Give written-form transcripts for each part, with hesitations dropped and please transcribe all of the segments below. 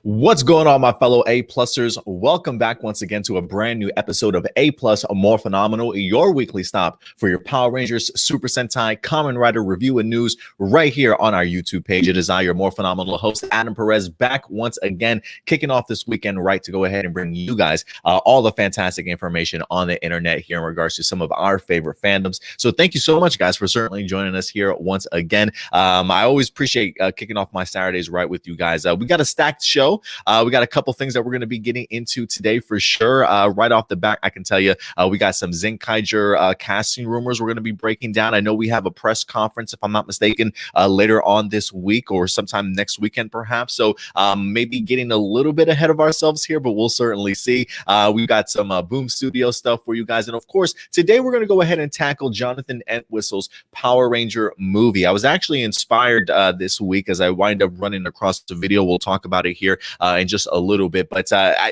What's going on, my fellow A-plusers? Welcome back once again to a brand new episode of A-Plus Morphinominal, your weekly stop for your Power Rangers, Super Sentai, Kamen Rider review and news right here on our YouTube page. It is I, your Morphinominal host, Adam Perez, back once again, kicking off this weekend right to go ahead and bring you guys all the fantastic information on the internet here in regards to some of our favorite fandoms. So thank you so much, guys, for certainly joining us here once again. I always appreciate kicking off my Saturdays right with you guys. We got a stacked show. We got a couple things that we're going to be getting into today for sure. Right off the bat, I can tell you we got some Zenkaiger casting rumors we're going to be breaking down. I know we have a press conference, if I'm not mistaken, later on this week or sometime next weekend, perhaps. So maybe getting a little bit ahead of ourselves here, but we'll certainly see. We've got some Boom Studio stuff for you guys. And of course, today we're going to go ahead and tackle Jonathan Entwistle's Power Ranger movie. I was actually inspired this week as I wind up running across the video. We'll talk about it here in just a little bit, but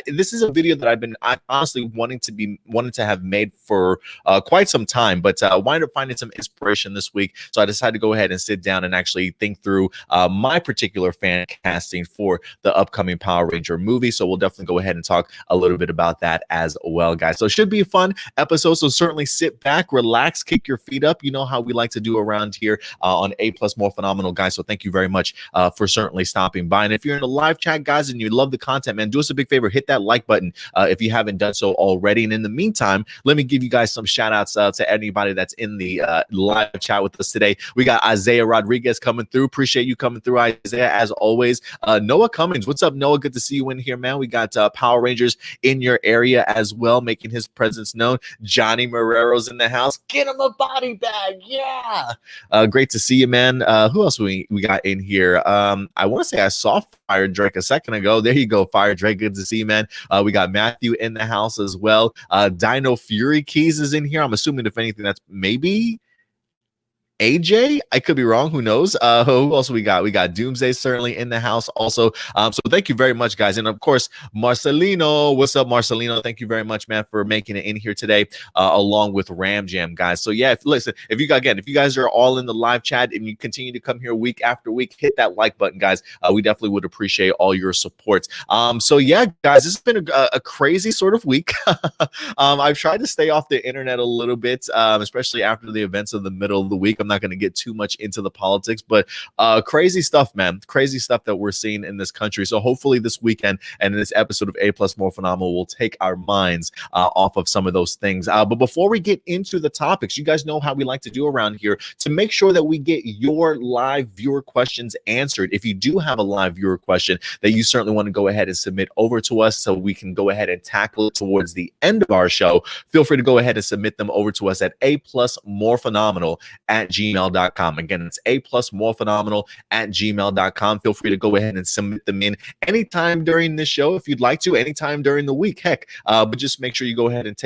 this is a video that I honestly wanted to have made for quite some time, but wind up finding some inspiration this week, so I decided to go ahead and sit down and actually think through my particular fan casting for the upcoming Power Ranger movie. So we'll definitely go ahead and talk a little bit about that as well, guys. So it should be a fun episode, so certainly sit back, relax, kick your feet up. You know how we like to do around here on A+ More Phenomenal, guys. So thank you very much for certainly stopping by. And if you're in the live chat, guys, and you love the content, man, do us a big favor, hit that like button if you haven't done so already. And in the meantime, let me give you guys some shout outs to anybody that's in the live chat with us today. We got Isaiah Rodriguez coming through. Appreciate you coming through, Isaiah, as always. Noah Cummings, what's up, Noah? Good to see you in here, man. We got Power Rangers in your area as well, making his presence known. Johnny Marrero's in the house. Get him a body bag. Yeah. Great to see you, man. Who else we got in here? I want to say I saw Fire Drake a second ago. There you go, Fire Drake. Good to see you, man. We got Matthew in the house as well. Dino Fury Keys is in here. I'm assuming, if anything, that's maybe AJ. I could be wrong. Who knows? Who else we got? We got Doomsday certainly in the house also. So thank you very much, guys. And of course, Marcelino. What's up, Marcelino? Thank you very much, man, for making it in here today, along with Ram Jam, guys. So yeah, if you guys are all in the live chat and you continue to come here week after week, hit that like button, guys. We definitely would appreciate all your support. So yeah, guys, this has been a crazy sort of week. I've tried to stay off the internet a little bit, especially after the events of the middle of the week. I'm not going to get too much into the politics, but crazy stuff, man. Crazy stuff that we're seeing in this country. So hopefully this weekend and in this episode of A+ More Phenomenal will take our minds off of some of those things. But before we get into the topics, you guys know how we like to do around here to make sure that we get your live viewer questions answered. If you do have a live viewer question that you certainly want to go ahead and submit over to us so we can go ahead and tackle it towards the end of our show, feel free to go ahead and submit them over to us at aplusmorephenomenal@gmail.com. Again, it's aplusmorephenomenal@gmail.com. Feel free to go ahead and submit them in anytime during this show if you'd like to, anytime during the week, heck. But just make sure you go ahead and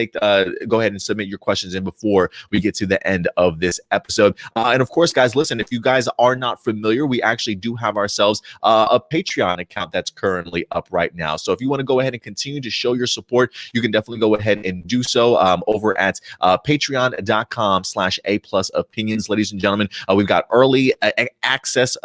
submit your questions in before we get to the end of this episode. And of course, guys, listen, if you guys are not familiar, we actually do have ourselves a Patreon account that's currently up right now. So if you want to go ahead and continue to show your support, you can definitely go ahead and do so over at patreon.com/A+opinions. Ladies and gentlemen, we've got early access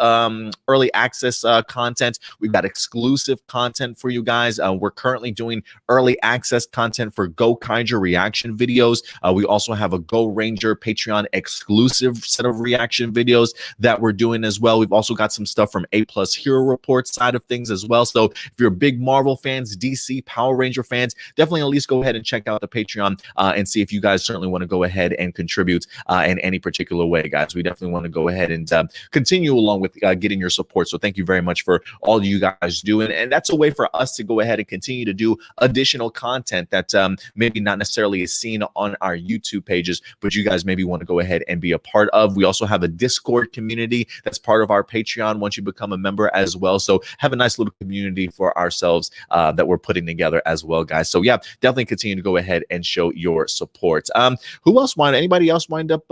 content. We've got exclusive content for you guys. We're currently doing early access content for Zenkaiger reaction videos. We also have a Go Ranger Patreon exclusive set of reaction videos that we're doing as well. We've also got some stuff from A+ Hero Report side of things as well. So if you're big Marvel fans, DC, Power Ranger fans, definitely at least go ahead and check out the Patreon and see if you guys certainly want to go ahead and contribute in any particular way, guys. We definitely want to go ahead and continue along with getting your support. So thank you very much for all you guys do. And that's a way for us to go ahead and continue to do additional content that maybe not necessarily is seen on our YouTube pages, but you guys maybe want to go ahead and be a part of. We also have a Discord community that's part of our Patreon once you become a member as well. So have a nice little community for ourselves that we're putting together as well, guys. So yeah, definitely continue to go ahead and show your support. Anybody else wind up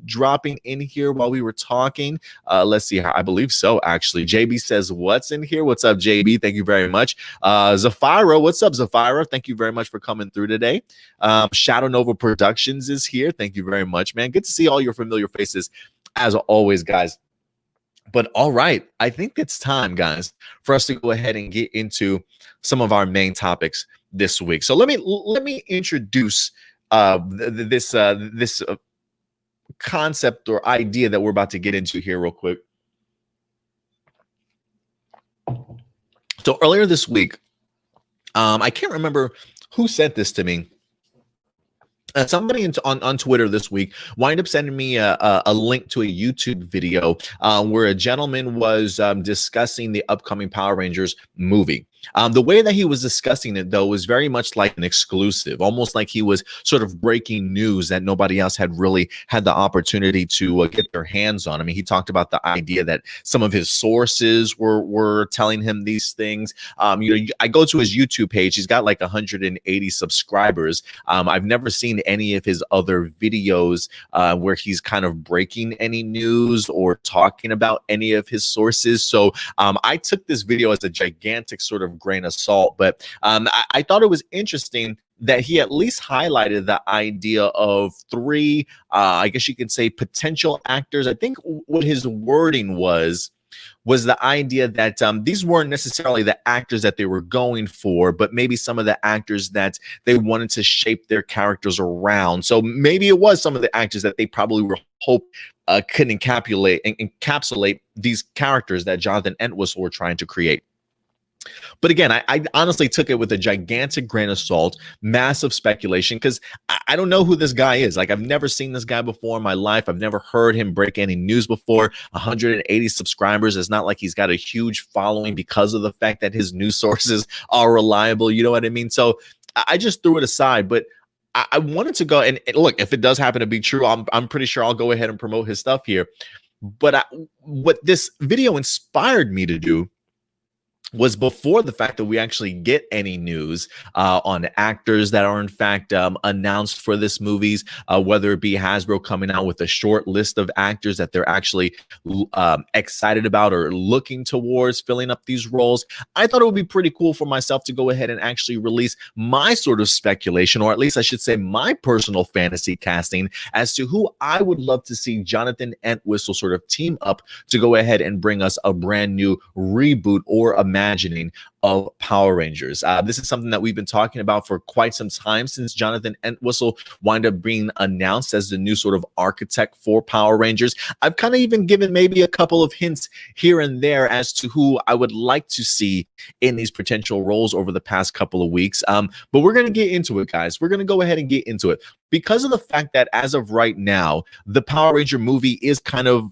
dropping in here while we were talking? Let's see. I believe so, actually. JB says, what's in here? What's up, JB? Thank you very much. Zafira, what's up, Zafira? Thank you very much for coming through today. Shadow Nova Productions is here. Thank you very much, man. Good to see all your familiar faces as always, guys. But all right, I think it's time, guys, for us to go ahead and get into some of our main topics this week. So let me introduce this concept or idea that we're about to get into here real quick. So earlier this week, I can't remember who sent this to me. Somebody on Twitter this week wind up sending me a link to a YouTube video where a gentleman was discussing the upcoming Power Rangers movie. The way that he was discussing it, though, was very much like an exclusive, almost like he was sort of breaking news that nobody else had really had the opportunity to get their hands on. I mean, he talked about the idea that some of his sources were telling him these things. I go to his YouTube page. He's got like 180 subscribers. I've never seen any of his other videos where he's kind of breaking any news or talking about any of his sources. So I took this video as a gigantic sort of grain of salt, but I thought it was interesting that he at least highlighted the idea of three, I guess you could say, potential actors. I think what his wording was the idea that these weren't necessarily the actors that they were going for, but maybe some of the actors that they wanted to shape their characters around. So maybe it was some of the actors that they probably were hoping could encapsulate these characters that Jonathan Entwistle were trying to create. But again, I honestly took it with a gigantic grain of salt, massive speculation, because I don't know who this guy is. Like, I've never seen this guy before in my life. I've never heard him break any news before. 180 subscribers. It's not like he's got a huge following because of the fact that his news sources are reliable. You know what I mean? So I just threw it aside. But I wanted to go and look, if it does happen to be true, I'm pretty sure I'll go ahead and promote his stuff here. But what this video inspired me to do was before the fact that we actually get any news on actors that are in fact announced for this movies, whether it be Hasbro coming out with a short list of actors that they're actually excited about or looking towards filling up these roles. I thought it would be pretty cool for myself to go ahead and actually release my sort of speculation, or at least I should say my personal fantasy casting as to who I would love to see Jonathan Entwistle sort of team up to go ahead and bring us a brand new reboot or imagining of Power Rangers. This is something that we've been talking about for quite some time, since Jonathan Entwistle wound up being announced as the new sort of architect for Power Rangers. I've kind of even given maybe a couple of hints here and there as to who I would like to see in these potential roles over the past couple of weeks. But we're going to get into it, guys. We're going to go ahead and get into it because of the fact that as of right now, the Power Ranger movie is kind of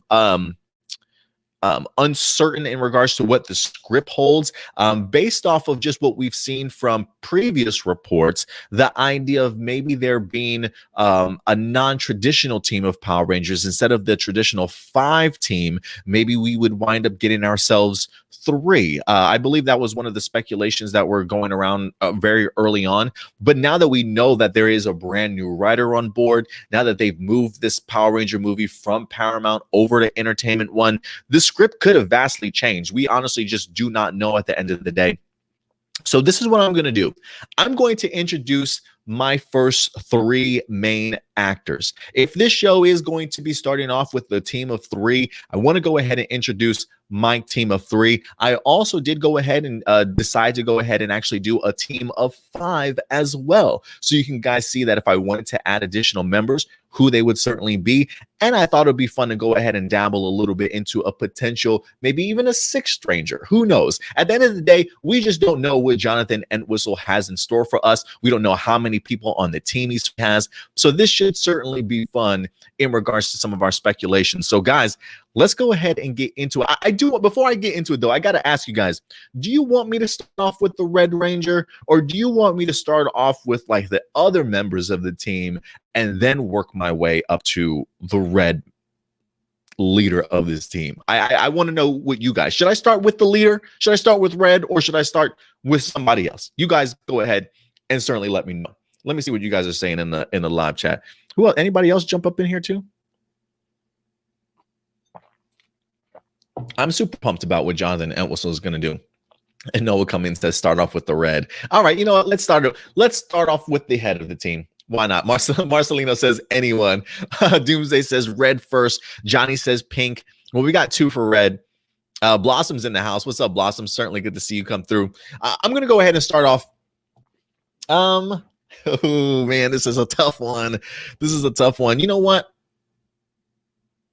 uncertain in regards to what the script holds. Based off of just what we've seen from previous reports, the idea of maybe there being a non-traditional team of Power Rangers instead of the traditional 5 team, maybe we would wind up getting ourselves 3. I believe that was one of the speculations that were going around very early on. But now that we know that there is a brand new writer on board, now that they've moved this Power Ranger movie from Paramount over to Entertainment One, this script could have vastly changed. We honestly just do not know at the end of the day. So this is what I'm going to do. I'm going to introduce my first 3 main actors. If this show is going to be starting off with the team of 3, I want to go ahead and introduce my team of 3. I also did go ahead and decide to go ahead and actually do a team of 5 as well. So you can guys see that if I wanted to add additional members, who they would certainly be. And I thought it'd be fun to go ahead and dabble a little bit into a potential, maybe even a 6th Ranger. Who knows? At the end of the day, we just don't know what Jonathan Entwistle has in store for us. We don't know how many people on the team he has. So this should certainly be fun in regards to some of our speculations. So guys, let's go ahead and get into it. Before I get into it though, I got to ask you guys, do you want me to start off with the Red Ranger, or do you want me to start off with like the other members of the team and then work my way up to the red leader of this team? I want to know what you guys, should I start with the leader? Should I start with red, or should I start with somebody else? You guys go ahead and certainly let me know. Let me see what you guys are saying in the live chat. Who else? Anybody else jump up in here too? I'm super pumped about what Jonathan Entwistle is going to do. And Noah Cummings says start off with the red. All right, you know what? Let's start off with the head of the team. Why not? Marcelino says anyone. Doomsday says red first. Johnny says pink. Well, we got 2 for red. Blossom's in the house. What's up, Blossom? Certainly good to see you come through. I'm going to go ahead and start off. Oh man, this is a tough one. This is a tough one. You know what?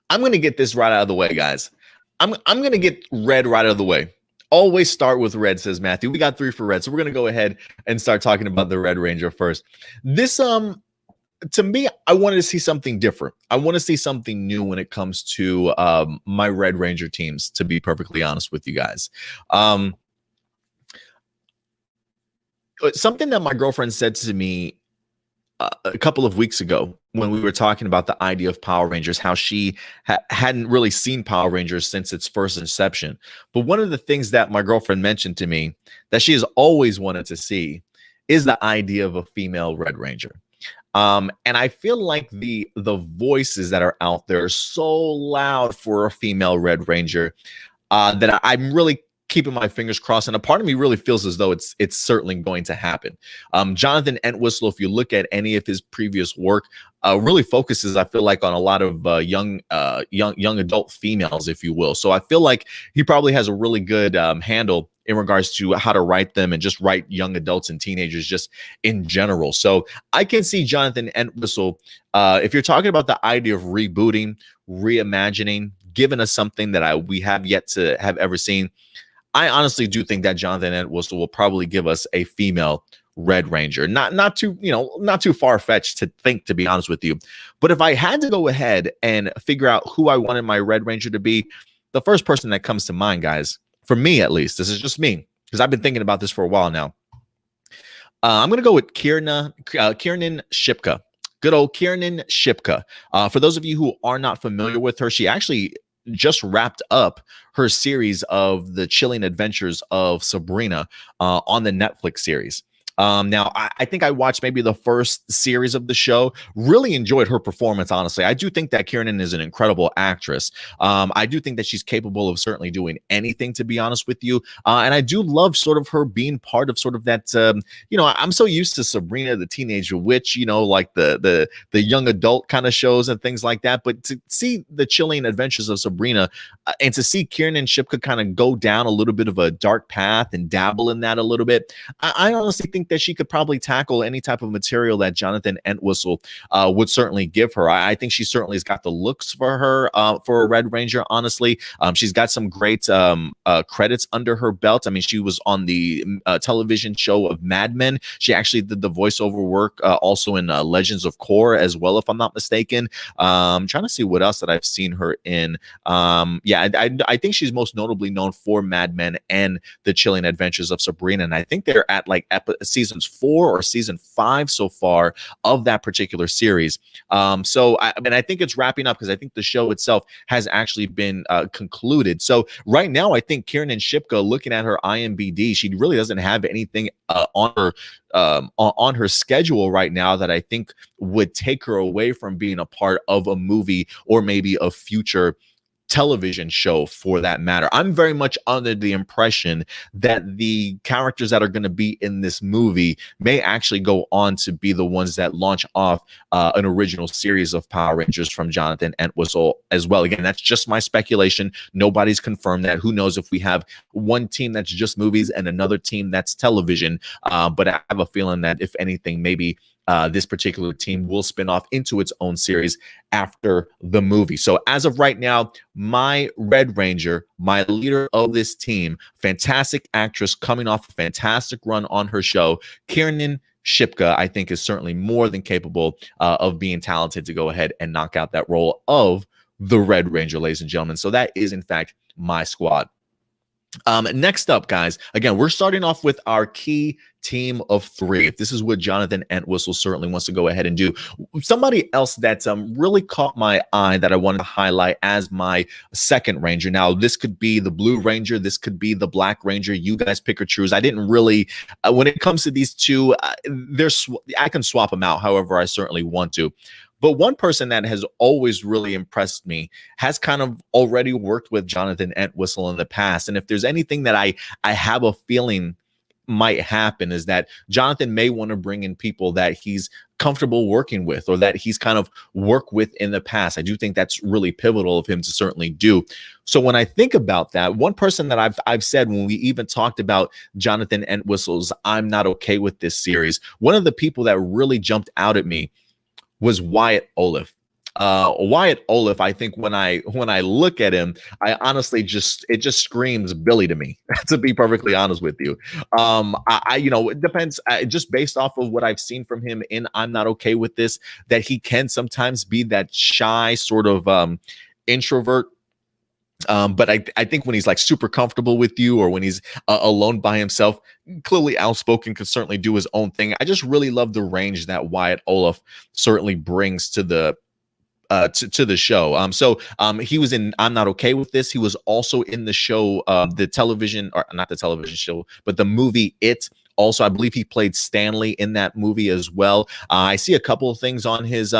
I'm going to get this right out of the way, guys. I'm going to get red right out of the way. Always start with red, says Matthew. We got 3 for red, so we're going to go ahead and start talking about the Red Ranger first. This to me, I wanted to see something different. I want to see something new when it comes to my Red Ranger teams, to be perfectly honest with you guys. Something that my girlfriend said to me a couple of weeks ago when we were talking about the idea of Power Rangers, how she hadn't really seen Power Rangers since its first inception. But one of the things that my girlfriend mentioned to me that she has always wanted to see is the idea of a female Red Ranger. And I feel like the voices that are out there are so loud for a female Red Ranger that I'm really keeping my fingers crossed, and a part of me really feels as though it's certainly going to happen. Jonathan Entwistle, if you look at any of his previous work, really focuses, I feel like, on a lot of young adult females, if you will. So I feel like he probably has a really good handle in regards to how to write them and just write young adults and teenagers just in general. So I can see Jonathan Entwistle, if you're talking about the idea of rebooting, reimagining, giving us something that we have yet to have ever seen. I honestly do think that Jonathan Entwistle will probably give us a female Red Ranger. Not too far-fetched to think, to be honest with you. But if I had to go ahead and figure out who I wanted my Red Ranger to be, the first person that comes to mind, guys, for me at least, this is just me, because I've been thinking about this for a while now. I'm going to go with Kiernan Shipka. Good old Kiernan Shipka. For those of you who are not familiar with her, she actually just wrapped up her series of the chilling adventures of Sabrina on the Netflix series. Now, I think I watched maybe the first series of the show. Really enjoyed her performance, honestly. I do think that Kiernan is an incredible actress. I do think that she's capable of certainly doing anything, to be honest with you. And I do love sort of her being part of sort of that, I'm so used to Sabrina the Teenage Witch, like the young adult kind of shows and things like that. But to see the chilling adventures of Sabrina and to see Kiernan Shipka kind of go down a little bit of a dark path and dabble in that a little bit, I honestly think that she could probably tackle any type of material that Jonathan Entwistle would certainly give her. I think she certainly has got the looks for her for a Red Ranger, honestly. She's got some great credits under her belt. I mean, she was on the television show of Mad Men. She actually did the voiceover work also in Legends of Korra as well, if I'm not mistaken. I'm trying to see what else that I've seen her in. I think she's most notably known for Mad Men and the Chilling Adventures of Sabrina. And I think they're at like seasons 4 or season 5 so far of that particular series. I think it's wrapping up because I think the show itself has actually been concluded. So right now, I think Kiernan Shipka, looking at her IMDb, she really doesn't have anything on her schedule right now that I think would take her away from being a part of a movie or maybe a future television show for that matter. I'm very much under the impression that the characters that are going to be in this movie may actually go on to be the ones that launch off an original series of Power Rangers from Jonathan Entwistle as well. Again, that's just my speculation. Nobody's confirmed that. Who knows if we have one team that's just movies and another team that's television. But I have a feeling that if anything, maybe this particular team will spin off into its own series after the movie. So as of right now, my Red Ranger, my leader of this team, fantastic actress coming off a fantastic run on her show, Kiernan Shipka, I think is certainly more than capable of being talented to go ahead and knock out that role of the Red Ranger, ladies and gentlemen. So that is, in fact, my squad. Next up, guys, again, we're starting off with our key team of 3. If this is what Jonathan Entwistle certainly wants to go ahead and do. Somebody else that really caught my eye that I wanted to highlight as my second Ranger. Now, this could be the Blue Ranger. This could be the Black Ranger. You guys pick or choose. I didn't really, when it comes to these two, I can swap them out however I certainly want to. But one person that has always really impressed me has kind of already worked with Jonathan Entwistle in the past. And if there's anything that I have a feeling might happen is that Jonathan may want to bring in people that he's comfortable working with or that he's kind of worked with in the past. I do think that's really pivotal of him to certainly do. So when I think about that, one person that I've said when we even talked about Jonathan Entwistle's I'm Not Okay With This series, one of the people that really jumped out at me was Wyatt Olaf. Wyatt Olaf, I think when I look at him, I honestly it just screams Billy to me, to be perfectly honest with you. It depends, just based off of what I've seen from him in I'm Not Okay With This, that he can sometimes be that shy sort of introvert. But I think when he's like super comfortable with you or when he's alone by himself, clearly outspoken, could certainly do his own thing. I just really love the range that Wyatt Olaf certainly brings to the show. He was in I'm Not Okay With This. He was also in the show, the television, or not the television show, but the movie It. Also, I believe he played Stanley in that movie as well. I see a couple of things on his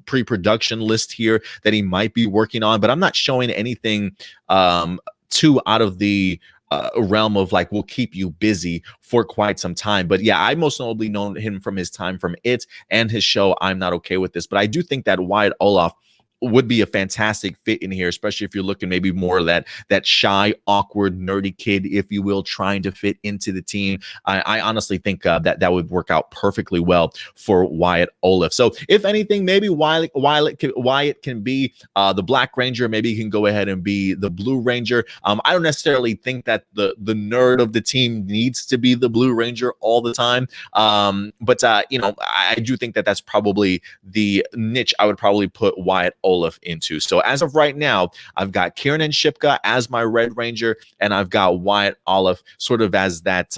pre-production list here that he might be working on, but I'm not showing anything too out of the realm of like, will keep you busy for quite some time. But yeah, I most notably known him from his time from It and his show I'm Not Okay With This. But I do think that Wyatt Olaf would be a fantastic fit in here, especially if you're looking maybe more of that shy, awkward, nerdy kid, if you will, trying to fit into the team. I honestly think that would work out perfectly well for Wyatt Olaf. So if anything, maybe Wyatt can be the Black Ranger. Maybe he can go ahead and be the Blue Ranger. I don't necessarily think that the nerd of the team needs to be the Blue Ranger all the time. But I do think that that's probably the niche I would probably put Wyatt Olaf into. So as of right now, I've got Kiernan Shipka as my Red Ranger, and I've got Wyatt Olaf sort of as that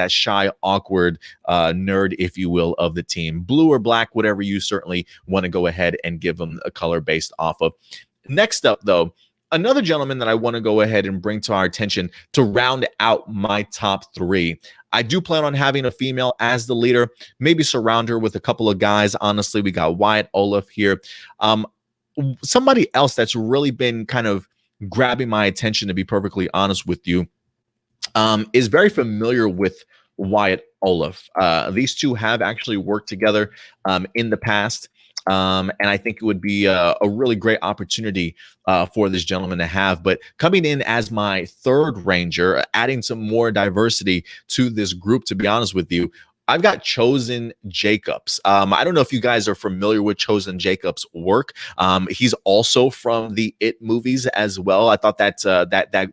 shy, awkward nerd, if you will, of the team. Blue or black, whatever you certainly want to go ahead and give them a color based off of. Next up, though, another gentleman that I want to go ahead and bring to our attention to round out my top three. I do plan on having a female as the leader, maybe surround her with a couple of guys. Honestly, we got Wyatt Olaf here. Somebody else that's really been kind of grabbing my attention, to be perfectly honest with you, is very familiar with Wyatt Olaf. These two have actually worked together in the past. And I think it would be a really great opportunity for this gentleman to have. But coming in as my third Ranger, adding some more diversity to this group, to be honest with you, I've got Chosen Jacobs. I don't know if you guys are familiar with Chosen Jacobs' work. He's also from the It movies as well. I thought that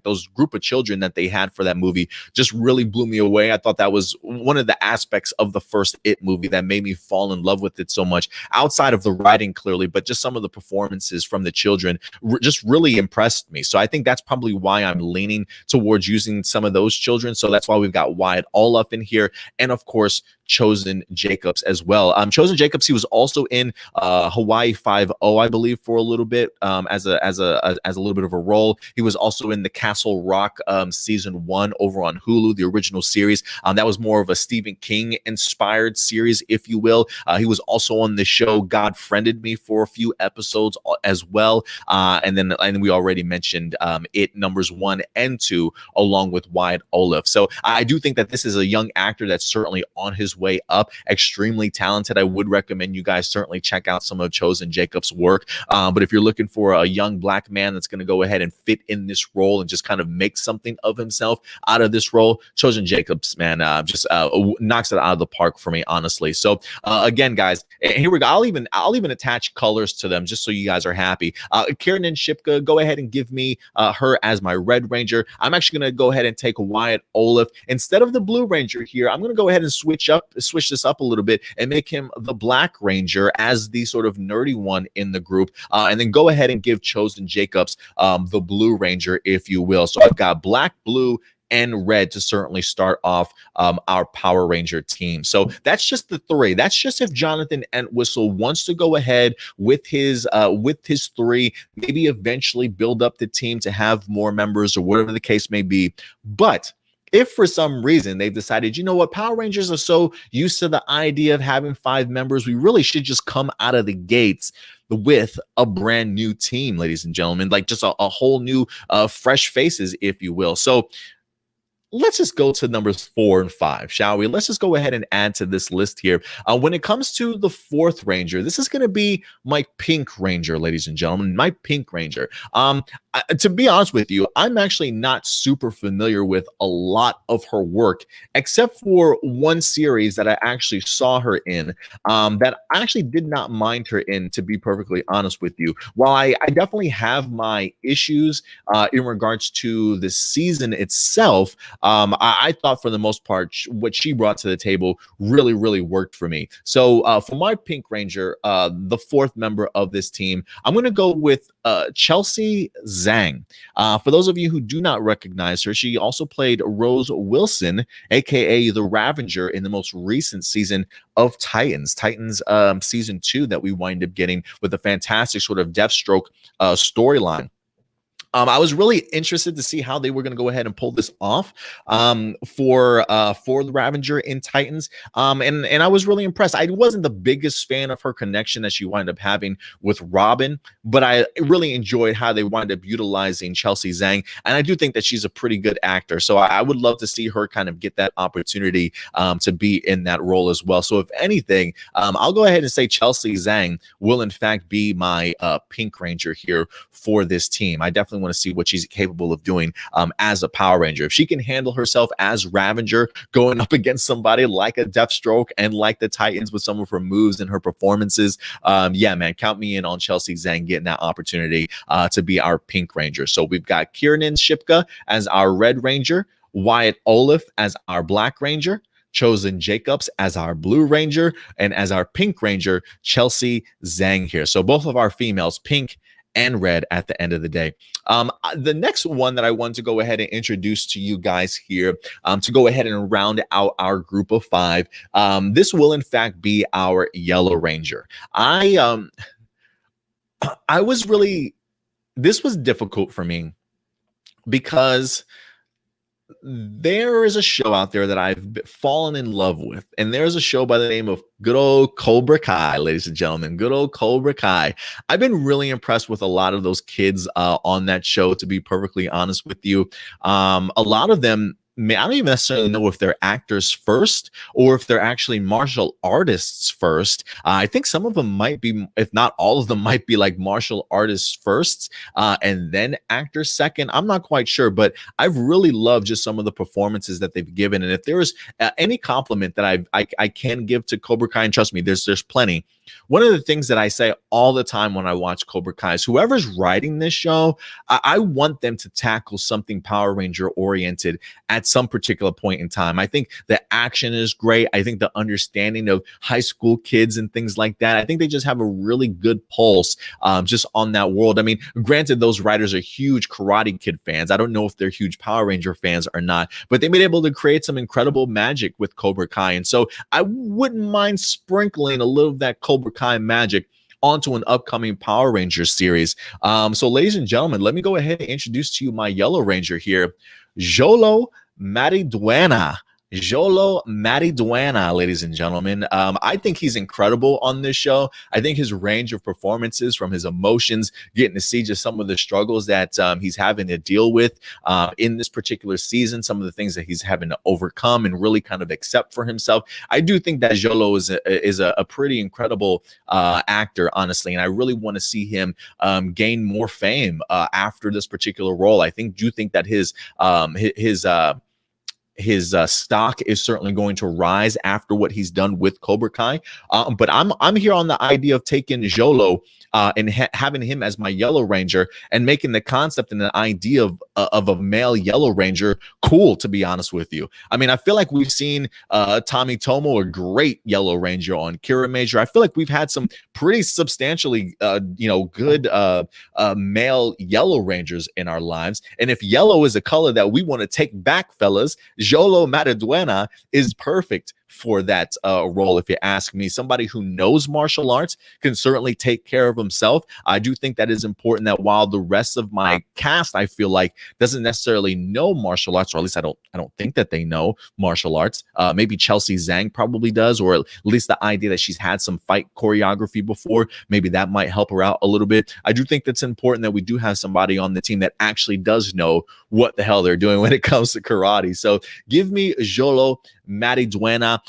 those group of children that they had for that movie just really blew me away. I thought that was one of the aspects of the first It movie that made me fall in love with it so much, outside of the writing clearly, but just some of the performances from the children just really impressed me. So I think that's probably why I'm leaning towards using some of those children. So that's why we've got Wyatt Olaf in here. And of course, Chosen Jacobs as well. Chosen Jacobs, he was also in Hawaii 5-0, I believe, for a little bit as a little bit of a role. He was also in the Castle Rock season 1 over on Hulu, the original series. That was more of a Stephen King inspired series, if you will. He was also on the show God Friended Me for a few episodes as well. And we already mentioned It numbers 1 and 2 along with Wyatt Olaf. So I do think that this is a young actor that's certainly on his way up, extremely talented. I would recommend you guys certainly check out some of Chosen Jacobs' work. But if you're looking for a young black man that's going to go ahead and fit in this role and just kind of make something of himself out of this role, Chosen Jacobs, man, just knocks it out of the park for me, honestly. So again, guys, here we go. I'll even attach colors to them just so you guys are happy. Kiernan Shipka, go ahead and give me her as my Red Ranger. I'm actually going to go ahead and take Wyatt Olaf instead of the Blue Ranger here. I'm going to go ahead and switch this up a little bit and make him the Black Ranger as the sort of nerdy one in the group, and then go ahead and give Chosen Jacobs the Blue Ranger, if you will. So I've got black, blue, and red to certainly start off our Power Ranger team. So that's just the three. That's just if Jonathan Entwistle wants to go ahead with his three, maybe eventually build up the team to have more members or whatever the case may be. But if for some reason they've decided, you know what, Power Rangers are so used to the idea of having 5 members, we really should just come out of the gates with a brand new team, ladies and gentlemen, like just a whole new fresh faces, if you will. So let's just go to numbers 4 and 5, shall we? Let's just go ahead and add to this list here. When it comes to the fourth ranger, this is going to be my pink ranger, ladies and gentlemen, my pink ranger. To be honest with you, I'm actually not super familiar with a lot of her work, except for one series that I actually saw her in, that I actually did not mind her in, to be perfectly honest with you. While I definitely have my issues in regards to the season itself, I thought for the most part, what she brought to the table really, really worked for me. So for my Pink Ranger, the fourth member of this team, I'm going to go with Chelsea Zhang. For those of you who do not recognize her, she also played Rose Wilson, aka the Ravager, in the most recent season of Titans season 2 that we wind up getting with a fantastic sort of Deathstroke storyline. I was really interested to see how they were going to go ahead and pull this off for the Ravager in Titans, and I was really impressed. I wasn't the biggest fan of her connection that she wound up having with Robin, but I really enjoyed how they wound up utilizing Chelsea Zhang, and I do think that she's a pretty good actor. So I would love to see her kind of get that opportunity to be in that role as well. So if anything, I'll go ahead and say Chelsea Zhang will in fact be my Pink Ranger here for this team. I definitely want to see what she's capable of doing as a Power Ranger. If she can handle herself as Ravager going up against somebody like a Deathstroke and like the Titans with some of her moves and her performances, yeah, man, count me in on Chelsea Zhang getting that opportunity to be our Pink Ranger. So we've got Kiernan Shipka as our Red Ranger, Wyatt Olaf as our Black Ranger, Chosen Jacobs as our Blue Ranger, and as our Pink Ranger, Chelsea Zhang here. So both of our females, pink and red at the end of the day. The next one that I want to go ahead and introduce to you guys here, to go ahead and round out our group of 5, this will in fact be our Yellow Ranger. This was difficult for me because there is a show out there that I've fallen in love with, and there's a show by the name of good old Cobra Kai, ladies and gentlemen, good old Cobra Kai. I've been really impressed with a lot of those kids on that show, to be perfectly honest with you. A lot of them, I don't even necessarily know if they're actors first or if they're actually martial artists first. I think some of them might be, if not all of them, might be like martial artists first and then actors second. I'm not quite sure, but I've really loved just some of the performances that they've given. And if there is any compliment that I can give to Cobra Kai, and trust me, there's plenty. One of the things that I say all the time when I watch Cobra Kai is whoever's writing this show, I want them to tackle something Power Ranger oriented at some particular point in time. I think the action is great. I think the understanding of high school kids and things like that, I think they just have a really good pulse just on that world. I mean, granted, those writers are huge Karate Kid fans. I don't know if they're huge Power Ranger fans or not, but they've been able to create some incredible magic with Cobra Kai. And so I wouldn't mind sprinkling a little of that Cobra Kai magic onto an upcoming Power Rangers series. So ladies and gentlemen, let me go ahead and introduce to you my Yellow Ranger here, Xolo Mariduena. Xolo Mariduena, ladies and gentlemen. I think he's incredible on this show. I think his range of performances, from his emotions, getting to see just some of the struggles that he's having to deal with in this particular season, some of the things that he's having to overcome and really kind of accept for himself. I do think that Xolo is a pretty incredible actor, honestly, and I really want to see him gain more fame after this particular role. I do think that his stock is certainly going to rise after what he's done with Cobra Kai. But I'm here on the idea of taking Xolo and having him as my Yellow Ranger and making the concept and the idea of a male Yellow Ranger cool, to be honest with you. I mean, I feel like we've seen Tommy Tomo, a great Yellow Ranger on Kira Major. I feel like we've had some pretty substantially, good male Yellow Rangers in our lives. And if yellow is a color that we want to take back, fellas, Xolo Mariduena is perfect for that role, if you ask me. Somebody who knows martial arts can certainly take care of himself. I do think that is important, that while the rest of my cast, I feel like, doesn't necessarily know martial arts, or at least I don't think that they know martial arts. Maybe Chelsea Zhang probably does, or at least the idea that she's had some fight choreography before, maybe that might help her out a little bit. I do think that's important that we do have somebody on the team that actually does know what the hell they're doing when it comes to karate. So give me Zyuohger Mariduena.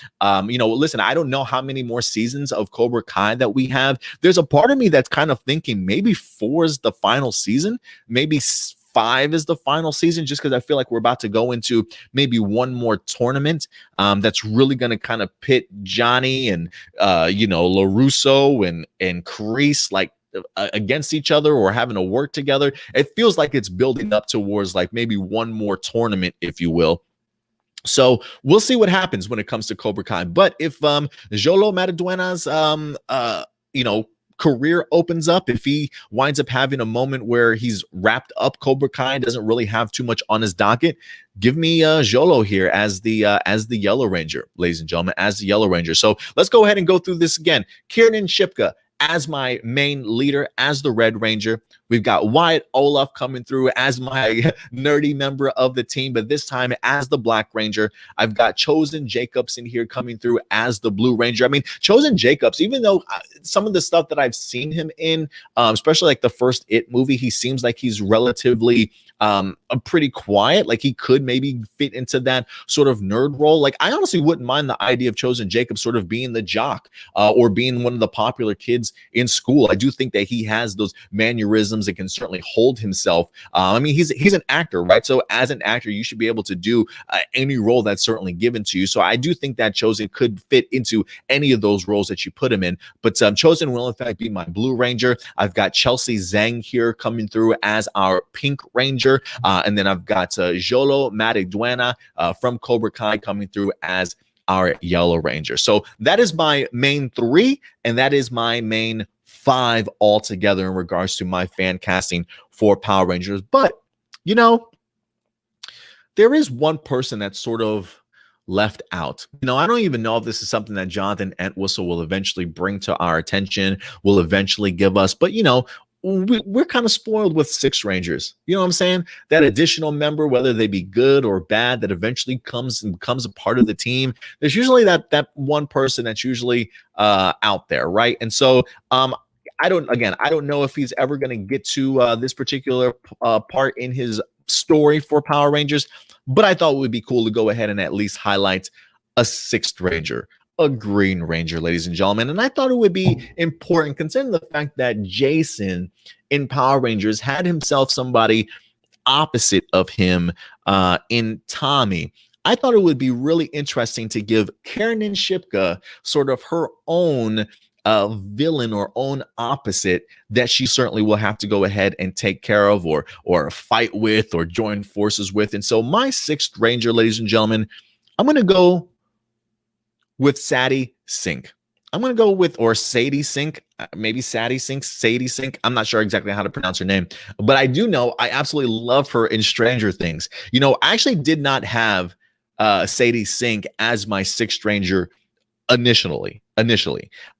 Listen, I don't know how many more seasons of Cobra Kai that we have. There's a part of me that's kind of thinking maybe 4 is the final season, maybe 5 is the final season, just because I feel like we're about to go into maybe one more tournament that's really going to kind of pit Johnny and LaRusso and Kreese like against each other, or having to work together. It feels like it's building up towards like maybe one more tournament, if you will. So we'll see what happens when it comes to Cobra Kai. But if Zyuohger Mariduena's career opens up, if he winds up having a moment where he's wrapped up Cobra Kai, doesn't really have too much on his docket, give me Zyuohger here as the Yellow Ranger, ladies and gentlemen, as the Yellow Ranger. So let's go ahead and go through this again. Kiernan Shipka as my main leader, as the Red Ranger. We've got Wyatt Olaf coming through as my nerdy member of the team, but this time as the Black Ranger. I've got Chosen Jacobs in here coming through as the Blue Ranger. I mean, Chosen Jacobs, even though some of the stuff that I've seen him in, especially like the first It movie, he seems like he's relatively pretty quiet. Like he could maybe fit into that sort of nerd role. Like I honestly wouldn't mind the idea of Chosen Jacobs sort of being the jock or being one of the popular kids in school. I do think that he has those mannerisms that can certainly hold himself. I mean, he's an actor, right? So as an actor, you should be able to do any role that's certainly given to you. So I do think that Chosen could fit into any of those roles that you put him in. But Chosen will in fact be my Blue Ranger. I've got Chelsea Zhang here coming through as our Pink Ranger. And then I've got Zyuohger Mariduena from Cobra Kai coming through as our Yellow Ranger. So that is my main 3, and that is my main 5 altogether in regards to my fan casting for Power Rangers. But, there is one person that's sort of left out. I don't even know if this is something that Jonathan Entwistle will eventually bring to our attention, will eventually give us. But, we're kind of spoiled with 6 Rangers. You know what I'm saying? That additional member, whether they be good or bad, that eventually comes and becomes a part of the team. There's usually that one person that's usually out there, right? And so I don't know if he's ever going to get to this particular part in his story for Power Rangers, but I thought it would be cool to go ahead and at least highlight a 6th Ranger, a Green Ranger, ladies and gentlemen. And I thought it would be important, considering the fact that Jason in Power Rangers had himself somebody opposite of him in Tommy. I thought it would be really interesting to give Kiernan Shipka sort of her own villain or own opposite that she certainly will have to go ahead and take care of or fight with or join forces with. And so my 6th Ranger, ladies and gentlemen, I'm going to go with Sadie Sink. I'm going to go with, or Sadie Sink, maybe Sadie Sink, Sadie Sink. I'm not sure exactly how to pronounce her name, but I do know I absolutely love her in Stranger Things. I actually did not have Sadie Sink as my 6th Ranger initially.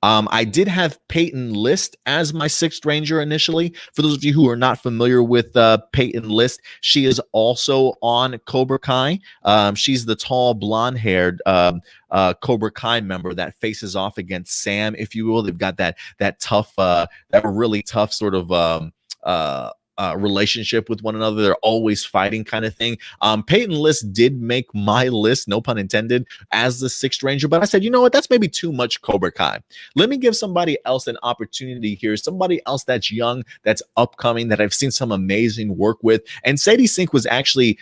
I did have Peyton List as my 6th Ranger initially. For those of you who are not familiar with Peyton List, she is also on Cobra Kai. She's the tall, blonde-haired Cobra Kai member that faces off against Sam, if you will. They've got that tough, that really tough sort of relationship with one another. They're always fighting kind of thing. Peyton List did make my list, no pun intended, as the 6th Ranger, but I said, you know what, that's maybe too much Cobra Kai. Let me give somebody else an opportunity here, somebody else that's young, that's upcoming, that I've seen some amazing work with. And Sadie Sink was actually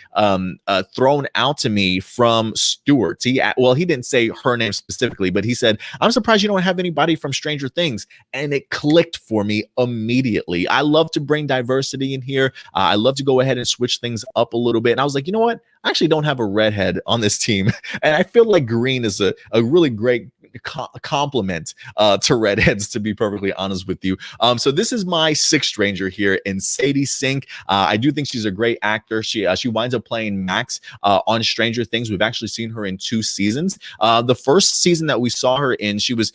thrown out to me from Stewart. He didn't say her name specifically, but he said, I'm surprised you don't have anybody from Stranger Things. And it clicked for me immediately. I love to bring diversity in here. I love to go ahead and switch things up a little bit. And I was like, you know what? I actually don't have a redhead on this team. And I feel like green is a really great compliment to redheads, to be perfectly honest with you. So this is my sixth stranger here in Sadie Sink. I do think she's a great actor. She winds up playing Max on Stranger Things. We've actually seen her in 2 seasons. The first season that we saw her in, she was,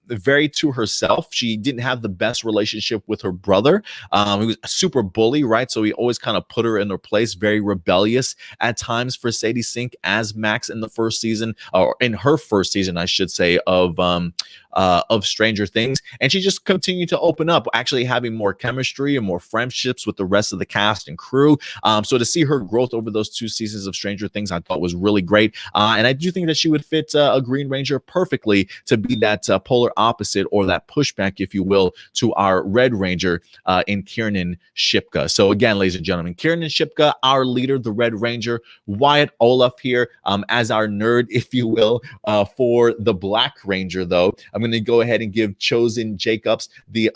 very to herself. She didn't have the best relationship with her brother. He was a super bully, right? So he always kind of put her in her place, very rebellious at times for Sadie Sink as Max in the first season, or in her first season, I should say, of Stranger Things. And she just continued to open up, actually having more chemistry and more friendships with the rest of the cast and crew. So to see her growth over those 2 seasons of Stranger Things, I thought was really great. And I do think that she would fit a Green Ranger perfectly to be that polar opposite, or that pushback, if you will, to our Red Ranger in Kiernan Shipka. So again, ladies and gentlemen, Kiernan Shipka, our leader, the Red Ranger. Wyatt Olaf here as our nerd, if you will, for the Black Ranger. Though I'm going to go ahead and give Chosen Jacobs the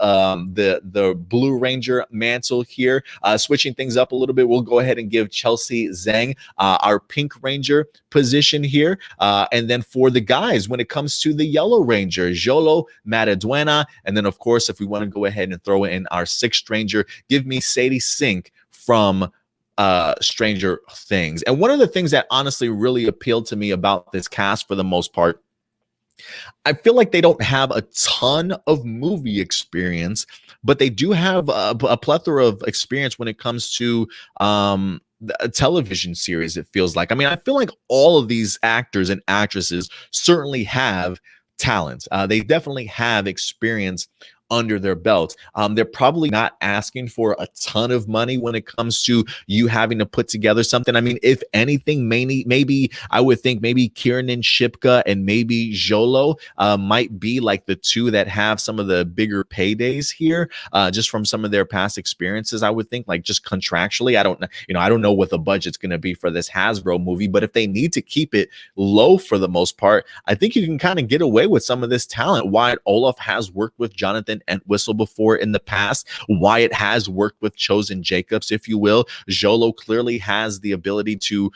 Blue Ranger mantle here. Switching things up a little bit, we'll go ahead and give Chelsea Zhang our Pink Ranger position here. And then for the guys, when it comes to the Yellow Ranger, Jolo Mataduena. And then, of course, if we want to go ahead and throw in our sixth ranger, give me Sadie Sink from Stranger Things. And one of the things that honestly really appealed to me about this cast, for the most part, I feel like they don't have a ton of movie experience, but they do have a plethora of experience when it comes to a television series, it feels like. I mean, I feel like all of these actors and actresses certainly have talent. They definitely have experience under their belt. They're probably not asking for a ton of money when it comes to you having to put together something. I mean, if anything, maybe I would think maybe Kiernan Shipka and maybe Jolo might be like the two that have some of the bigger paydays here, just from some of their past experiences. I would think, like, just contractually. I don't know, I don't know what the budget's going to be for this Hasbro movie, but if they need to keep it low for the most part, I think you can kind of get away with some of this talent. Wyatt Olaf has worked with Jonathan Entwistle before in the past. Wyatt has worked with Chosen Jacobs, if you will. Jolo clearly has the ability to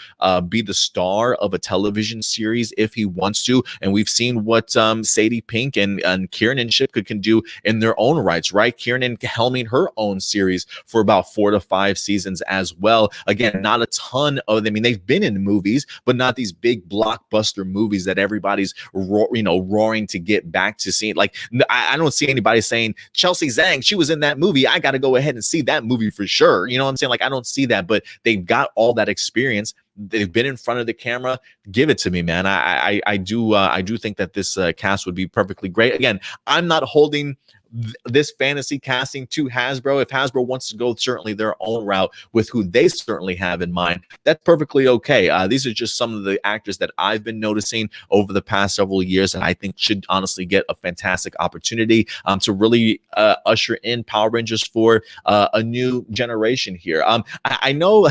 be the star of a television series if he wants to. And we've seen what Sadie Pink and Kiernan Shipka can do in their own rights, right? Kiernan helming her own series for about 4 to 5 seasons as well. Again, not a ton of, I mean, they've been in movies, but not these big blockbuster movies that everybody's roaring to get back to seeing. Like, I don't see anybody saying, Chelsea Zhang, she was in that movie, I got to go ahead and see that movie for sure. You know what I'm saying? Like, I don't see that, but they've got all that experience. They've been in front of the camera. Give it to me, man. I do think that this cast would be perfectly great. Again, I'm not holding this fantasy casting to Hasbro. If Hasbro wants to go certainly their own route with who they certainly have in mind, that's perfectly okay. These are just some of the actors that I've been noticing over the past several years, and I think should honestly get a fantastic opportunity to really usher in Power Rangers for a new generation here. I know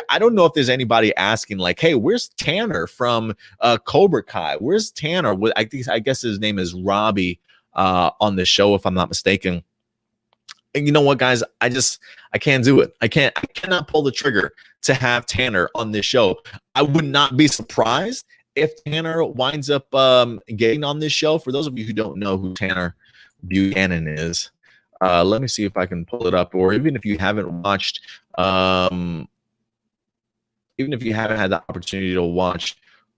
I don't know if there's anybody asking, like, hey, where's Tanner from Cobra Kai? Where's Tanner? I guess his name is Robbie on this show, if I'm not mistaken. And you know what, guys? I can't do it. I cannot pull the trigger to have Tanner on this show. I would not be surprised if Tanner winds up getting on this show. For those of you who don't know who Tanner Buchanan is, let me see if I can pull it up. Or even if you haven't watched, even if you haven't had the opportunity to watch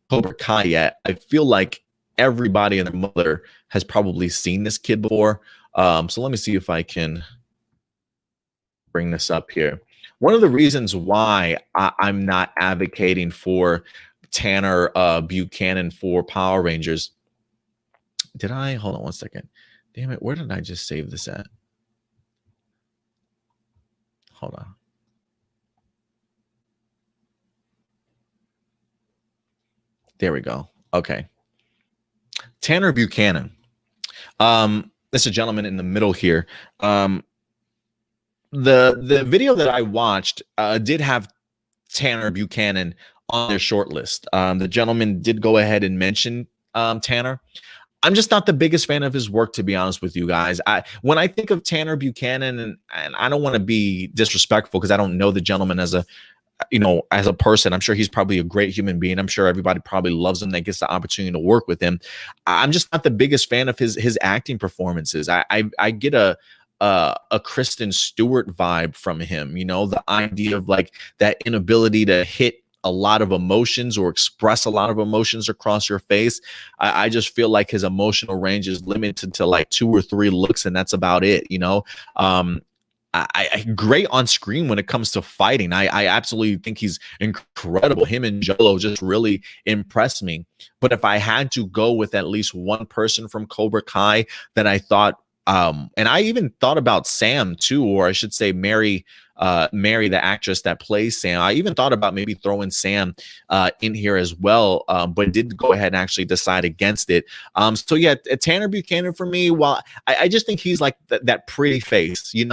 Cobra Kai yet, I feel like everybody and their mother has probably seen this kid before. So let me see if I can bring this up here. One of the reasons why I'm not advocating for Tanner Buchanan for Power Rangers. Hold on one second. Damn it, where did I just save this at? Hold on. There we go. Okay. Tanner Buchanan. This is a gentleman in the middle here. The video that I watched did have Tanner Buchanan on their short list. The gentleman did go ahead and mention Tanner. I'm just not the biggest fan of his work, to be honest with you guys. When I think of Tanner Buchanan, and I don't want to be disrespectful because I don't know the gentleman as a as a person, I'm sure he's probably a great human being. I'm sure everybody probably loves him that gets the opportunity to work with him. I'm just not the biggest fan of his acting performances. I get a Kristen Stewart vibe from him. The idea of like that inability to hit a lot of emotions or express a lot of emotions across your face. I just feel like his emotional range is limited to like 2 or 3 looks, and that's about it. I great on screen when it comes to fighting. I absolutely think he's incredible. Him and Jolo just really impressed me. But if I had to go with at least one person from Cobra Kai that I thought, and I even thought about Sam too, or I should say Mary, the actress that plays Sam. I even thought about maybe throwing Sam in here as well, but did go ahead and actually decide against it. So yeah, Tanner Buchanan for me. While I just think he's like that pretty face, he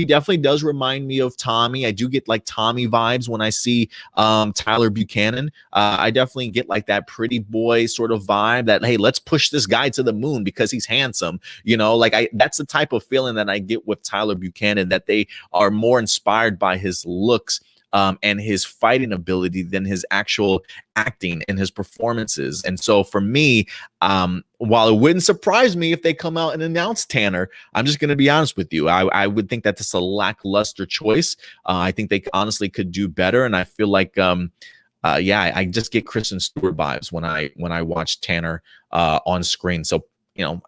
definitely does remind me of Tommy. I do get like Tommy vibes when I see Tyler Buchanan. I definitely get like that pretty boy sort of vibe that, hey, let's push this guy to the moon because he's handsome. That's the type of feeling that I get with Tyler Buchanan, that they are more inspired by his looks and his fighting ability than his actual acting and his performances. And so for me, while it wouldn't surprise me if they come out and announce Tanner, I'm just going to be honest with you. I would think that this is a lackluster choice. I think they honestly could do better. And I feel like, I just get Kristen Stewart vibes when I watch Tanner on screen. So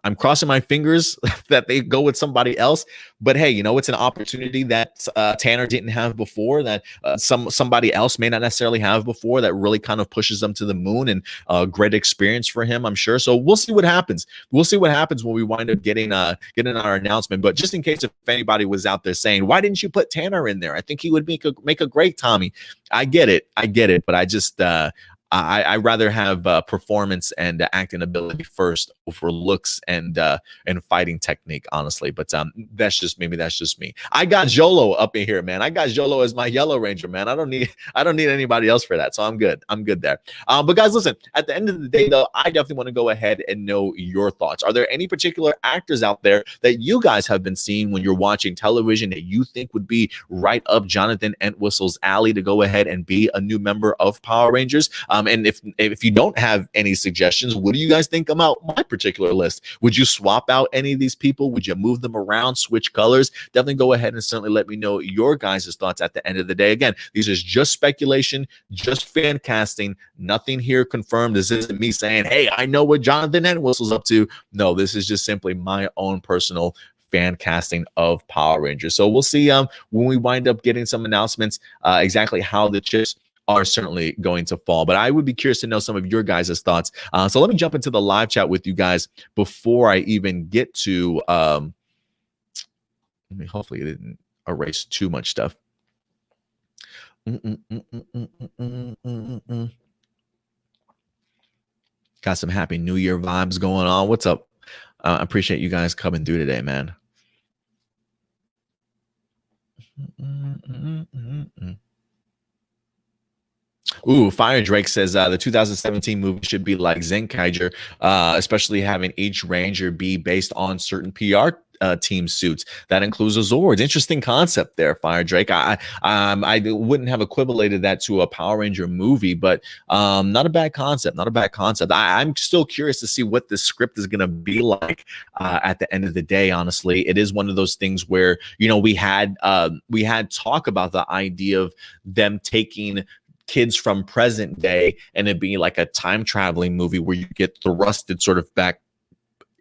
I'm crossing my fingers that they go with somebody else. But hey, it's an opportunity that Tanner didn't have before, that somebody else may not necessarily have before, that really kind of pushes them to the moon, and a great experience for him, I'm sure. So we'll see what happens. We'll see what happens when we wind up getting our announcement. But just in case if anybody was out there saying, why didn't you put Tanner in there? I think he would make a great Tommy. I get it. But I just I rather have performance and acting ability first over looks and fighting technique, honestly. But that's just me. I got Jolo up in here, man. I got Jolo as my Yellow Ranger, man. I don't need anybody else for that, so I'm good. There. But guys, listen. At the end of the day, though, I definitely want to go ahead and know your thoughts. Are there any particular actors out there that you guys have been seeing when you're watching television that you think would be right up Jonathan Entwistle's alley to go ahead and be a new member of Power Rangers? And if you don't have any suggestions, what do you guys think about my particular list? Would you swap out any of these people? Would you move them around, switch colors? Definitely go ahead and certainly let me know your guys' thoughts at the end of the day. Again, these is just speculation, just fan casting, nothing here confirmed. This isn't me saying, hey, I know what Jonathan Entwistle's up to. No, this is just simply my own personal fan casting of Power Rangers. So we'll see when we wind up getting some announcements exactly how the chips are certainly going to fall. But I would be curious to know some of your guys' thoughts. So let me jump into the live chat with you guys before I even get to hopefully it didn't erase too much stuff. Got some Happy New Year vibes going on. What's up? I appreciate you guys coming through today, man. Ooh, Fire Drake says the 2017 movie should be like Zenkaiger, especially having each Ranger be based on certain PR team suits. That includes the Zords. Interesting concept there, Fire Drake. I wouldn't have equivalated that to a Power Ranger movie, but not a bad concept. I'm still curious to see what the script is going to be like at the end of the day. Honestly, it is one of those things where we had talk about the idea of them taking kids from present day and it being like a time traveling movie where you get thrusted sort of back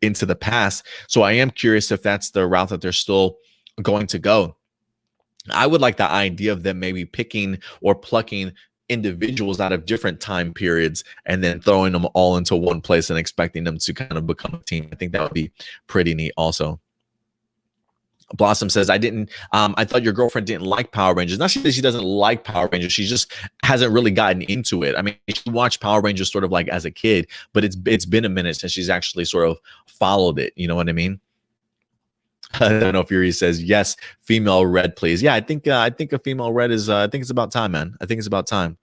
into the past. So I am curious if that's the route that they're still going to go. I would like the idea of them maybe picking or plucking individuals out of different time periods and then throwing them all into one place and expecting them to kind of become a team. I think that would be pretty neat also. Blossom says, I thought your girlfriend didn't like Power Rangers. Not that she doesn't like Power Rangers. She just hasn't really gotten into it. I mean, she watched Power Rangers sort of like as a kid, but it's been a minute since she's actually sort of followed it. You know what I mean? I don't know if Yuri says, yes, female red, please. Yeah, I think a female red is, I think it's about time, man. I think it's about time.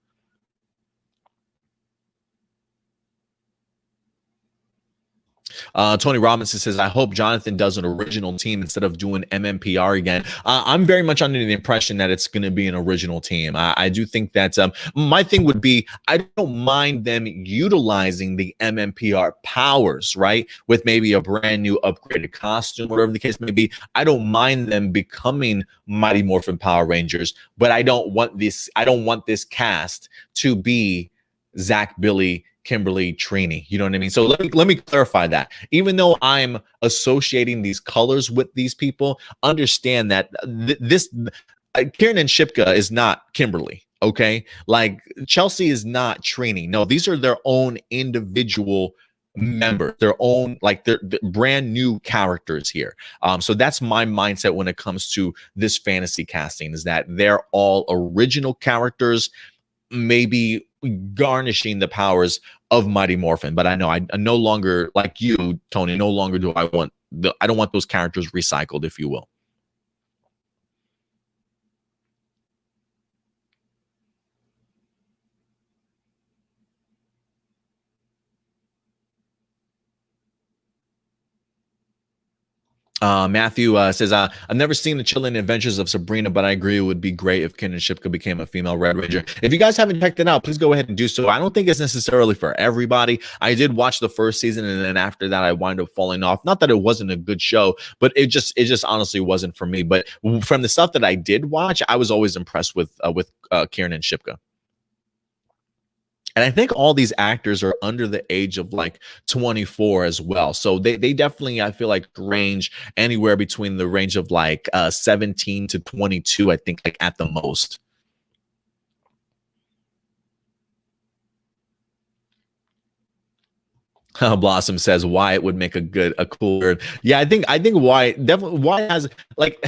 Tony Robinson says, I hope Jonathan does an original team instead of doing MMPR again. I'm very much under the impression that it's going to be an original team. I do think that my thing would be, I don't mind them utilizing the MMPR powers, right? With maybe a brand new upgraded costume, whatever the case may be. I don't mind them becoming Mighty Morphin Power Rangers, but I don't want this cast to be Zach, Billy, Kimberly, Trini. You know what I mean? So let me clarify that. Even though I'm associating these colors with these people, understand that this Kieran and Shipka is not Kimberly. Okay, like Chelsea is not Trini. No, these are their own individual members, their own, like they're brand new characters here. So that's my mindset when it comes to this fantasy casting, is that they're all original characters, maybe garnishing the powers of Mighty Morphin. But I know I no longer, like you, Tony, no longer do I don't want those characters recycled, if you will. Matthew says, I've never seen the Chilling Adventures of Sabrina, but I agree it would be great if Ken and Shipka became a female Red Ranger. If you guys haven't checked it out, please go ahead and do so. I don't think it's necessarily for everybody. I did watch the first season, and then after that, I wound up falling off. Not that it wasn't a good show, but it just honestly wasn't for me. But from the stuff that I did watch, I was always impressed with Kieran and Shipka. And I think all these actors are under the age of like 24 as well. So they definitely, I feel like, range anywhere between the range of like 17 to 22, I think, like at the most. Blossom says Wyatt would make a cool bird. Yeah, I think Wyatt definitely, Wyatt has like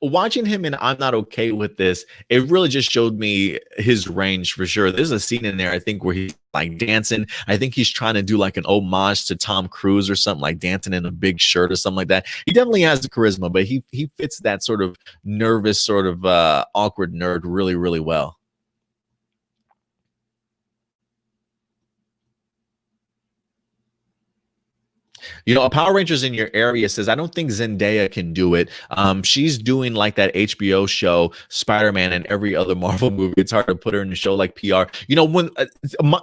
watching him and I'm Not Okay With This, it really just showed me his range for sure. There's a scene in there, I think, where he's like dancing. I think he's trying to do like an homage to Tom Cruise or something, like dancing in a big shirt or something like that. He definitely has the charisma, but he fits that sort of nervous, sort of awkward nerd really, really well. You know, a Power Rangers in your area says, I don't think Zendaya can do it. She's doing like that HBO show, Spider-Man, and every other Marvel movie. It's hard to put her in a show like PR. You know,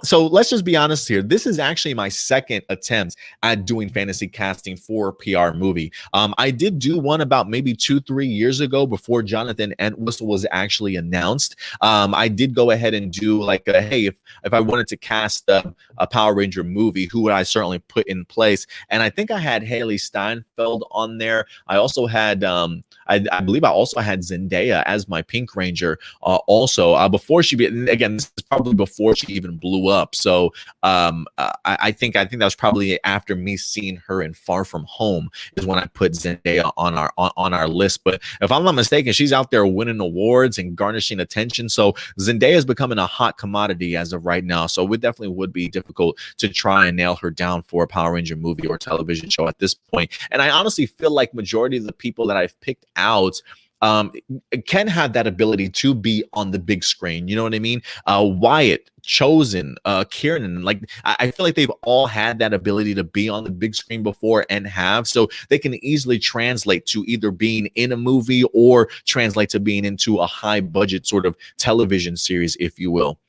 so let's just be honest here. This is actually my second attempt at doing fantasy casting for a PR movie. I did do one about maybe 2-3 years ago before Jonathan Entwistle was actually announced. I did go ahead and do like, hey, if I wanted to cast a Power Ranger movie, who would I certainly put in place? And I think I had Haley Steinfeld on there. I also had, I believe I also had Zendaya as my Pink Ranger. Also, before again, this is probably before she even blew up. So I think that was probably after me seeing her in Far From Home is when I put Zendaya on our list. But if I'm not mistaken, she's out there winning awards and garnishing attention. So Zendaya is becoming a hot commodity as of right now. So it definitely would be difficult to try and nail her down for a Power Ranger movie or television show at this point. And I honestly feel like majority of the people that I've picked out can have that ability to be on the big screen. You know what I mean? Wyatt, Chosen, Kieran, like I feel like they've all had that ability to be on the big screen before and have, so they can easily translate to either being in a movie or translate to being into a high budget sort of television series, if you will.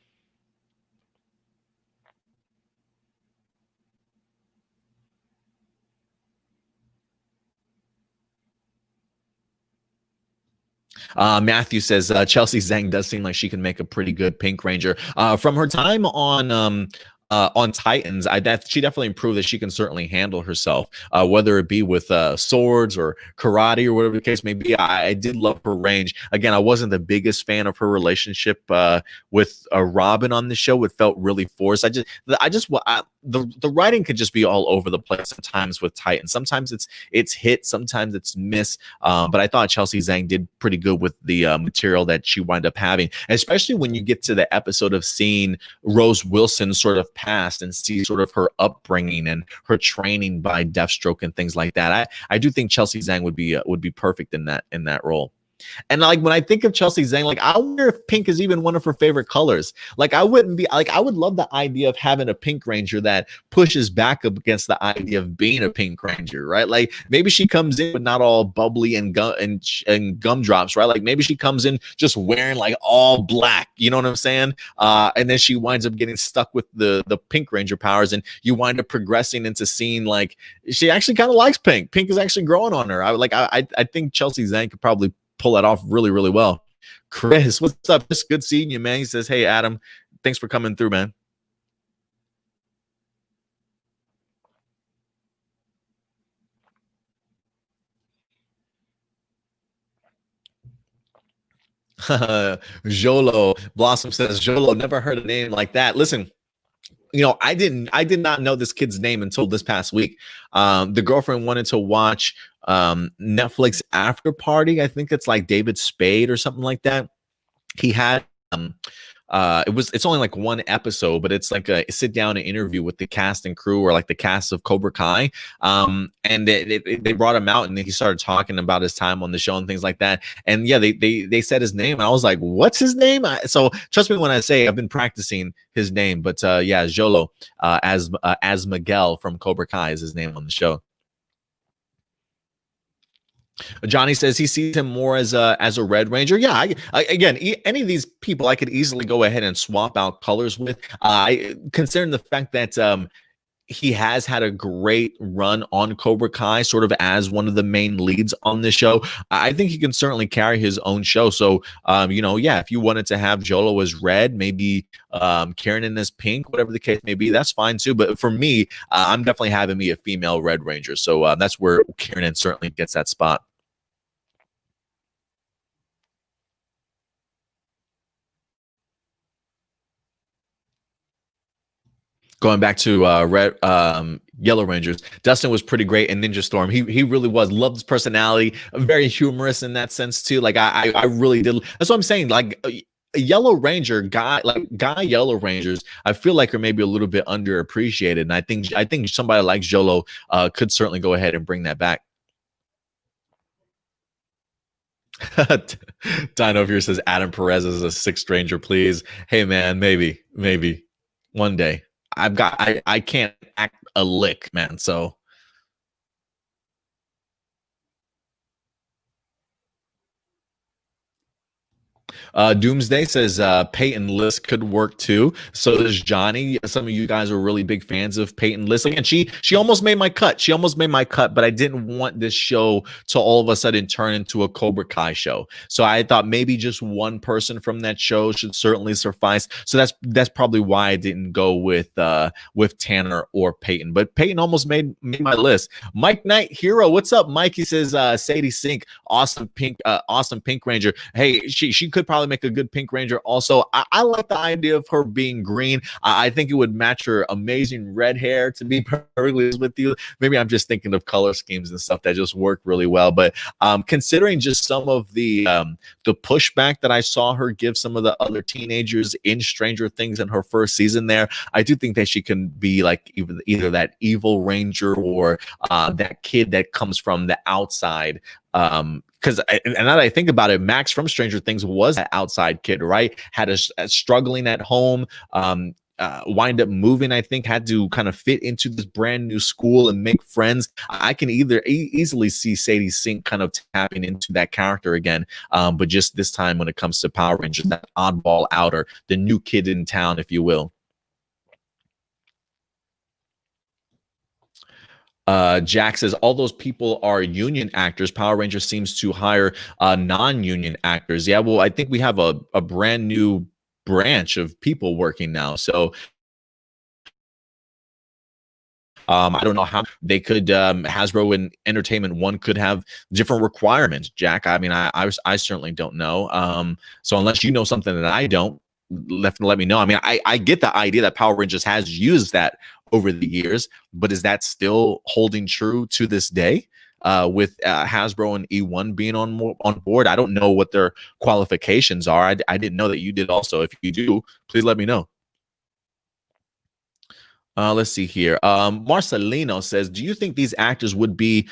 Matthew says Chelsea Zhang does seem like she can make a pretty good Pink Ranger. From her time on Titans, she definitely proved that she can certainly handle herself, whether it be with swords or karate or whatever the case may be. I did love her range. Again, I wasn't the biggest fan of her relationship with Robin on the show. It felt really forced. The writing could just be all over the place sometimes with Titans. Sometimes it's hit, sometimes it's miss. But I thought Chelsea Zhang did pretty good with the material that she wound up having, especially when you get to the episode of seeing Rose Wilson sort of past and see sort of her upbringing and her training by Deathstroke and things like that. I do think Chelsea Zhang would be perfect in that role. And like when I think of Chelsea Zhang, like I wonder if pink is even one of her favorite colors. Like I wouldn't be like I would love the idea of having a pink ranger that pushes back up against the idea of being a pink ranger, right? Like maybe she comes in but not all bubbly and gumdrops, right? Like maybe she comes in just wearing like all black, you know what I'm saying? And then she winds up getting stuck with the pink ranger powers, and you wind up progressing into seeing like she actually kind of likes pink. Pink is actually growing on her. I think Chelsea Zhang could probably pull that off really, really well. Chris, what's up? It's good seeing you, man. He says, hey, Adam, thanks for coming through, man. Jolo Blossom says, Jolo, never heard a name like that. Listen, I did not know this kid's name until this past week. The girlfriend wanted to watch Netflix After Party. I think it's like David Spade or something like that. He had it's only like one episode, but it's like a sit down and interview with the cast and crew, or like the cast of Cobra Kai. And they brought him out, and he started talking about his time on the show and things like that. And yeah, they said his name. I was like, what's his name? So trust me when I say I've been practicing his name. But yeah, Jolo, as Miguel from Cobra Kai is his name on the show. Johnny says he sees him more as a Red Ranger. Yeah, again, any of these people I could easily go ahead and swap out colors with. Considering the fact that he has had a great run on Cobra Kai, sort of as one of the main leads on the show, I think he can certainly carry his own show. So, yeah, if you wanted to have Jolo as red, maybe Kiernan as pink, whatever the case may be, that's fine too. But for me, I'm definitely having me a female Red Ranger. So that's where Kiernan certainly gets that spot. Going back to Yellow Rangers, Dustin was pretty great in Ninja Storm. He really was. Loved his personality. Very humorous in that sense too. Like I really did. That's what I'm saying. Like a Yellow Ranger guy, like Yellow Rangers, I feel like are maybe a little bit underappreciated. And I think somebody like Jolo could certainly go ahead and bring that back. Dino here says Adam Perez is a Sixth Ranger, please. Hey man, maybe one day. I can't act a lick, man. So Doomsday says Peyton List could work too. So does Johnny. Some of you guys are really big fans of Peyton List. Again, she almost made my cut. She almost made my cut, but I didn't want this show to all of a sudden turn into a Cobra Kai show. So I thought maybe just one person from that show should certainly suffice. So that's probably why I didn't go with Tanner or Peyton. But Peyton almost made my list. Mike Knight Hero, what's up, Mike? He says Sadie Sink, awesome pink Ranger. Hey, she could probably make a good Pink Ranger also. I like the idea of her being green. I think it would match her amazing red hair, to be perfectly honest with you. Maybe I'm just thinking of color schemes and stuff that just work really well. But considering just some of the pushback that I saw her give some of the other teenagers in Stranger Things in her first season there, I do think that she can be like either that evil ranger or that kid that comes from the outside. Because and now that I think about it, Max from Stranger Things was an outside kid, right? Had a struggling at home, wind up moving, I think, had to kind of fit into this brand new school and make friends. I can easily see Sadie Sink kind of tapping into that character again, but just this time when it comes to Power Rangers, that oddball outer, the new kid in town, if you will. Jack says all those people are union actors. Power Rangers seems to hire non-union actors. Yeah, well, I think we have a brand new branch of people working now. So I don't know how they could Hasbro and Entertainment One could have different requirements. Jack, I mean, I certainly don't know. So unless you know something that I don't, let me know. I mean, I get the idea that Power Rangers has used that over the years, but is that still holding true to this day? With Hasbro and E1 being on board, I don't know what their qualifications are. I didn't know that you did also. If you do, please let me know. Let's see here. Marcelino says, do you think these actors would be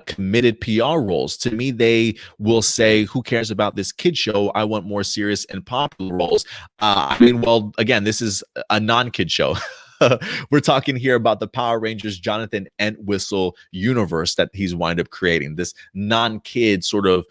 committed PR roles. To me, they will say, "Who cares about this kid show? I want more serious and popular roles." I mean, well, again, this is a non-kid show. We're talking here about the Power Rangers Jonathan Entwistle universe that he's wind up creating, this non-kid sort of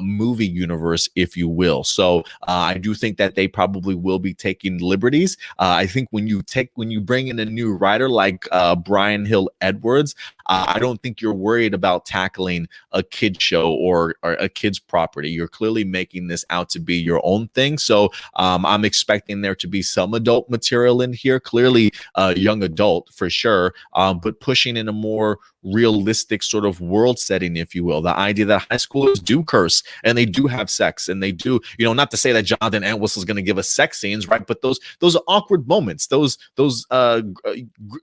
movie universe, if you will. So I do think that they probably will be taking liberties. I think when you bring in a new writer like Brian Hill Edwards, I don't think you're worried about tackling a kid show or a kid's property. You're clearly making this out to be your own thing. So I'm expecting there to be some adult material in here, clearly young adult for sure, but pushing in a more realistic sort of world setting, if you will. The idea that high schoolers do curse and they do have sex and they do, not to say that Jonathan Entwistle is going to give us sex scenes, right? But those awkward moments, those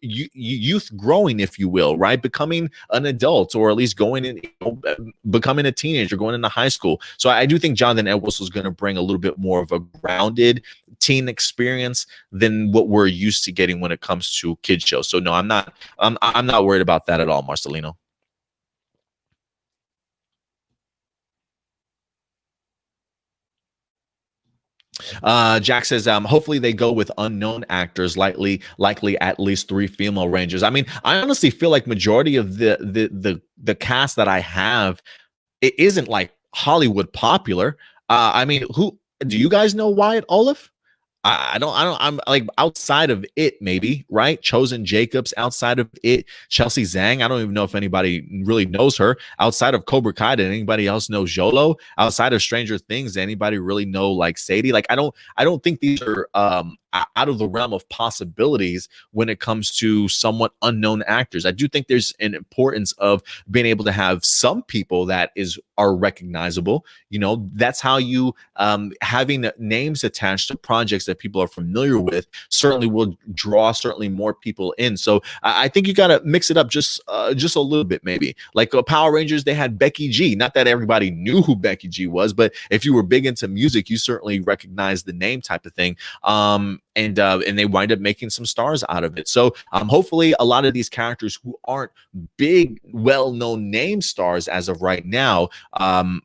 youth growing, if you will, right? Becoming an adult, or at least going in, becoming a teenager, going into high school. So I do think Jonathan Entwistle is going to bring a little bit more of a grounded teen experience than what we're used to getting when it comes to kid shows. So no, I'm not worried about that at all, Marcelino. Jack says, hopefully they go with unknown actors, likely at least 3 female Rangers. I mean, I honestly feel like majority of the cast that I have, it isn't like Hollywood popular. I mean, who do you guys know? Wyatt Olive? I'm like outside of it, maybe, right? Chosen Jacobs outside of it. Chelsea Zhang. I don't even know if anybody really knows her. Outside of Cobra Kai, did anybody else know Jolo? Outside of Stranger Things, did anybody really know like Sadie? Like, I don't think these are out of the realm of possibilities when it comes to somewhat unknown actors. I do think there's an importance of being able to have some people that are recognizable. That's how you having names attached to projects that people are familiar with certainly will draw certainly more people in. So I think you got to mix it up just a little bit, maybe. Like Power Rangers, they had Becky G. Not that everybody knew who Becky G was, but if you were big into music, you certainly recognized the name, type of thing. And they wind up making some stars out of it. So hopefully a lot of these characters who aren't big, well-known name stars as of right now,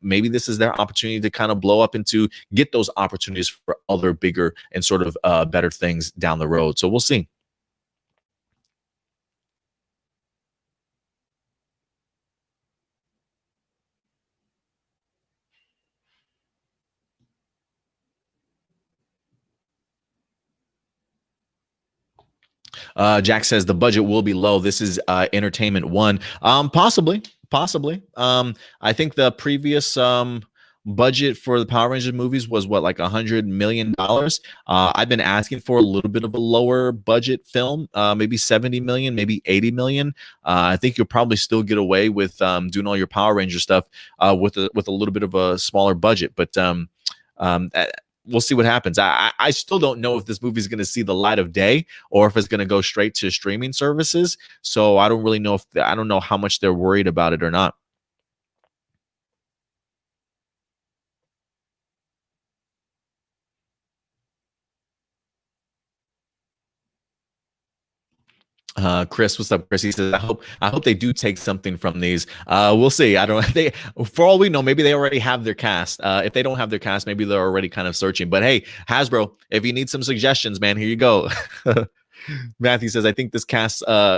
maybe this is their opportunity to kind of blow up into get those opportunities for other bigger and sort of better things down the road. So we'll see. Jack says the budget will be low. This is Entertainment One. Possibly. I think the previous budget for the Power Rangers movies was what, like $100 million. I've been asking for a little bit of a lower budget film, maybe 70 million, maybe 80 million. I think you'll probably still get away with doing all your Power Ranger stuff with a little bit of a smaller budget, but we'll see what happens. I still don't know if this movie is going to see the light of day or if it's going to go straight to streaming services. So I don't really know I don't know how much they're worried about it or not. Chris, what's up, Chris? He says, I hope they do take something from these. We'll see. I don't they for all we know, maybe they already have their cast. If they don't have their cast, maybe they're already kind of searching. But hey, Hasbro, if you need some suggestions, man, here you go. Matthew says, I think this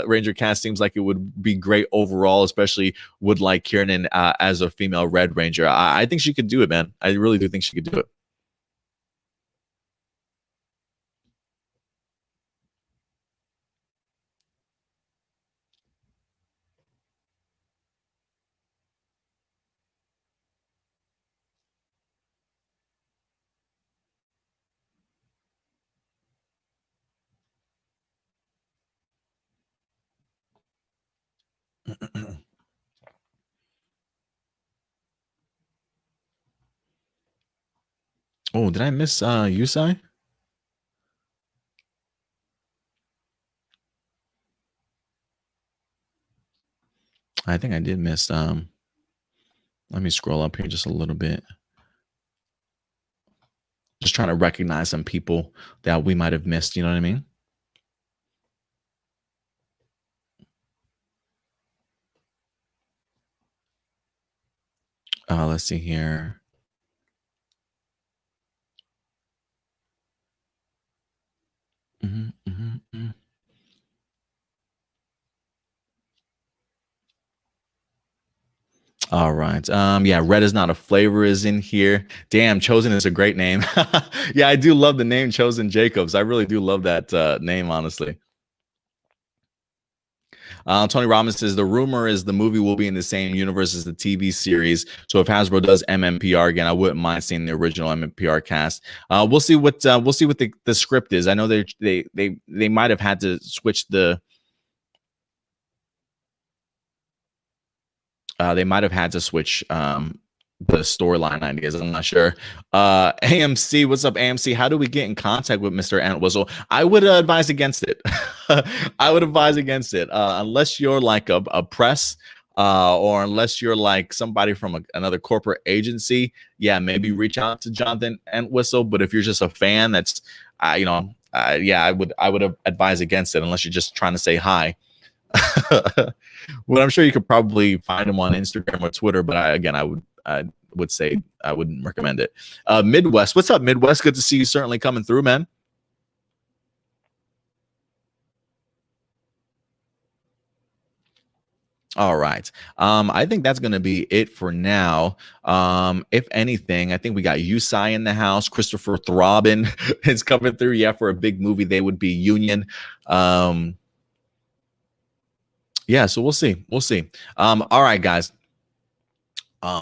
Ranger cast seems like it would be great overall, especially would like Kiernan as a female Red Ranger. I think she could do it, man. I really do think she could do it. Oh, did I miss Yusai? I think I did miss let me scroll up here just a little bit. Just trying to recognize some people that we might have missed, you know what I mean? Let's see here. All right. Yeah, red is not a flavor is in here. Damn, Chosen is a great name. Yeah, I do love the name Chosen Jacobs. I really do love that name, honestly. Tony Robbins says the rumor is the movie will be in the same universe as the TV series. So if Hasbro does MMPR again, I wouldn't mind seeing the original MMPR cast. We'll see what the script is. I know they might have had to switch the. They might have had to switch the storyline ideas. I'm not sure. AMC, what's up, AMC? How do we get in contact with Mr. Entwistle? I would advise against it. I would advise against it unless you're like a press or unless you're like somebody from another corporate agency. Yeah, maybe reach out to Jonathan Entwistle. But if you're just a fan, that's yeah, I would advise against it unless you're just trying to say hi. Well, I'm sure you could probably find him on Instagram or Twitter, but I would say I wouldn't recommend it. Midwest, what's up, Midwest? Good to see you. Certainly coming through, man. All right. I think that's going to be it for now. If anything, I think we got Yusai in the house. Christopher Throbbin is coming through. Yeah, for a big movie, they would be Union. Yeah, so we'll see. We'll see. All right, guys.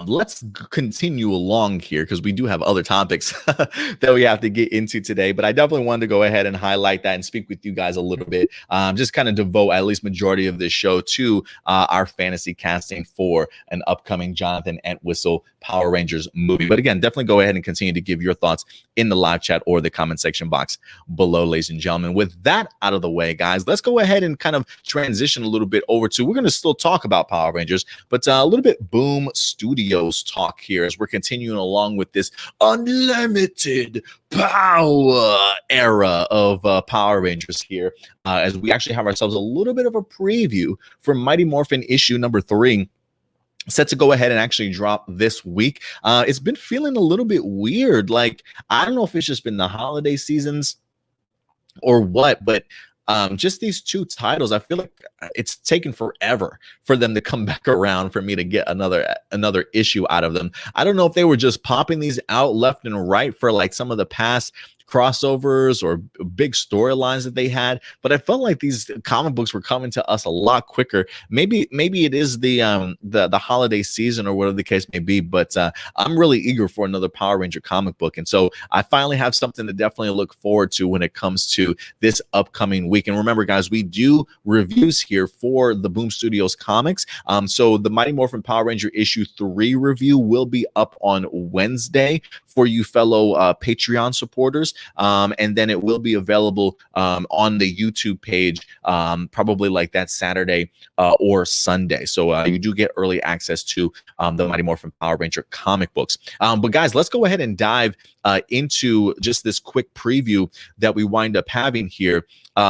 Let's continue along here because we do have other topics that we have to get into today. But I definitely wanted to go ahead and highlight that and speak with you guys a little bit. Just kind of devote at least majority of this show to our fantasy casting for an upcoming Jonathan Entwistle Power Rangers movie. But again, definitely go ahead and continue to give your thoughts in the live chat or the comment section box below, ladies and gentlemen. With that out of the way, guys, let's go ahead and kind of transition a little bit over to, we're going to still talk about Power Rangers, but a little bit Boom Studios talk here as we're continuing along with this unlimited power era of Power Rangers here, as we actually have ourselves a little bit of a preview for Mighty Morphin issue number 3, set to go ahead and actually drop this week. It's been feeling a little bit weird. Like, I don't know if it's just been the holiday seasons or what, but just these two titles, I feel like it's taken forever for them to come back around for me to get another issue out of them. I don't know if they were just popping these out left and right for like some of the past crossovers or big storylines that they had, but I felt like these comic books were coming to us a lot quicker. Maybe it is the holiday season or whatever the case may be, but I'm really eager for another Power Ranger comic book, and so I finally have something to definitely look forward to when it comes to this upcoming week. And remember, guys, we do reviews here for the Boom Studios comics. So the Mighty Morphin Power Ranger issue 3 review will be up on Wednesday for you fellow Patreon supporters. And then it will be available on the YouTube page probably like that Saturday or Sunday. So you do get early access to the Mighty Morphin Power Ranger comic books. But guys, let's go ahead and dive into just this quick preview that we wind up having here.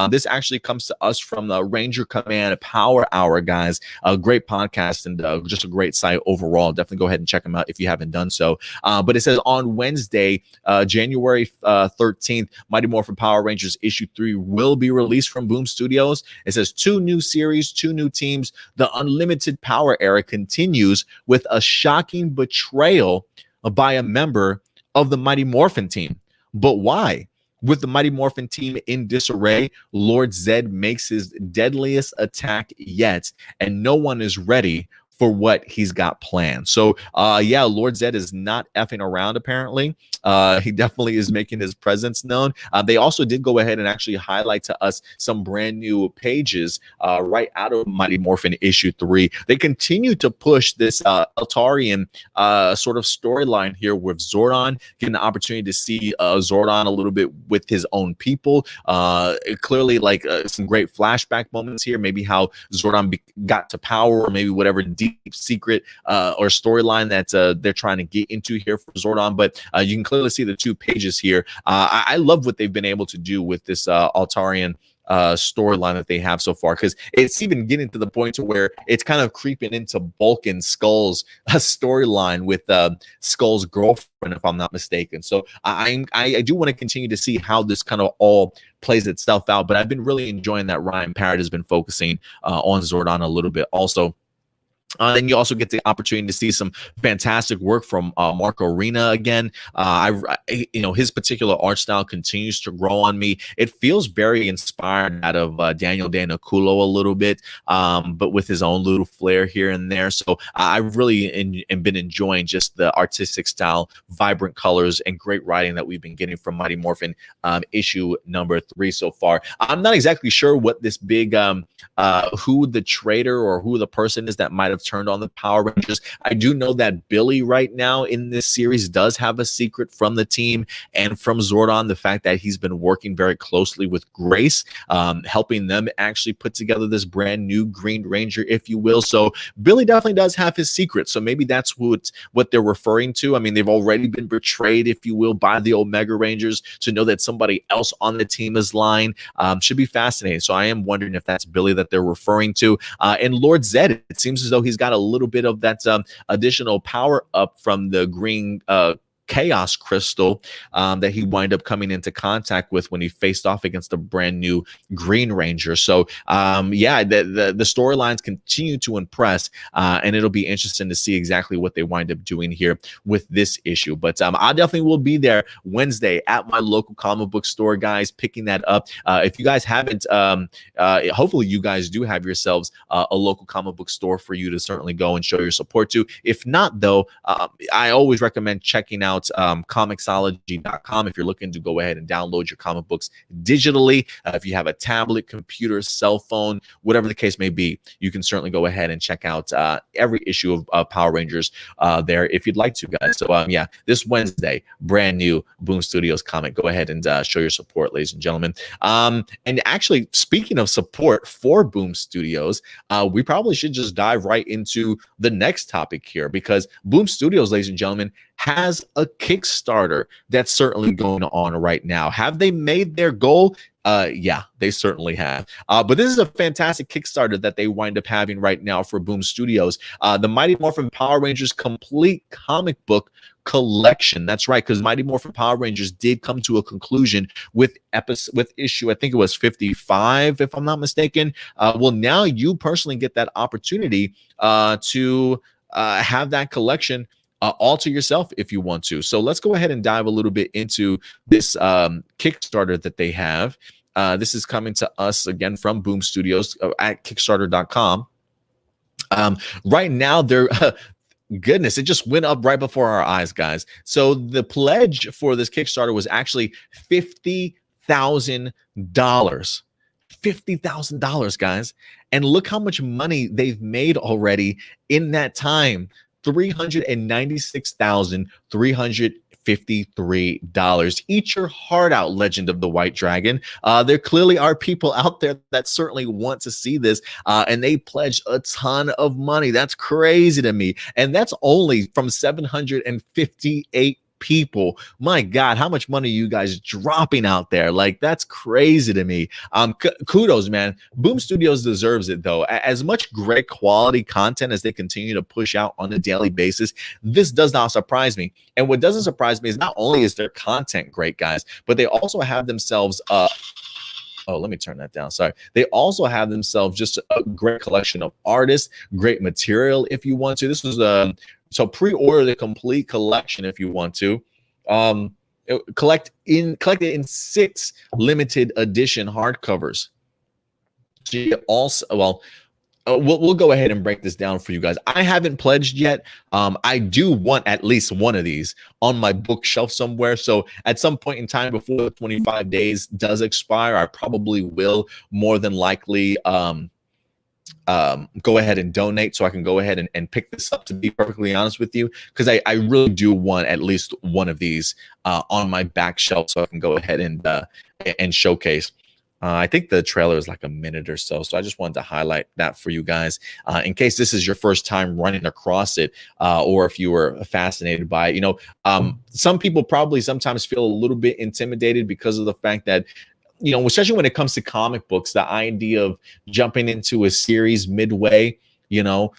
This actually comes to us from the Ranger Command Power Hour, guys. A great podcast and just a great site overall. Definitely go ahead and check them out if you haven't done so. But it says on Wednesday, January 13th, Mighty Morphin Power Rangers issue 3 will be released from Boom Studios. It says 2 new series, 2 new teams. The unlimited power era continues with a shocking betrayal by a member of the Mighty Morphin team. But why? With the Mighty Morphin team in disarray, Lord Zed makes his deadliest attack yet, and no one is ready for what he's got planned. So yeah, Lord Zed is not effing around apparently. He definitely is making his presence known. They also did go ahead and actually highlight to us some brand new pages right out of Mighty Morphin issue 3. They continue to push this Altarian sort of storyline here with Zordon, getting the opportunity to see Zordon a little bit with his own people. Clearly like some great flashback moments here, maybe how Zordon got to power, or maybe whatever deep secret or storyline that they're trying to get into here for Zordon. But you can clearly see the 2 pages here. I love what they've been able to do with this Altarian storyline that they have so far, because it's even getting to the point to where it's kind of creeping into Bulk and Skull's storyline with Skull's girlfriend, if I'm not mistaken. So I do want to continue to see how this kind of all plays itself out, but I've been really enjoying that Ryan Parrott has been focusing on Zordon a little bit also. Then you also get the opportunity to see some fantastic work from Marco Arena again. His particular art style continues to grow on me. It feels very inspired out of Daniel Danakulo a little bit, but with his own little flair here and there. So I've really been enjoying just the artistic style, vibrant colors, and great writing that we've been getting from Mighty Morphin issue number 3 so far. I'm not exactly sure what this big who the trader or who the person is that might have turned on the Power Rangers. I do know that Billy right now in this series does have a secret from the team and from Zordon, the fact that he's been working very closely with Grace, helping them actually put together this brand new Green Ranger, if you will. So Billy definitely does have his secret. So maybe that's what they're referring to. I mean, they've already been betrayed, if you will, by the Omega Rangers. To know that somebody else on the team is lying should be fascinating. So I am wondering if that's Billy that they're referring to. And Lord Zed, it seems as though he's got a little bit of that additional power up from the green Chaos Crystal that he wind up coming into contact with when he faced off against the brand new Green Ranger. So the storylines continue to impress, and it'll be interesting to see exactly what they wind up doing here with this issue. But I definitely will be there Wednesday at my local comic book store, guys, picking that up. If you guys haven't, hopefully you guys do have yourselves a local comic book store for you to certainly go and show your support to. If not, though, I always recommend checking out Comixology.com if you're looking to go ahead and download your comic books digitally. If you have a tablet, computer, cell phone, whatever the case may be, you can certainly go ahead and check out every issue of Power Rangers there if you'd like to, guys. So this Wednesday, brand new Boom Studios comic. Go ahead and show your support, ladies and gentlemen. And actually, speaking of support for Boom Studios, we probably should just dive right into the next topic here, because Boom Studios, ladies and gentlemen, has a Kickstarter that's certainly going on right now. Have they made their goal? Yeah, they certainly have. But this is a fantastic Kickstarter that they wind up having right now for Boom Studios. The Mighty Morphin Power Rangers Complete Comic Book Collection. That's right, because Mighty Morphin Power Rangers did come to a conclusion with issue, I think it was 55, if I'm not mistaken. Well, now you personally get that opportunity to have that collection all to yourself if you want to. So let's go ahead and dive a little bit into this Kickstarter that they have. This is coming to us again from Boom Studios at Kickstarter.com. Right now, they're goodness, it just went up right before our eyes, guys. So the pledge for this Kickstarter was actually $50,000. $50,000, guys. And look how much money they've made already in that time. $396,353. Eat your heart out, Legend of the White Dragon. There clearly are people out there that certainly want to see this, and they pledged a ton of money. That's crazy to me. And that's only from 758 people. My God, how much money are you guys dropping out there? Like, that's crazy to me. Kudos, man. Boom Studios deserves it, though. As much great quality content as they continue to push out on a daily basis, this does not surprise me. And what doesn't surprise me is not only is their content great, guys, but they also have themselves oh, let me turn that down. Sorry. They also have themselves just a great collection of artists, great material if you want to. This was so pre-order the complete collection if you want to. Collect it in 6 limited edition hardcovers. So you also, well, we'll go ahead and break this down for you guys. I haven't pledged yet. I do want at least one of these on my bookshelf somewhere. So at some point in time before the 25 days does expire, I probably will more than likely go ahead and donate so I can go ahead and pick this up, to be perfectly honest with you, because I really do want at least one of these on my back shelf so I can go ahead and showcase. I think the trailer is like a minute or so, so I just wanted to highlight that for you guys in case this is your first time running across it, or if you were fascinated by it. You know, some people probably sometimes feel a little bit intimidated because of the fact that you know, especially when it comes to comic books, the idea of jumping into a series midway, you know,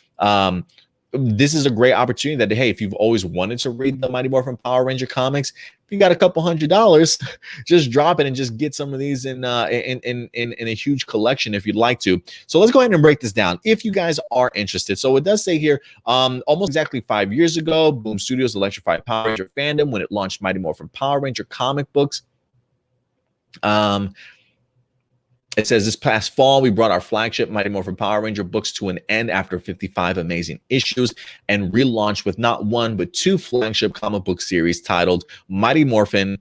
this is a great opportunity that, hey, if you've always wanted to read the Mighty Morphin Power Ranger comics, if you got a couple $100, just drop it and just get some of these in a huge collection if you'd like to. So let's go ahead and break this down if you guys are interested. So it does say here, almost exactly 5 years ago, Boom Studios electrified Power Ranger fandom when it launched Mighty Morphin Power Ranger comic books. It says this past fall, we brought our flagship Mighty Morphin Power Ranger books to an end after 55 amazing issues and relaunched with not one, but two flagship comic book series titled Mighty Morphin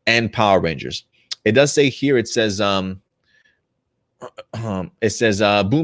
and Power Rangers. It does say here, it says, Boom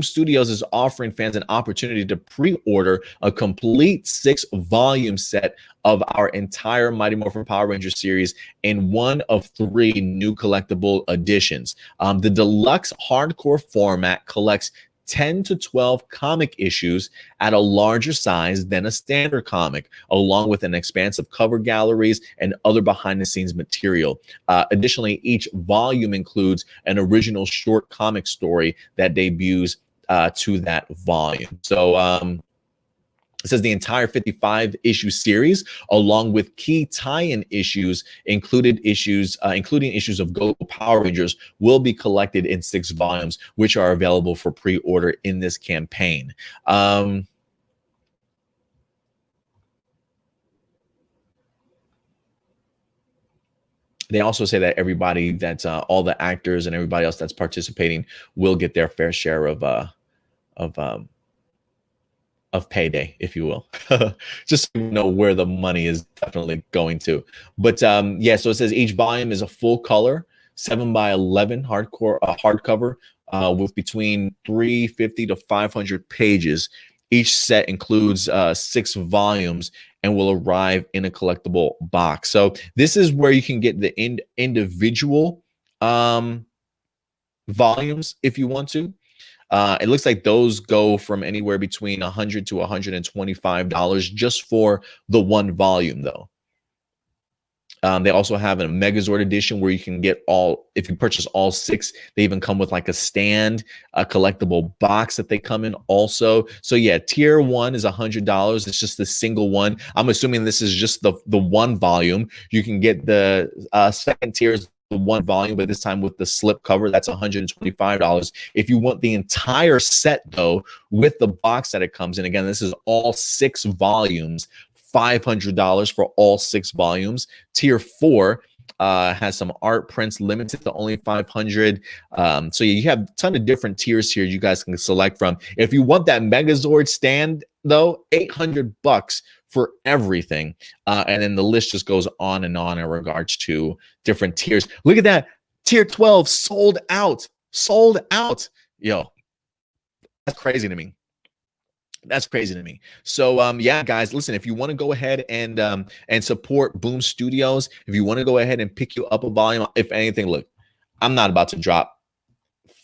Studios is offering fans an opportunity to pre-order a complete 6-volume set of our entire Mighty Morphin Power Ranger series in one of 3 new collectible editions. The deluxe hardcore format collects 10 to 12 comic issues at a larger size than a standard comic, along with an expansive cover galleries and other behind-the-scenes material. Additionally, each volume includes an original short comic story that debuts to that volume. So it says the entire 55-issue series, along with key tie-in issues, including issues of Go Power Rangers, will be collected in 6 volumes, which are available for pre-order in this campaign. They also say that everybody that's all the actors and everybody else that's participating will get their fair share of payday, if you will. Just so you know where the money is definitely going to. But yeah, so it says each volume is a full color 7x11 hardcover with between 350 to 500 pages. Each set includes 6 volumes and will arrive in a collectible box. So this is where you can get the individual volumes if you want to. It looks like those go from anywhere between $100 to $125 just for the 1 volume, though. They also have a Megazord edition where you can get if you purchase all 6, they even come with like a stand, a collectible box that they come in also. So yeah, tier 1 is $100. It's just the single one. I'm assuming this is just the 1 volume. You can get the second tier is the 1 volume, but this time with the slip cover, that's $125. If you want the entire set, though, with the box that it comes in, again, this is all 6 volumes, $500 for all 6 volumes. Tier 4 has some art prints limited to only 500. So yeah, you have a ton of different tiers here you guys can select from. If you want that Megazord stand, though, $800 for everything. And then the list just goes on in regards to different tiers. Look at that. Tier 12 sold out. Sold out. Yo, that's crazy to me. That's crazy to me. So yeah, guys, listen, if you want to go ahead and support Boom Studios, if you want to go ahead and pick you up a volume, if anything, look, I'm not about to drop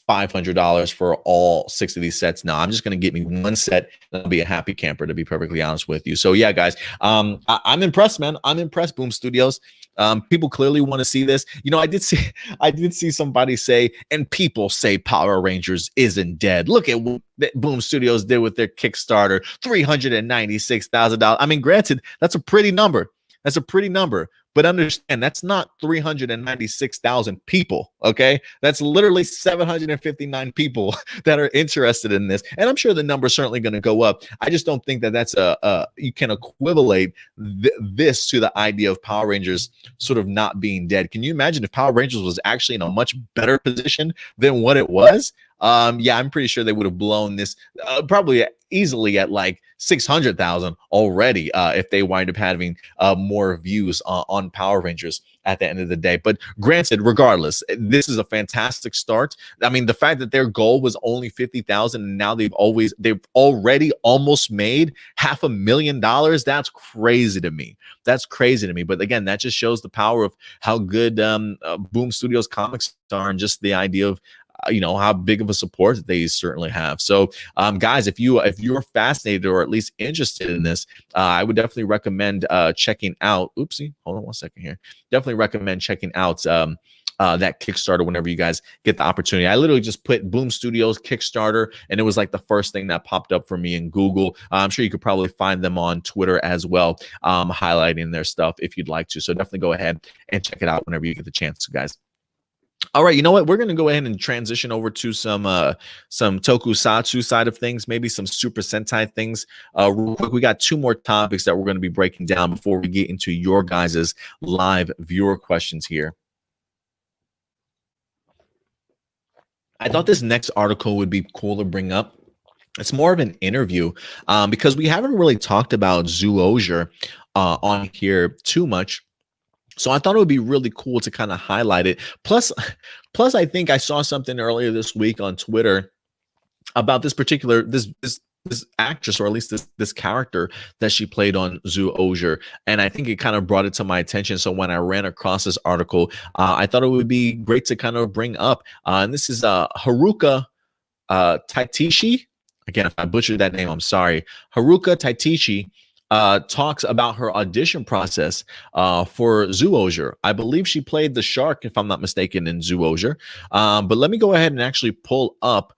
$500 for all 6 of these sets. No, I'm just going to get me 1 set and I'll be a happy camper, to be perfectly honest with you. So yeah, guys, I'm impressed, man. I'm impressed, Boom Studios. People clearly want to see this. You know, I did see somebody say, and people say Power Rangers isn't dead. Look at what Boom Studios did with their Kickstarter, $396,000. I mean, granted, that's a pretty number. That's a pretty number. But understand, that's not 396,000 people, okay? That's literally 759 people that are interested in this. And I'm sure the number is certainly going to go up. I just don't think that that's you can equivalate this to the idea of Power Rangers sort of not being dead. Can you imagine if Power Rangers was actually in a much better position than what it was? Yeah, I'm pretty sure they would have blown this probably easily at like 600,000 already if they wind up having more views on Power Rangers at the end of the day. But granted, regardless, this is a fantastic start. I mean, the fact that their goal was only 50,000 and now they've already almost made $500,000. That's crazy to me. That's crazy to me. But again, that just shows the power of how good Boom Studios comics are, and just the idea of you know how big of a support that they certainly have. So guys, if you're fascinated or at least interested in this, I would definitely recommend checking out hold on one second here. Definitely recommend checking out that Kickstarter whenever you guys get the opportunity. I literally just put Boom Studios Kickstarter, and it was like the first thing that popped up for me in Google. I'm sure you could probably find them on Twitter as well, highlighting their stuff if you'd like to. So definitely go ahead and check it out whenever you get the chance, guys. All right, you know what? We're going to go ahead and transition over to some tokusatsu side of things, maybe some Super Sentai things. Real quick, we got 2 more topics that we're going to be breaking down before we get into your guys' live viewer questions here. I thought this next article would be cool to bring up. It's more of an interview because we haven't really talked about Zyuohger on here too much. So I thought it would be really cool to kind of highlight it. Plus, I think I saw something earlier this week on Twitter about this particular this actress, or at least this character that she played on Zyuohger, and I think it kind of brought it to my attention. So when I ran across this article, I thought it would be great to kind of bring up. And this is Haruka Tateishi. Again, if I butchered that name, I'm sorry. Haruka Tateishi talks about her audition process for Zyuohger. I believe she played the shark, if I'm not mistaken, in Zyuohger. But let me go ahead and actually pull up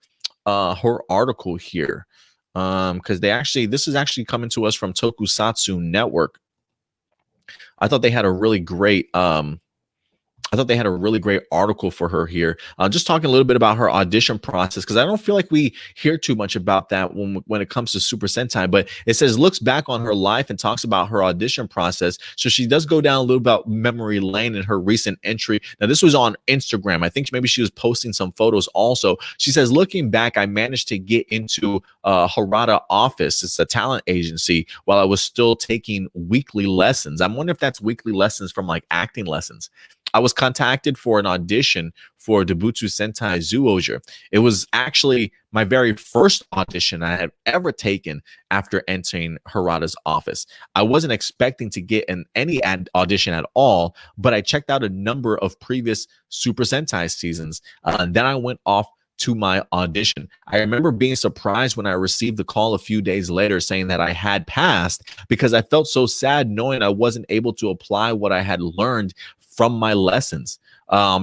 her article here, because this is actually coming to us from Tokusatsu Network. I thought they had a really great article for her here. Just talking a little bit about her audition process, because I don't feel like we hear too much about that when it comes to Super Sentai. But it says, looks back on her life and talks about her audition process. So she does go down a little about memory lane in her recent entry. Now, this was on Instagram. I think maybe she was posting some photos also. She says, looking back, I managed to get into Harada office. It's a talent agency, while I was still taking weekly lessons. I'm wondering if that's weekly lessons from like acting lessons. I was contacted for an audition for Debutsu Sentai Zyuohger. It was actually my very first audition I had ever taken after entering Harada's office. I wasn't expecting to get any audition at all, but I checked out a number of previous Super Sentai seasons. Then I went off to my audition. I remember being surprised when I received the call a few days later saying that I had passed, because I felt so sad knowing I wasn't able to apply what I had learned from my lessons.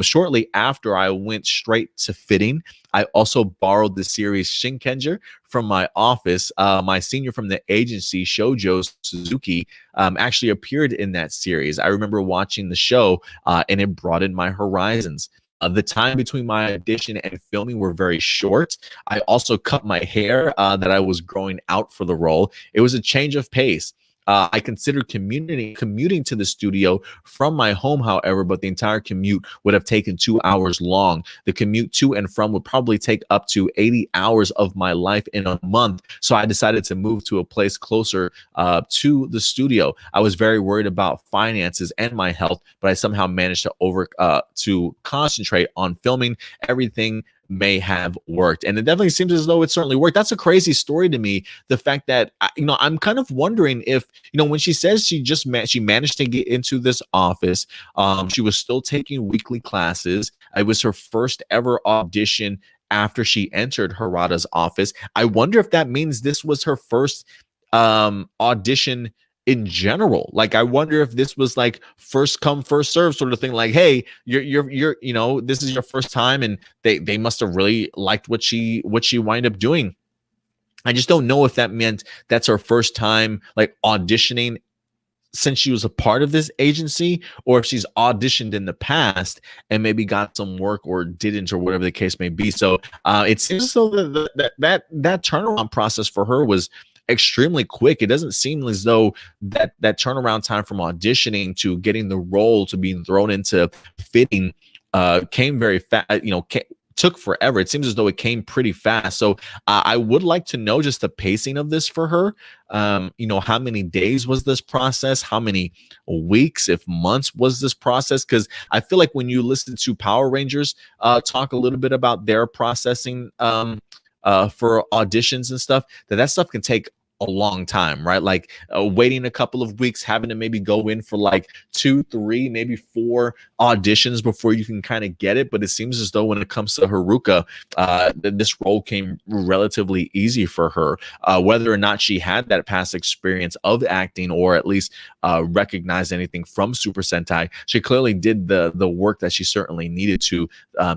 Shortly after, I went straight to fitting. I also borrowed the series Zenkaiger from my office. My senior from the agency, Shoujo Suzuki, actually appeared in that series. I remember watching the show, and it broadened my horizons. The time between my audition and filming were very short. I also cut my hair that I was growing out for the role. It was a change of pace. I considered commuting to the studio from my home, however, but the entire commute would have taken 2 hours long. The commute to and from would probably take up to 80 hours of my life in a month. So I decided to move to a place closer to the studio. I was very worried about finances and my health, but I somehow managed to concentrate on filming. Everything may have worked, and it definitely seems as though it certainly worked. That's a crazy story to me, the fact that I'm kind of wondering if when she says she managed to get into this office, she was still taking weekly classes. It was her first ever audition after she entered Harada's office. I wonder if that means this was her first audition in general. Like, I wonder if this was like first come first serve sort of thing, like, hey, you're this is your first time, and they must have really liked what she wind up doing. I just don't know if that meant that's her first time like auditioning since she was a part of this agency, or if she's auditioned in the past and maybe got some work or didn't, or whatever the case may be. So it seems as though that turnaround process for her was extremely quick. It doesn't seem as though that turnaround time from auditioning to getting the role to being thrown into fitting came very fast. Took forever. It seems as though it came pretty fast. So I would like to know just the pacing of this for her. How many days was this process? How many weeks, if months, was this process? Because I feel like when you listen to Power Rangers talk a little bit about their processing for auditions and stuff, that stuff can take a long time, right? Like waiting a couple of weeks, having to maybe go in for like 2, 3, maybe 4 auditions before you can kind of get it. But it seems as though when it comes to Haruka, this role came relatively easy for her. Whether or not she had that past experience of acting, or at least recognize anything from Super Sentai, she clearly did the work that she certainly needed to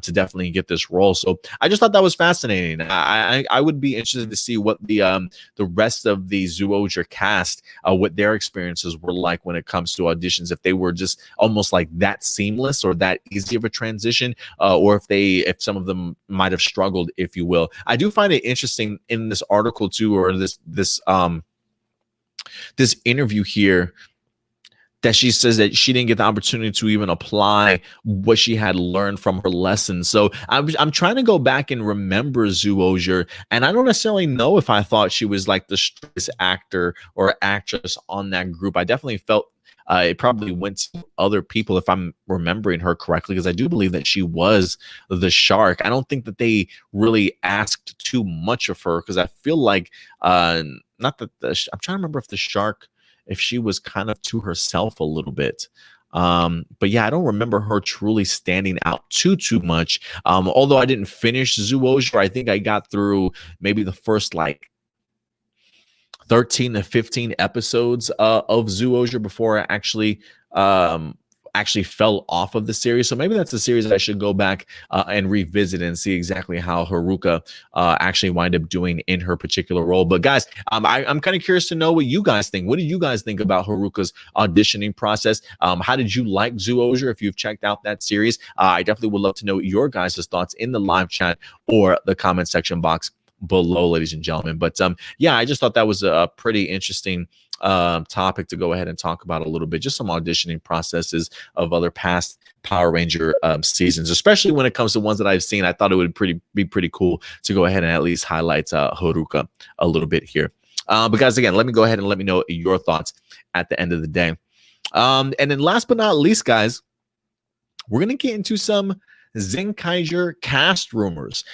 definitely get this role. So I just thought that was fascinating. I would be interested to see what the rest of the Zyuohger cast, what their experiences were like when it comes to auditions, if they were just almost like that seamless or that easy of a transition, or if some of them might have struggled, if you will. I do find it interesting in this article too, or this interview here, that she says that she didn't get the opportunity to even apply what she had learned from her lessons. So I'm trying to go back and remember Zyuohger, and I don't necessarily know if I thought she was like the strongest actor or actress on that group. I definitely felt it probably went to other people, if I'm remembering her correctly, because I do believe that she was the shark. I don't think that they really asked too much of her, because I feel like not that I'm trying to remember if she was kind of to herself a little bit. But yeah, I don't remember her truly standing out too much. Although I didn't finish Zyuohger, I think I got through maybe the first like 13 to 15 episodes of Zyuohger before I actually fell off of the series. So maybe that's a series that I should go back and revisit and see exactly how Haruka actually wind up doing in her particular role. But guys, I'm kind of curious to know what you guys think. What do you guys think about Haruka's auditioning process? How did you like Zyuohger if you've checked out that series? I definitely would love to know your guys' thoughts in the live chat or the comment section box below, ladies and gentlemen. But yeah, I just thought that was a pretty interesting topic to go ahead and talk about a little bit, just some auditioning processes of other past Power Ranger seasons, especially when it comes to ones that I've seen. I thought it would be pretty cool to go ahead and at least highlight Haruka a little bit here. But guys, again, let me go ahead and let me know your thoughts at the end of the day. And then last but not least, guys, we're going to get into some Zenkaiger cast rumors.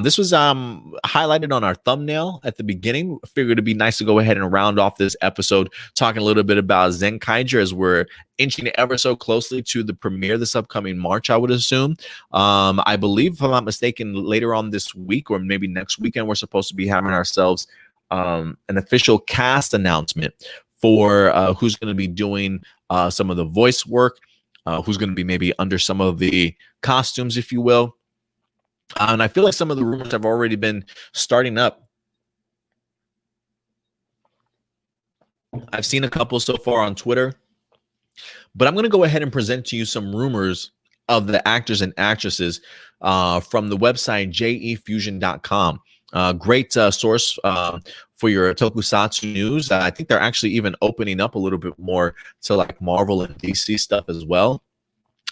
This was highlighted on our thumbnail at the beginning. Figured it'd be nice to go ahead and round off this episode talking a little bit about Zenkaiger, as we're inching ever so closely to the premiere this upcoming March, I would assume. I believe, if I'm not mistaken, later on this week or maybe next weekend, we're supposed to be having ourselves an official cast announcement for who's going to be doing some of the voice work, who's going to be maybe under some of the costumes, if you will. And I feel like some of the rumors have already been starting up. I've seen a couple so far on Twitter, but I'm going to go ahead and present to you some rumors of the actors and actresses from the website jefusion.com. Great source for your tokusatsu news. I think they're actually even opening up a little bit more to like Marvel and DC stuff as well,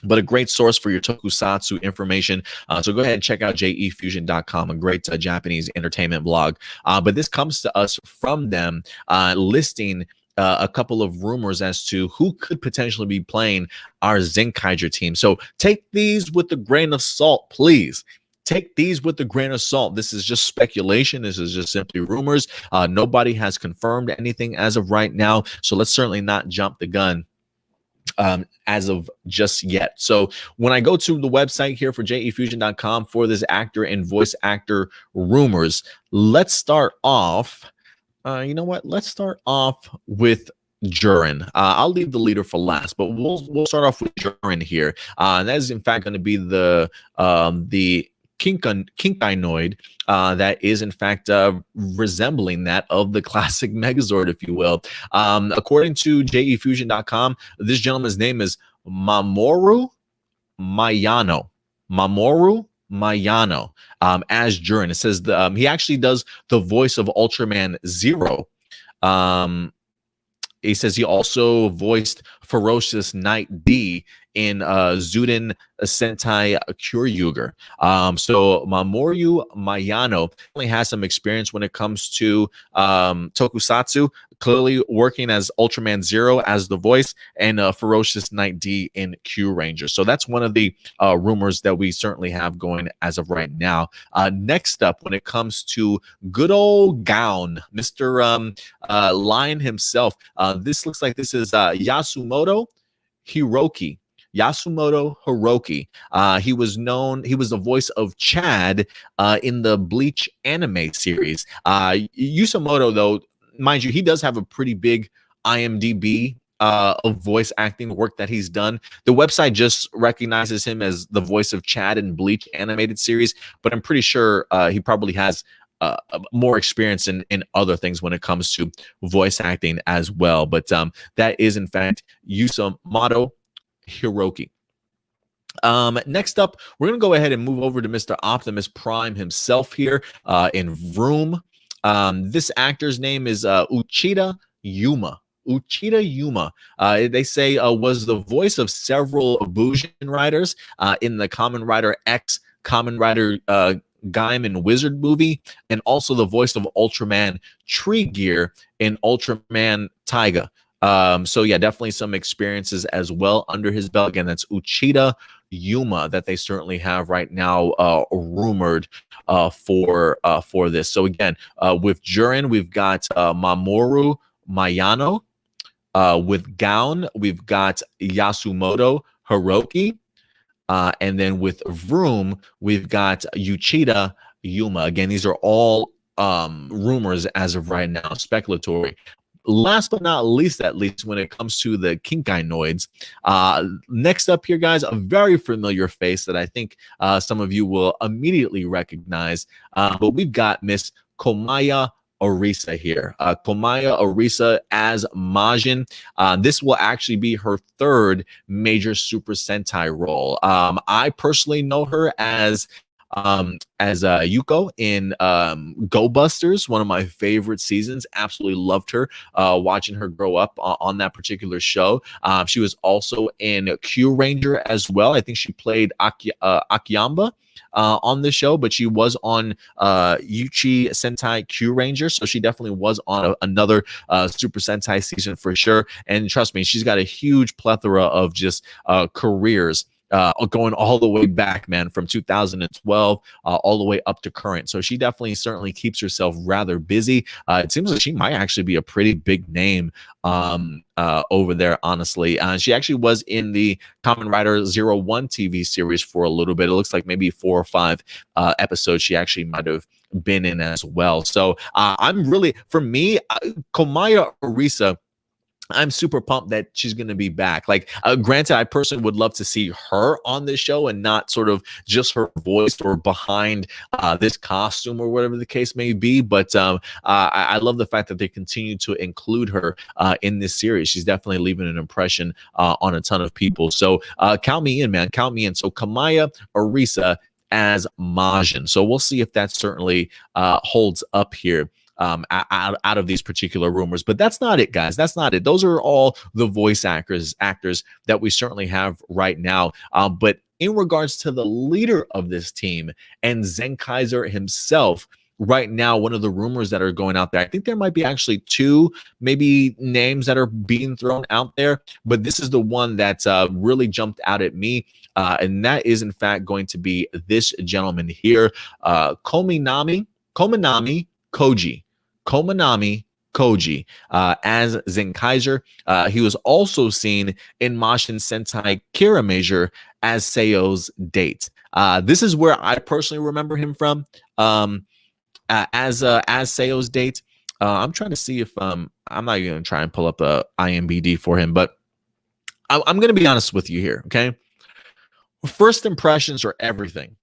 but a great source for your tokusatsu information. So go ahead and check out jefusion.com, a great Japanese entertainment blog. But this comes to us from them listing a couple of rumors as to who could potentially be playing our Zenkaiger team. So take these with a grain of salt, please. Take these with a grain of salt. This is just speculation. This is just simply rumors. Nobody has confirmed anything as of right now. So let's certainly not jump the gun as of just yet. So when I go to the website here for jefusion.com for this actor and voice actor rumors, let's start off. You know what? Let's start off with Jurin. I'll leave the leader for last, but we'll start off with Jurin here. And that is in fact going to be the Kinkinoid that is in fact resembling that of the classic Megazord, if you will. According to jefusion.com, this gentleman's name is Mamoru Mayano. Mamoru Mayano as Jurin. It says he actually does the voice of Ultraman Zero. He says he also voiced Ferocious Knight D in Zuden Sentai Zyuohger. So Mamoru Mayano only has some experience when it comes to tokusatsu, clearly working as Ultraman Zero as the voice, and Ferocious Knight D in Q Ranger. So that's one of the rumors that we certainly have going as of right now. Next up, when it comes to good old Gown, Mr. Lion himself, this looks like this is Yasumoto Hiroki. Yasumoto Hiroki. He was the voice of Chad in the Bleach anime series. Yasumoto, though, mind you, he does have a pretty big IMDb of voice acting work that he's done. The website just recognizes him as the voice of Chad in Bleach animated series, but I'm pretty sure he probably has more experience in other things when it comes to voice acting as well. But that is, in fact, Yasumoto Hiroki. Next up, we're going to go ahead and move over to Mr. Optimus Prime himself here in Vroom. This actor's name is Uchida Yuma. Uchida Yuma, they say, was the voice of several Bujin riders in the Kamen Rider X, Kamen Rider Gaim and Wizard movie, and also the voice of Ultraman Tree Gear in Ultraman Taiga. So yeah, definitely some experiences as well under his belt. Again, that's Uchida Yuma that they certainly have right now rumored for this. So again, with Jurin, we've got Mamoru Mayano. With Gown, we've got Yasumoto Hiroki. And then with Vroom, we've got Uchida Yuma. Again, these are all rumors as of right now, speculatory. Last but not least, at least when it comes to the Kinkainoids, next up here, guys, a very familiar face that I think some of you will immediately recognize. But we've got Miss Komaya Arisa here. Komaya Arisa as Majin. This will actually be her third major Super Sentai role. I personally know her as Yuko in Go Busters, one of my favorite seasons. Absolutely loved her, watching her grow up on that particular show. She was also in Q Ranger as well. I think she played Akiyamba on the show, but she was on Yuchi Sentai Q Ranger, so she definitely was on another Super Sentai season for sure. And trust me, she's got a huge plethora of just careers going all the way back, man, from 2012 all the way up to current. So she definitely certainly keeps herself rather busy. It seems like she might actually be a pretty big name over there, honestly. She actually was in the Kamen Rider 01 TV series for a little bit. It looks like maybe 4 or 5 episodes she actually might have been in as well. So I'm really, for me, Komaya Arisa, I'm super pumped that she's going to be back. Like, granted, I personally would love to see her on this show and not sort of just her voice or behind this costume or whatever the case may be. But I love the fact that they continue to include her in this series. She's definitely leaving an impression on a ton of people. So count me in, man. Count me in. So Komaya Arisa as Majin. So we'll see if that certainly holds up here. Out of these particular rumors. But that's not it, guys. That's not it. Those are all the voice actors that we certainly have right now. But in regards to the leader of this team and Zenkaiger himself, right now, one of the rumors that are going out there, I think there might be actually 2 maybe names that are being thrown out there, but this is the one that really jumped out at me. And that is, in fact, going to be this gentleman here, Kominami Koji as Zenkaiger. He was also seen in Mashin Sentai Kira Major as Seo's date. This is where I personally remember him from as Seo's date. I'm trying to see if I'm not even going to try and pull up a IMBD for him, but I'm going to be honest with you here, okay? First impressions are everything.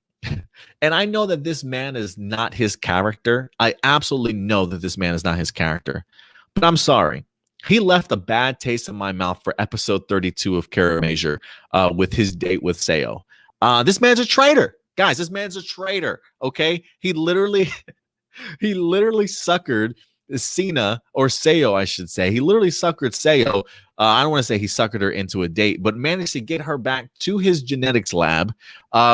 And I know that this man is not his character. I absolutely know that this man is not his character. But I'm sorry. He left a bad taste in my mouth for episode 32 of Kira Major with his date with Seo. This man's a traitor. Guys, this man's a traitor, okay? He literally suckered Sina, or Seo, I should say. He literally suckered Seo. I don't want to say he suckered her into a date, but managed to get her back to his genetics lab,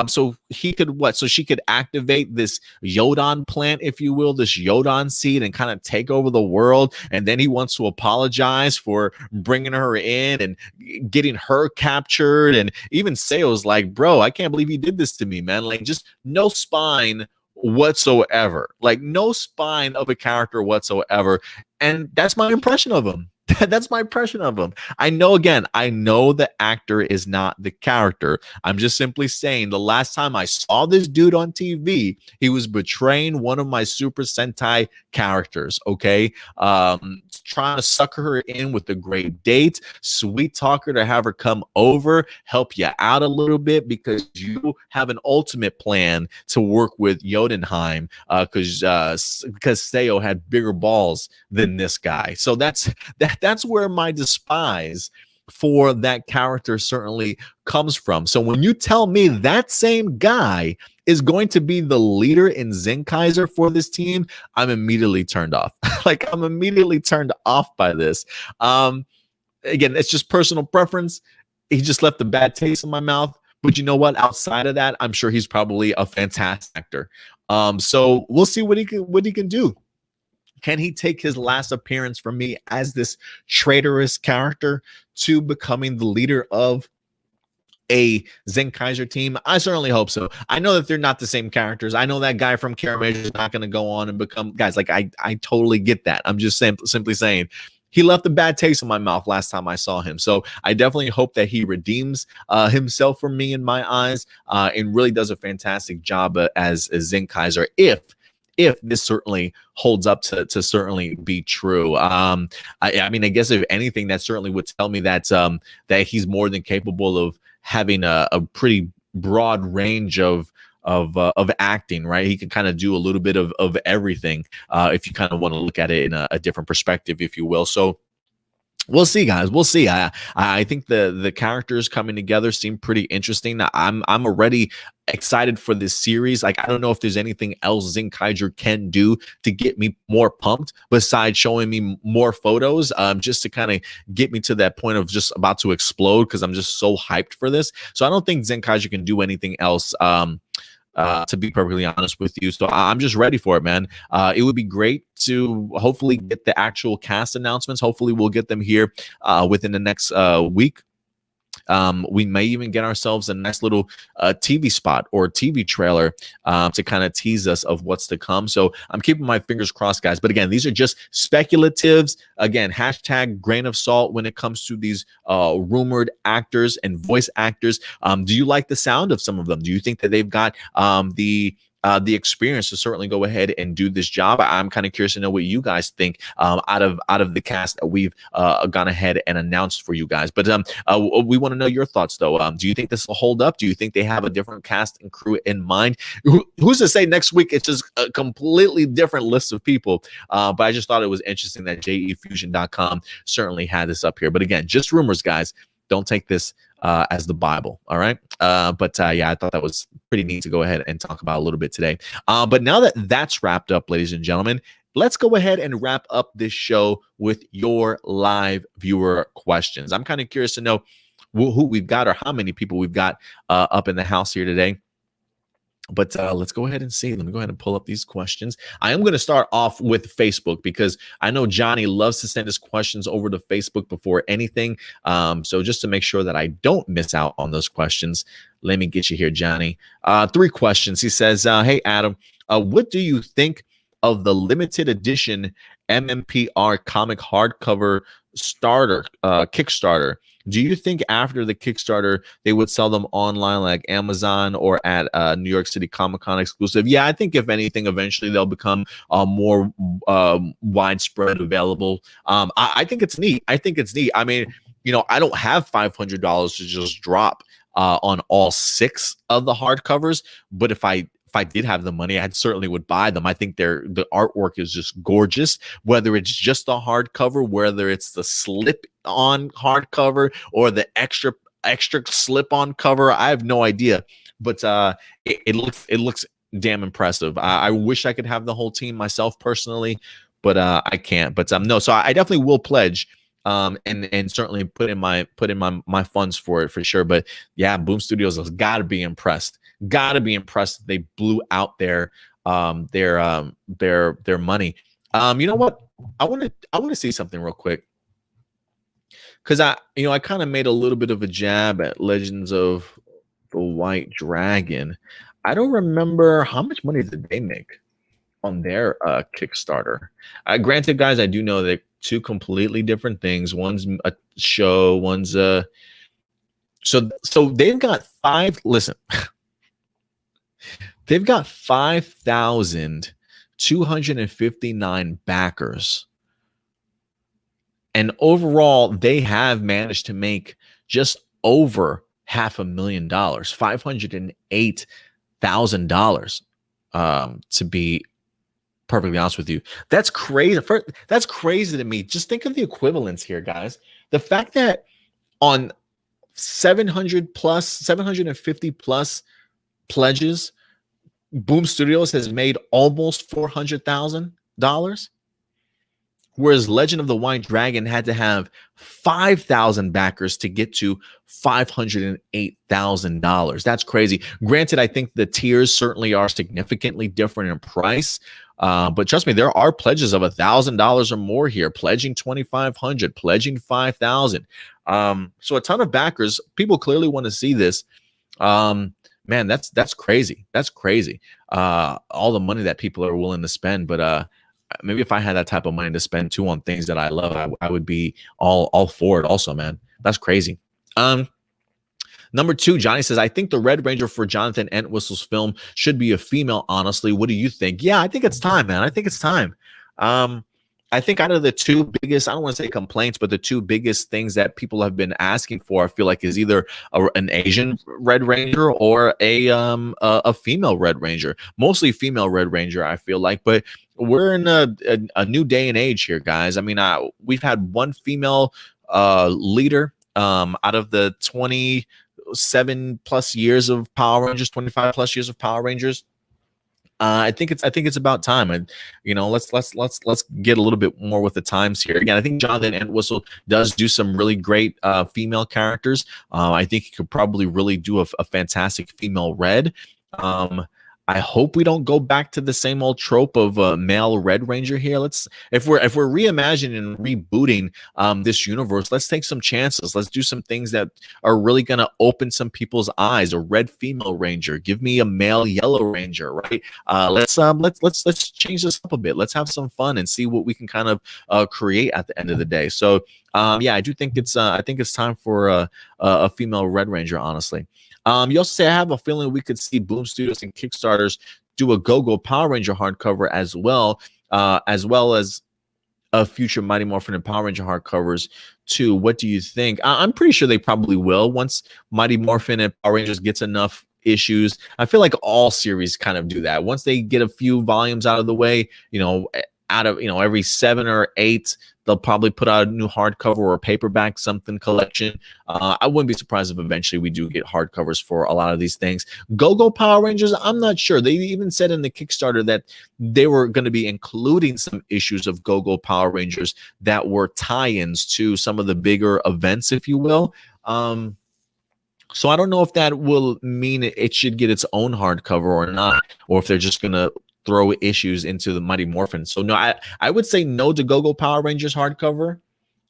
so he could so she could activate this Yodon plant, if you will, this Yodon seed, and kind of take over the world. And then he wants to apologize for bringing her in and getting her captured. And even Seo's like, bro, I can't believe you did this to me, man. Like, just no spine whatsoever, like no spine of a character whatsoever. And that's my impression of him. That's my impression of him. I know the actor is not the character. I'm just simply saying the last time I saw this dude on TV, he was betraying one of my Super Sentai characters, okay? Trying to sucker her in with a great date, sweet talker to have her come over, help you out a little bit because you have an ultimate plan to work with Jotunheim, because Seo had bigger balls than this guy. So that's where my despise for that character certainly comes from. So when you tell me that same guy is going to be the leader in Zenkaiger for this team, I'm immediately turned off. Like, I'm immediately turned off by this. Again, it's just personal preference. He just left a bad taste in my mouth. But you know what? Outside of that, I'm sure he's probably a fantastic actor. So we'll see what he can do. Can he take his last appearance from me as this traitorous character to becoming the leader of a Zenkaiger team? I certainly hope so. I know that they're not the same characters. I know that guy from Karamage is not going to go on and become guys. Like, I totally get that. I'm just simply saying he left a bad taste in my mouth last time I saw him. So I definitely hope that he redeems himself for me in my eyes, and really does a fantastic job as Zenkaiger, if this certainly holds up to certainly be true. I mean, I guess if anything, that certainly would tell me that that he's more than capable of having a pretty broad range of acting, right? He can kind of do a little bit of everything, if you kind of want to look at it in a different perspective, if you will. So we'll see, guys. We'll see. I think the characters coming together seem pretty interesting. I'm already excited for this series. Like, I don't know if there's anything else Zenkaiger can do to get me more pumped besides showing me more photos, just to kind of get me to that point of just about to explode, because I'm just so hyped for this. So I don't think Zenkaiger can do anything else, to be perfectly honest with you. So I'm just ready for it, man. It would be great to hopefully get the actual cast announcements. Hopefully we'll get them here within the next week. We may even get ourselves a nice little TV spot or TV trailer to kind of tease us of what's to come. So I'm keeping my fingers crossed, guys. But again, these are just speculatives. Again, hashtag grain of salt when it comes to these rumored actors and voice actors. Do you like the sound of some of them? Do you think that they've got the experience to certainly go ahead and do this job? I'm kind of curious to know what you guys think out of the cast that we've gone ahead and announced for you guys. But we want to know your thoughts, though. Do you think this will hold up? Do you think they have a different cast and crew in mind? Who's to say next week it's just a completely different list of people? But I just thought it was interesting that JEFusion.com certainly had this up here. But again, just rumors, guys. Don't take this as the Bible, all right? But yeah, I thought that was pretty neat to go ahead and talk about a little bit today. But now that that's wrapped up, ladies and gentlemen, let's go ahead and wrap up this show with your live viewer questions. I'm kind of curious to know who we've got or how many people we've got up in the house here today. But let's go ahead and see. Let me go ahead and pull up these questions. I am going to start off with Facebook because I know Johnny loves to send his questions over to Facebook before anything. So just to make sure that I don't miss out on those questions, let me get you here, Johnny. 3 questions. He says, hey, Adam, what do you think of the limited edition MMPR comic hardcover starter, Kickstarter? Do you think after the Kickstarter, they would sell them online like Amazon or at New York City Comic-Con exclusive? Yeah, I think if anything, eventually they'll become more widespread available. I think it's neat. I mean, you know, I don't have $500 to just drop on all 6 of the hardcovers, but if I did have the money, I certainly would buy them. I think the artwork is just gorgeous, whether it's just the hardcover, whether it's the slip-on hardcover or the extra slip-on cover. I have no idea, but it looks damn impressive. I wish I could have the whole team myself personally, but I can't. But no, so I definitely will pledge. And certainly put in my funds for it for sure. But yeah, Boom Studios has got to be impressed. Got to be impressed. They blew out their money. You know what? I want to see something real quick, because I kind of made a little bit of a jab at Legends of the White Dragon. I don't remember how much money did they make on their Kickstarter. Granted, guys, I do know they're two completely different things. One's a show, one's a so they've got listen. They've got 5,259 backers. And overall, they have managed to make just over $500,000, $508,000, to be perfectly honest with you. That's crazy. That's crazy to me. Just think of the equivalence here, guys. The fact that on 750 plus pledges, Boom Studios has made almost $400,000, whereas Legend of the White Dragon had to have 5,000 backers to get to $508,000. That's crazy. Granted, I think the tiers certainly are significantly different in price, but trust me, there are pledges of $1,000 or more here, pledging 2,500, pledging 5,000. So a ton of backers. People clearly want to see this. Man, that's crazy. That's crazy. All the money that people are willing to spend. But maybe if I had that type of money to spend too on things that I love, I would be all for it also, man. That's crazy. Number 2, Johnny says, I think the Red Ranger for Jonathan Entwistle's film should be a female, honestly. What do you think? Yeah, I think it's time, man. I think it's time. I think out of the two biggest, I don't want to say complaints, but the two biggest things that people have been asking for, I feel like, is either an Asian Red Ranger or a female Red Ranger. Mostly female Red Ranger, I feel like. But we're in a new day and age here, guys. I mean, we've had one female leader out of the 27 plus years of Power Rangers, 25 plus years of Power Rangers. I think it's about time, and let's get a little bit more with the times here. Again, I think Jonathan Entwistle does do some really great female characters. I think he could probably really do a fantastic female Red. I hope we don't go back to the same old trope of a male Red Ranger here. If we're reimagining and rebooting this universe, let's take some chances. Let's do some things that are really going to open some people's eyes. A red female Ranger, give me a male Yellow Ranger, right? Let's change this up a bit. Let's have some fun and see what we can kind of create at the end of the day. So yeah, I do think it's time for a female Red Ranger, honestly. You also say, I have a feeling we could see Boom Studios and Kickstarters do a Go-Go Power Ranger hardcover as well as a future Mighty Morphin and Power Ranger hardcovers too. What do you think? I'm pretty sure they probably will once Mighty Morphin and Power Rangers gets enough issues. I feel like all series kind of do that. Once they get a few volumes out of the way, out of every 7 or 8, they'll probably put out a new hardcover or a paperback something collection. I wouldn't be surprised if eventually we do get hardcovers for a lot of these things. Go-Go Power Rangers, I'm not sure. They even said in the Kickstarter that they were going to be including some issues of Go-Go Power Rangers that were tie-ins to some of the bigger events, if you will. So I don't know if that will mean it should get its own hardcover or not, or if they're just going to throw issues into the Mighty Morphin. So no, I would say no to Go-Go Power Rangers hardcover,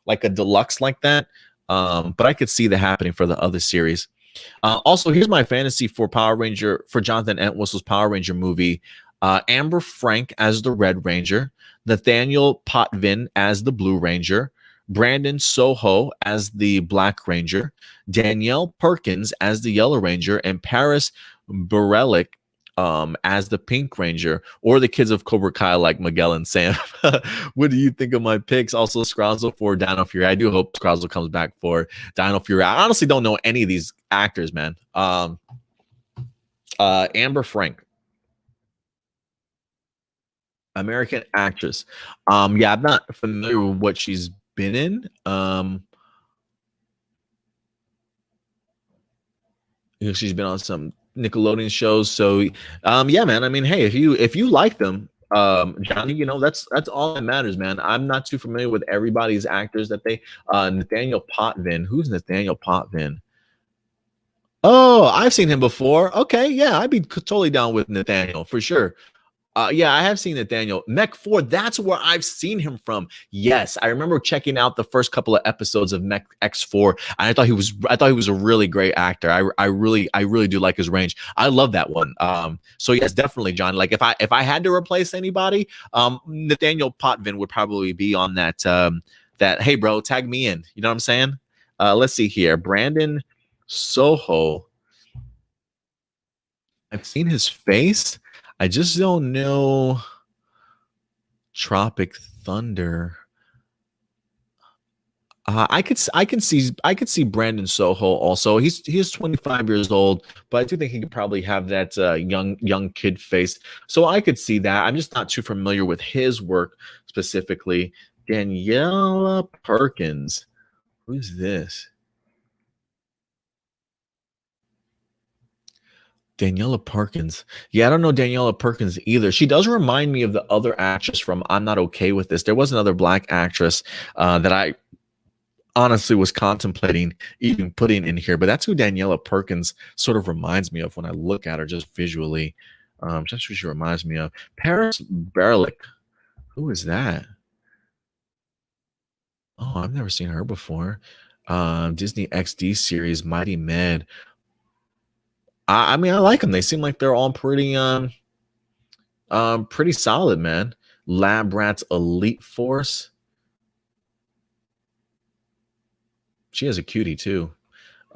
like a deluxe like that. But I could see that happening for the other series. Also, here's my fantasy for Jonathan Entwistle's Power Ranger movie. Amber Frank as the Red Ranger, Nathaniel Potvin as the Blue Ranger, Brandon Soho as the Black Ranger, Danielle Perkins as the Yellow Ranger, and Paris Barelik as the Pink Ranger, or the kids of Cobra Kai like Miguel and Sam. What do you think of my picks? Also, Scrozzle for Dino Fury. I do hope Scrozzle comes back for Dino Fury. I honestly don't know any of these actors, man. Amber Frank, American actress. Yeah, I'm not familiar with what she's been in. She's been on some Nickelodeon shows. So yeah, man, I mean, hey, if you like them, Johnny, that's all that matters, man. I'm not too familiar with everybody's actors that they Nathaniel Potvin. Who's Nathaniel Potvin? Oh, I've seen him before. Okay, yeah, I'd be totally down with Nathaniel for sure. Yeah, I have seen Nathaniel. Mech 4, that's where I've seen him from. Yes, I remember checking out the first couple of episodes of Mech X4, and I thought he was a really great actor. I really do like his range. I love that one. So yes, definitely, John. Like if I had to replace anybody, Nathaniel Potvin would probably be on that hey bro, tag me in. You know what I'm saying? Let's see here. Brandon Soho. I've seen his face. I just don't know. Tropic Thunder. I could see Brandon Soho also. He's 25 years old, but I do think he could probably have that young kid face. So I could see that. I'm just not too familiar with his work specifically. Daniela Perkins. Who's this? Daniela Perkins. Yeah, I don't know Daniela Perkins either. She does remind me of the other actress from I'm Not Okay With This. There was another black actress that I honestly was contemplating even putting in here, but that's who Daniela Perkins sort of reminds me of when I look at her just visually. Just who she reminds me of. Paris Berlick. Who is that? Oh, I've never seen her before. Disney XD series, Mighty Med. I mean, I like them. They seem like they're all pretty solid, man. Lab Rats Elite Force. She has a cutie too.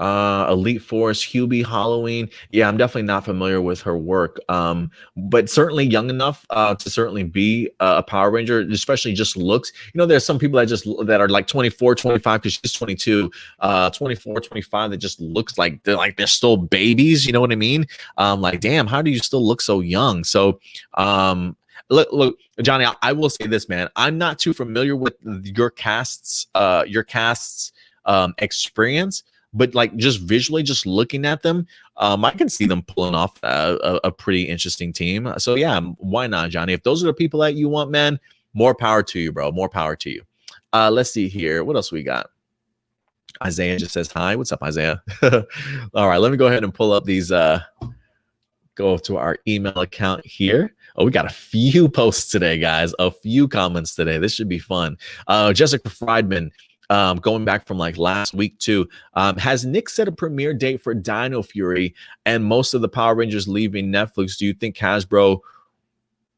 Elite Force, Hubie, Halloween. Yeah, I'm definitely not familiar with her work, but certainly young enough to certainly be a Power Ranger, especially just looks. There's some people that are like 24, 25 because she's 22, 24, 25 that just looks like they're still babies. You know what I mean? Like, damn, how do you still look so young? So, look, Johnny, I will say this, man. I'm not too familiar with your cast's experience, but like just visually, just looking at them, I can see them pulling off a pretty interesting team. So yeah, why not, Johnny? If those are the people that you want, man, more power to you, bro. More power to you. Let's see here. What else we got? Isaiah just says hi. What's up, Isaiah? All right, let me go ahead and pull up these. Go to our email account here. Oh, we got a few posts today, guys. A few comments today. This should be fun. Jessica Friedman. Going back from like last week too, has Nick set a premiere date for Dino Fury and most of the Power Rangers leaving Netflix? Do you think Hasbro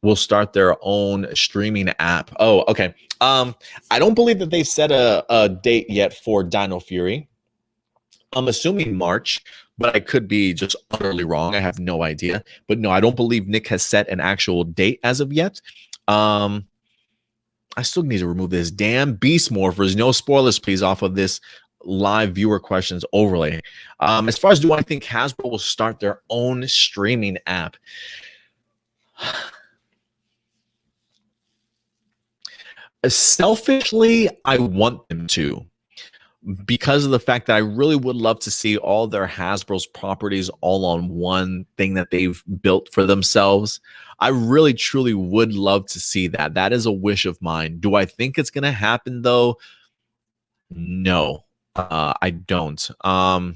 will start their own streaming app? Oh, okay. I don't believe that they set a date yet for Dino Fury. I'm assuming March, but I could be just utterly wrong. I have no idea. But no, I don't believe Nick has set an actual date as of yet. I still need to remove this damn Beast Morphers. No spoilers, please, off of this live viewer questions overlay. As far as do I think Hasbro will start their own streaming app? Selfishly, I want them to, because of the fact that I really would love to see all their Hasbro's properties all on one thing that they've built for themselves. I really, truly would love to see that. That is a wish of mine. Do I think it's going to happen, though? No, I don't. I'm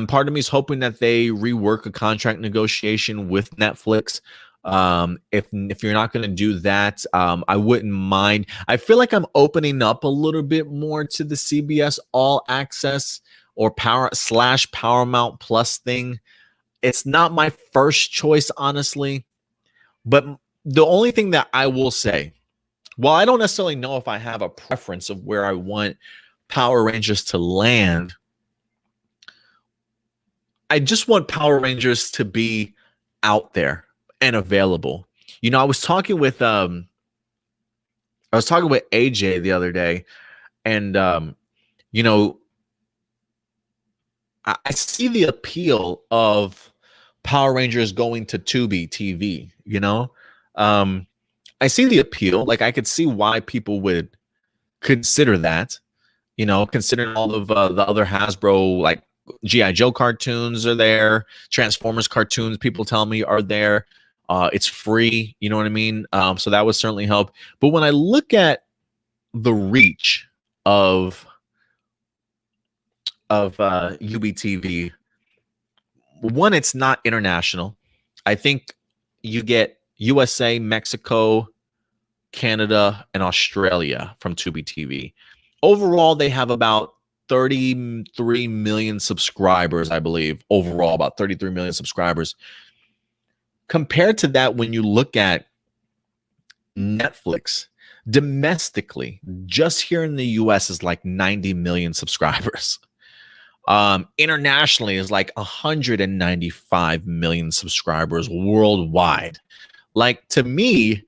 part of me is hoping that they rework a contract negotiation with Netflix. If you're not going to do that, I wouldn't mind. I feel like I'm opening up a little bit more to the CBS All Access or Paramount Plus thing. It's not my first choice, honestly, but the only thing that I will say, well, I don't necessarily know if I have a preference of where I want Power Rangers to land. I just want Power Rangers to be out there and available. I was talking with AJ the other day, and I see the appeal of Power Rangers going to Tubi TV. I see the appeal. Like, I could see why people would consider that. Considering all of the other Hasbro like G.I. Joe cartoons are there. Transformers cartoons, people tell me, are there. It's free, you know what I mean? So that would certainly help. But when I look at the reach of UBTV, one, it's not international. I think you get USA, Mexico, Canada, and Australia from Tubi TV. Overall, they have about 33 million subscribers, I believe. Overall, about 33 million subscribers. Compared to that, when you look at Netflix, domestically, just here in the US is like 90 million subscribers. Internationally is like 195 million subscribers worldwide. Like, to me,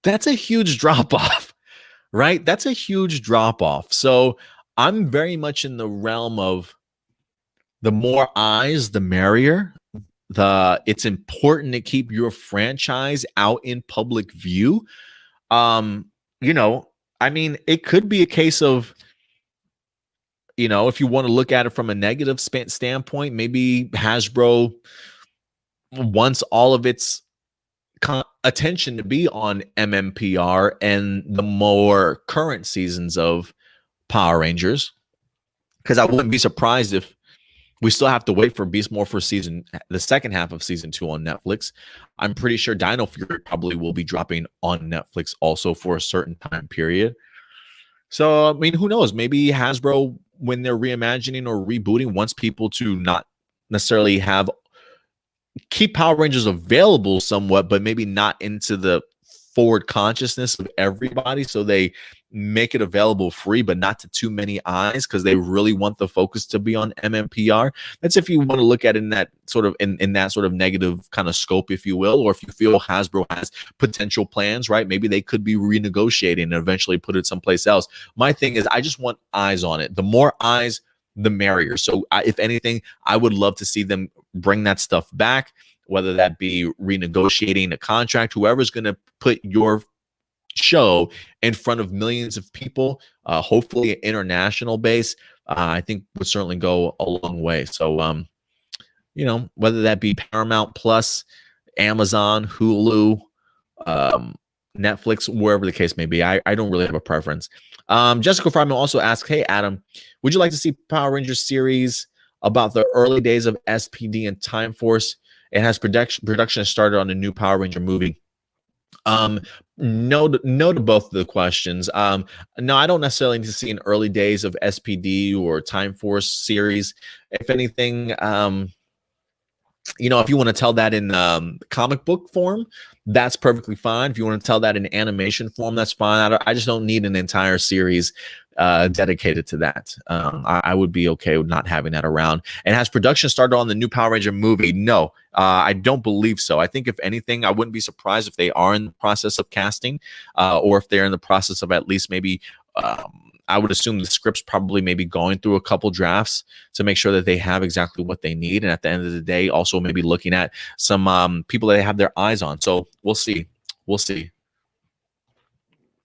that's a huge drop off, right? That's a huge drop off. So I'm very much in the realm of the more eyes, the merrier. It's important to keep your franchise out in public view. You know, I mean, it could be a case of, you know, if you want to look at it from a negative standpoint, maybe Hasbro wants all of its attention to be on MMPR and the more current seasons of Power Rangers, because I wouldn't be surprised if we still have to wait for Beast Morpher the second half of season 2 on Netflix. I'm pretty sure Dino Fury probably will be dropping on Netflix also for a certain time period. So, I mean, who knows? Maybe Hasbro, when they're reimagining or rebooting, wants people to not necessarily keep Power Rangers available somewhat, but maybe not into the forward consciousness of everybody. So they make it available free, but not to too many eyes, because they really want the focus to be on MMPR. That's if you want to look at it in that sort of in that sort of negative kind of scope, if you will, or if you feel Hasbro has potential plans, right? Maybe they could be renegotiating and eventually put it someplace else. My thing is, I just want eyes on it. The more eyes, the merrier. So if anything, I would love to see them bring that stuff back, whether that be renegotiating a contract, whoever's going to put your show in front of millions of people, hopefully an international base, I think would certainly go a long way. So, you know, whether that be Paramount Plus, Amazon, Hulu, Netflix, wherever the case may be, I don't really have a preference. Jessica Fryman also asked, hey, Adam, would you like to see Power Rangers series about the early days of SPD and Time Force? It has production started on a new Power Ranger movie. No to both of the questions. No, I don't necessarily need to see an early days of SPD or Time Force series. If anything, you know, if you want to tell that in comic book form, that's perfectly fine. If you want to tell that in animation form, that's fine. I just don't need an entire series dedicated to that. I would be okay with not having that around. And has production started on the new Power Ranger movie? No, I don't believe so. I think if anything, I wouldn't be surprised if they are in the process of casting, or if they're in the process of at least maybe, I would assume the script's probably maybe going through a couple drafts to make sure that they have exactly what they need. And at the end of the day, also maybe looking at some people that they have their eyes on. So we'll see. We'll see.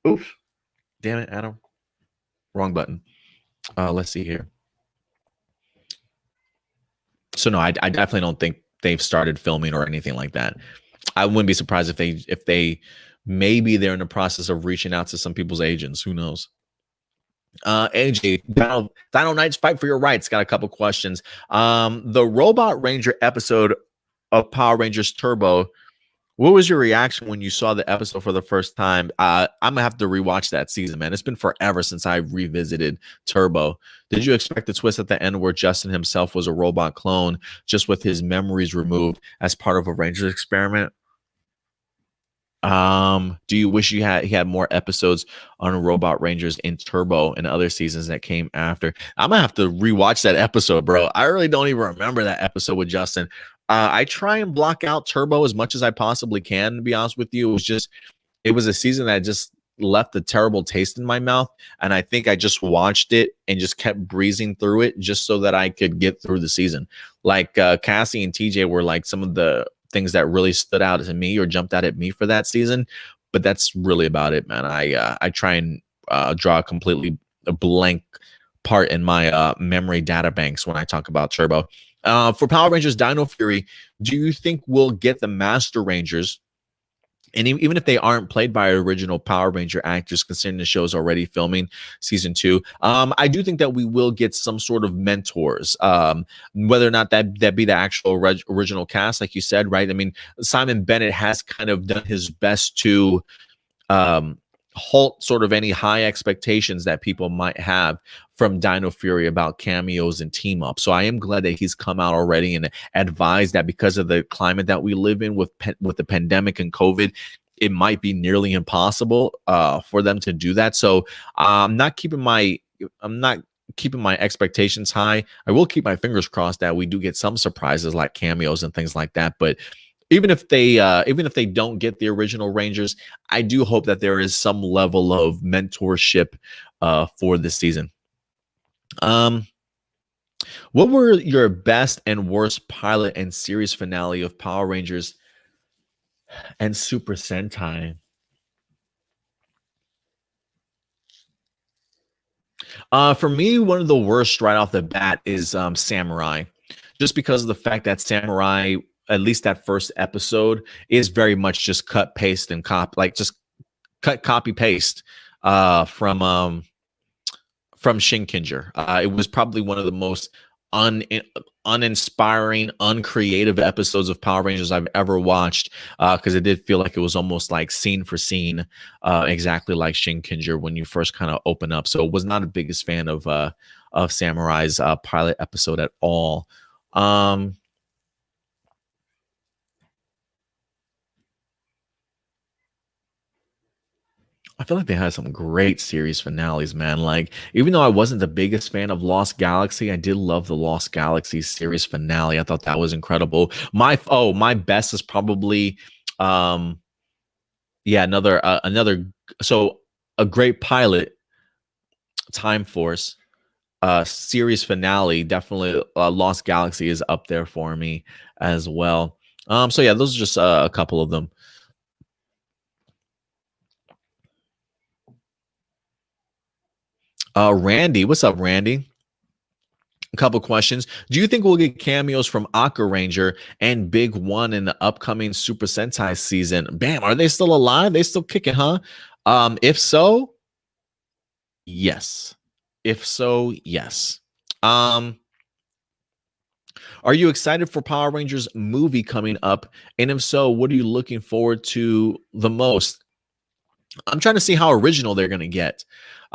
Oops. Damn it, Adam. Wrong button. Let's see here. So no, I definitely don't think they've started filming or anything like that. I wouldn't be surprised if they maybe they're in the process of reaching out to some people's agents. Who knows? AJ, Dino Knights Fight for Your Rights got a couple questions. The Robot Ranger episode of Power Rangers Turbo, what was your reaction when you saw the episode for the first time? I'm gonna have to rewatch that season, man. It's been forever since I revisited Turbo. Did you expect the twist at the end where Justin himself was a robot clone, just with his memories removed as part of a Rangers experiment? Do you wish he had more episodes on Robot Rangers in Turbo and other seasons that came after? I'm gonna have to rewatch that episode, bro. I really don't even remember that episode with Justin. I try and block out Turbo as much as I possibly can, to be honest with you. It was a season that just left a terrible taste in my mouth, and I think I just watched it and just kept breezing through it just so that I could get through the season. Like Cassie and TJ were like some of the things that really stood out to me or jumped out at me for that season, but that's really about it, man. I try and draw a completely blank part in my memory data banks when I talk about Turbo. For Power Rangers Dino Fury, do you think we'll get the Master Rangers? And even if they aren't played by original Power Ranger actors, considering the show's already filming season 2, I do think that we will get some sort of mentors. Whether or not that be the actual original cast, like you said, right? I mean, Simon Bennett has kind of done his best to halt sort of any high expectations that people might have from Dino Fury about cameos and team up. So I am glad that he's come out already and advised that because of the climate that we live in with the pandemic and COVID, it might be nearly impossible for them to do that. So I'm not keeping my expectations high. I will keep my fingers crossed that we do get some surprises like cameos and things like that. But even if they don't get the original Rangers, I do hope that there is some level of mentorship for this season. What were your best and worst pilot and series finale of Power Rangers and Super Sentai? For me, one of the worst right off the bat is Samurai, just because of the fact that Samurai, at least that first episode, is very much just cut, paste, and just cut, copy, paste from Zenkaiger. It was probably one of the most uninspiring, uncreative episodes of Power Rangers I've ever watched, because it did feel like it was almost like scene for scene, exactly like Zenkaiger when you first kind of open up. So was not the biggest fan of Samurai's pilot episode at all. I feel like they had some great series finales, man. Like, even though I wasn't the biggest fan of Lost Galaxy, I did love the Lost Galaxy series finale. I thought that was incredible. My best is probably another so a great pilot, Time Force, series finale. Definitely Lost Galaxy is up there for me as well. So yeah, those are just a couple of them. Randy, what's up, Randy? A couple questions. Do you think we'll get cameos from Aqua Ranger and Big One in the upcoming Super Sentai season? Bam, are they still alive? They still kicking, huh? If so, yes. If so, yes. Are you excited for Power Rangers movie coming up? And if so, what are you looking forward to the most? I'm trying to see how original they're going to get.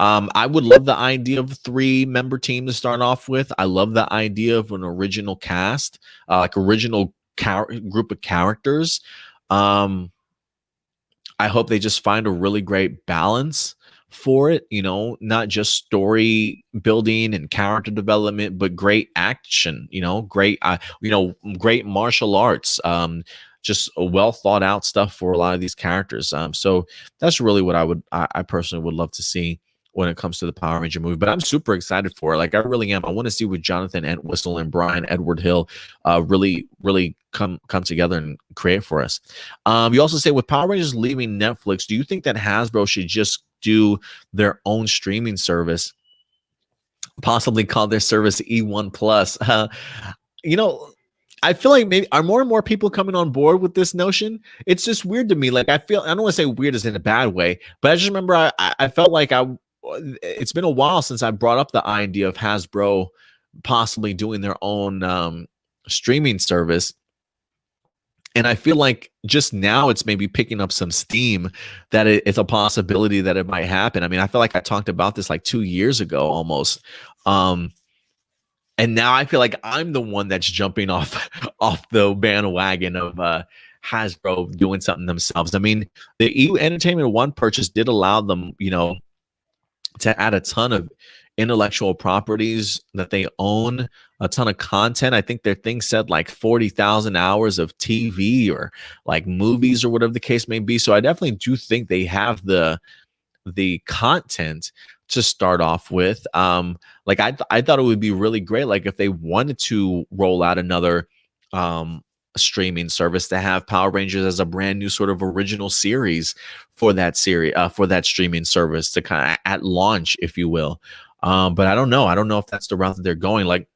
I would love the idea of a 3-member team to start off with. I love the idea of an original cast, like original group of characters. I hope they just find a really great balance for it, not just story building and character development, but great action, great martial arts, just a well thought out stuff for a lot of these characters. So that's really what I personally would love to see when it comes to the Power Ranger movie. But I'm super excited for it. Like, I really am. I want to see what Jonathan Entwistle and Brian Edward Hill really come together and create for us. You also say, with Power Rangers leaving Netflix, do you think that Hasbro should just do their own streaming service, possibly call their service E1 Plus? I feel like maybe are more and more people coming on board with this notion. It's just weird to me. Like, I don't want to say weird as in a bad way, but I just remember I felt like it's been a while since I brought up the idea of Hasbro possibly doing their own streaming service. And I feel like just now it's maybe picking up some steam that it's a possibility that it might happen. I mean, I feel like I talked about this like 2 years ago almost. And now I feel like I'm the one that's jumping off the bandwagon of Hasbro doing something themselves. I mean, the EU Entertainment One purchase did allow them, to add a ton of intellectual properties that they own, a ton of content. I think their thing said like 40,000 hours of TV or like movies or whatever the case may be. So I definitely do think they have the content to start off with. Like I thought it would be really great, like if they wanted to roll out another streaming service, to have Power Rangers as a brand new sort of original series for that series, for that streaming service, to kind of at launch, if you will. But I don't know. I don't know if that's the route that they're going. Like,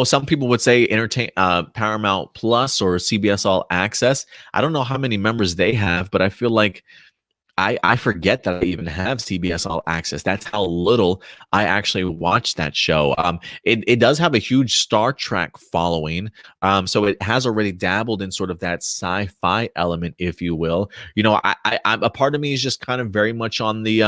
some people would say entertain Paramount Plus or CBS All Access. I don't know how many members they have, but I feel like I forget that I even have CBS All Access. That's how little I actually watch that show. It does have a huge Star Trek following, so it has already dabbled in sort of that sci-fi element, if you will. I'm a part of me is just kind of very much on the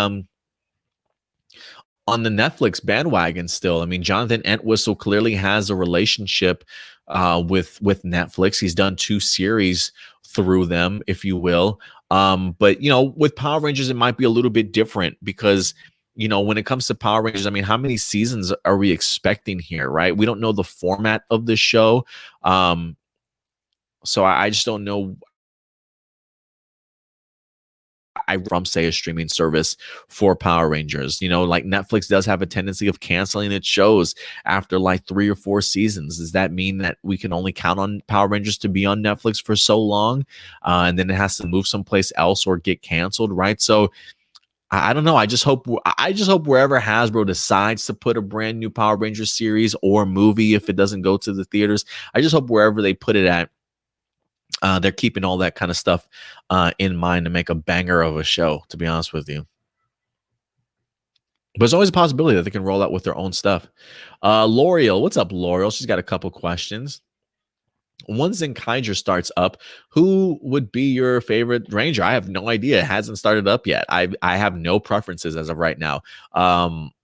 Netflix bandwagon still. I mean, Jonathan Entwistle clearly has a relationship with Netflix. He's done 2 series through them, if you will. But with Power Rangers, it might be a little bit different because when it comes to Power Rangers, I mean, how many seasons are we expecting here, right? We don't know the format of the show. So I just don't know. From say a streaming service for Power Rangers. Like Netflix does have a tendency of canceling its shows after like 3 or 4 seasons. Does that mean that we can only count on Power Rangers to be on Netflix for so long, and then it has to move someplace else or get canceled, right? So I don't know. I just hope wherever Hasbro decides to put a brand new Power Rangers series or movie, if it doesn't go to the theaters, I just hope wherever they put it at, they're keeping all that kind of stuff in mind to make a banger of a show, to be honest with you. But there's always a possibility that they can roll out with their own stuff. L'Oreal, what's up, L'Oreal? She's got a couple questions. Once Zenkaiger starts up, who would be your favorite Ranger? I have no idea. It hasn't started up yet. I have no preferences as of right now.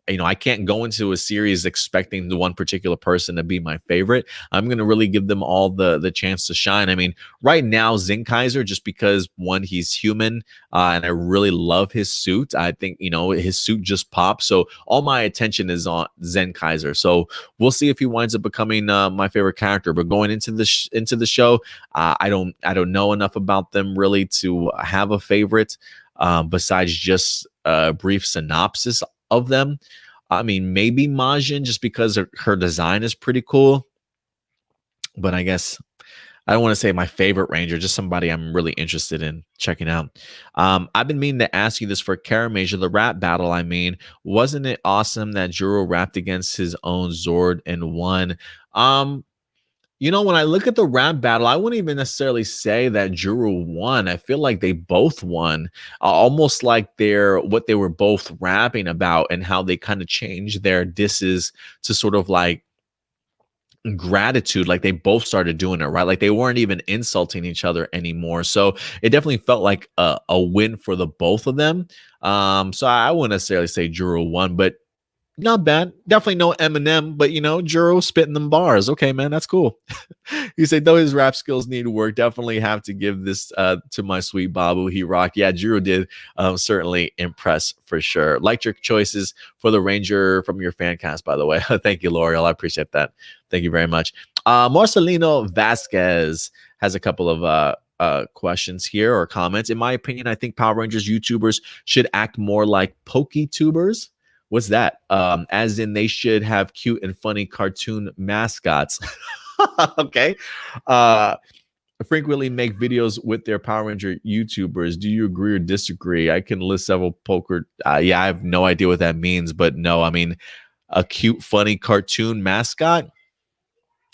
I can't go into a series expecting the one particular person to be my favorite. I'm going to really give them all the chance to shine. I mean, right now, Zenkaiger, just because, one, he's human, and I really love his suit. I think, his suit just popped. So all my attention is on Zenkaiger. So we'll see if he winds up becoming my favorite character. But going into the show, I don't know enough about them really to have a favorite, besides just a brief synopsis of them. I mean, maybe Majin, just because her design is pretty cool. But I guess I don't want to say my favorite Ranger, just somebody I'm really interested in checking out. I've been meaning to ask you this for Karamasia, the rap battle. I mean, wasn't it awesome that Juro rapped against his own Zord and won? When I look at the rap battle, I wouldn't even necessarily say that Juro won. I feel like they both won, almost like what they were both rapping about and how they kind of changed their disses to sort of like gratitude. Like they both started doing it, right? Like they weren't even insulting each other anymore. So it definitely felt like a win for the both of them. So I wouldn't necessarily say Juro won, but not bad. Definitely no Eminem, but Juro spitting them bars. Okay, man, that's cool. You say, though his rap skills need work, definitely have to give this to my sweet Babu. He rocked. Yeah, Juro did certainly impress for sure. Liked your choices for the Ranger from your fan cast, by the way. Thank you, L'Oreal. I appreciate that. Thank you very much. Marcelino Vasquez has a couple of questions here or comments. In my opinion, I think Power Rangers YouTubers should act more like PokeTubers. What's that? As in they should have cute and funny cartoon mascots. Okay. Frequently make videos with their Power Ranger YouTubers. Do you agree or disagree? I can list several poker. Yeah, I have no idea what that means, but no, I mean, a cute, funny cartoon mascot.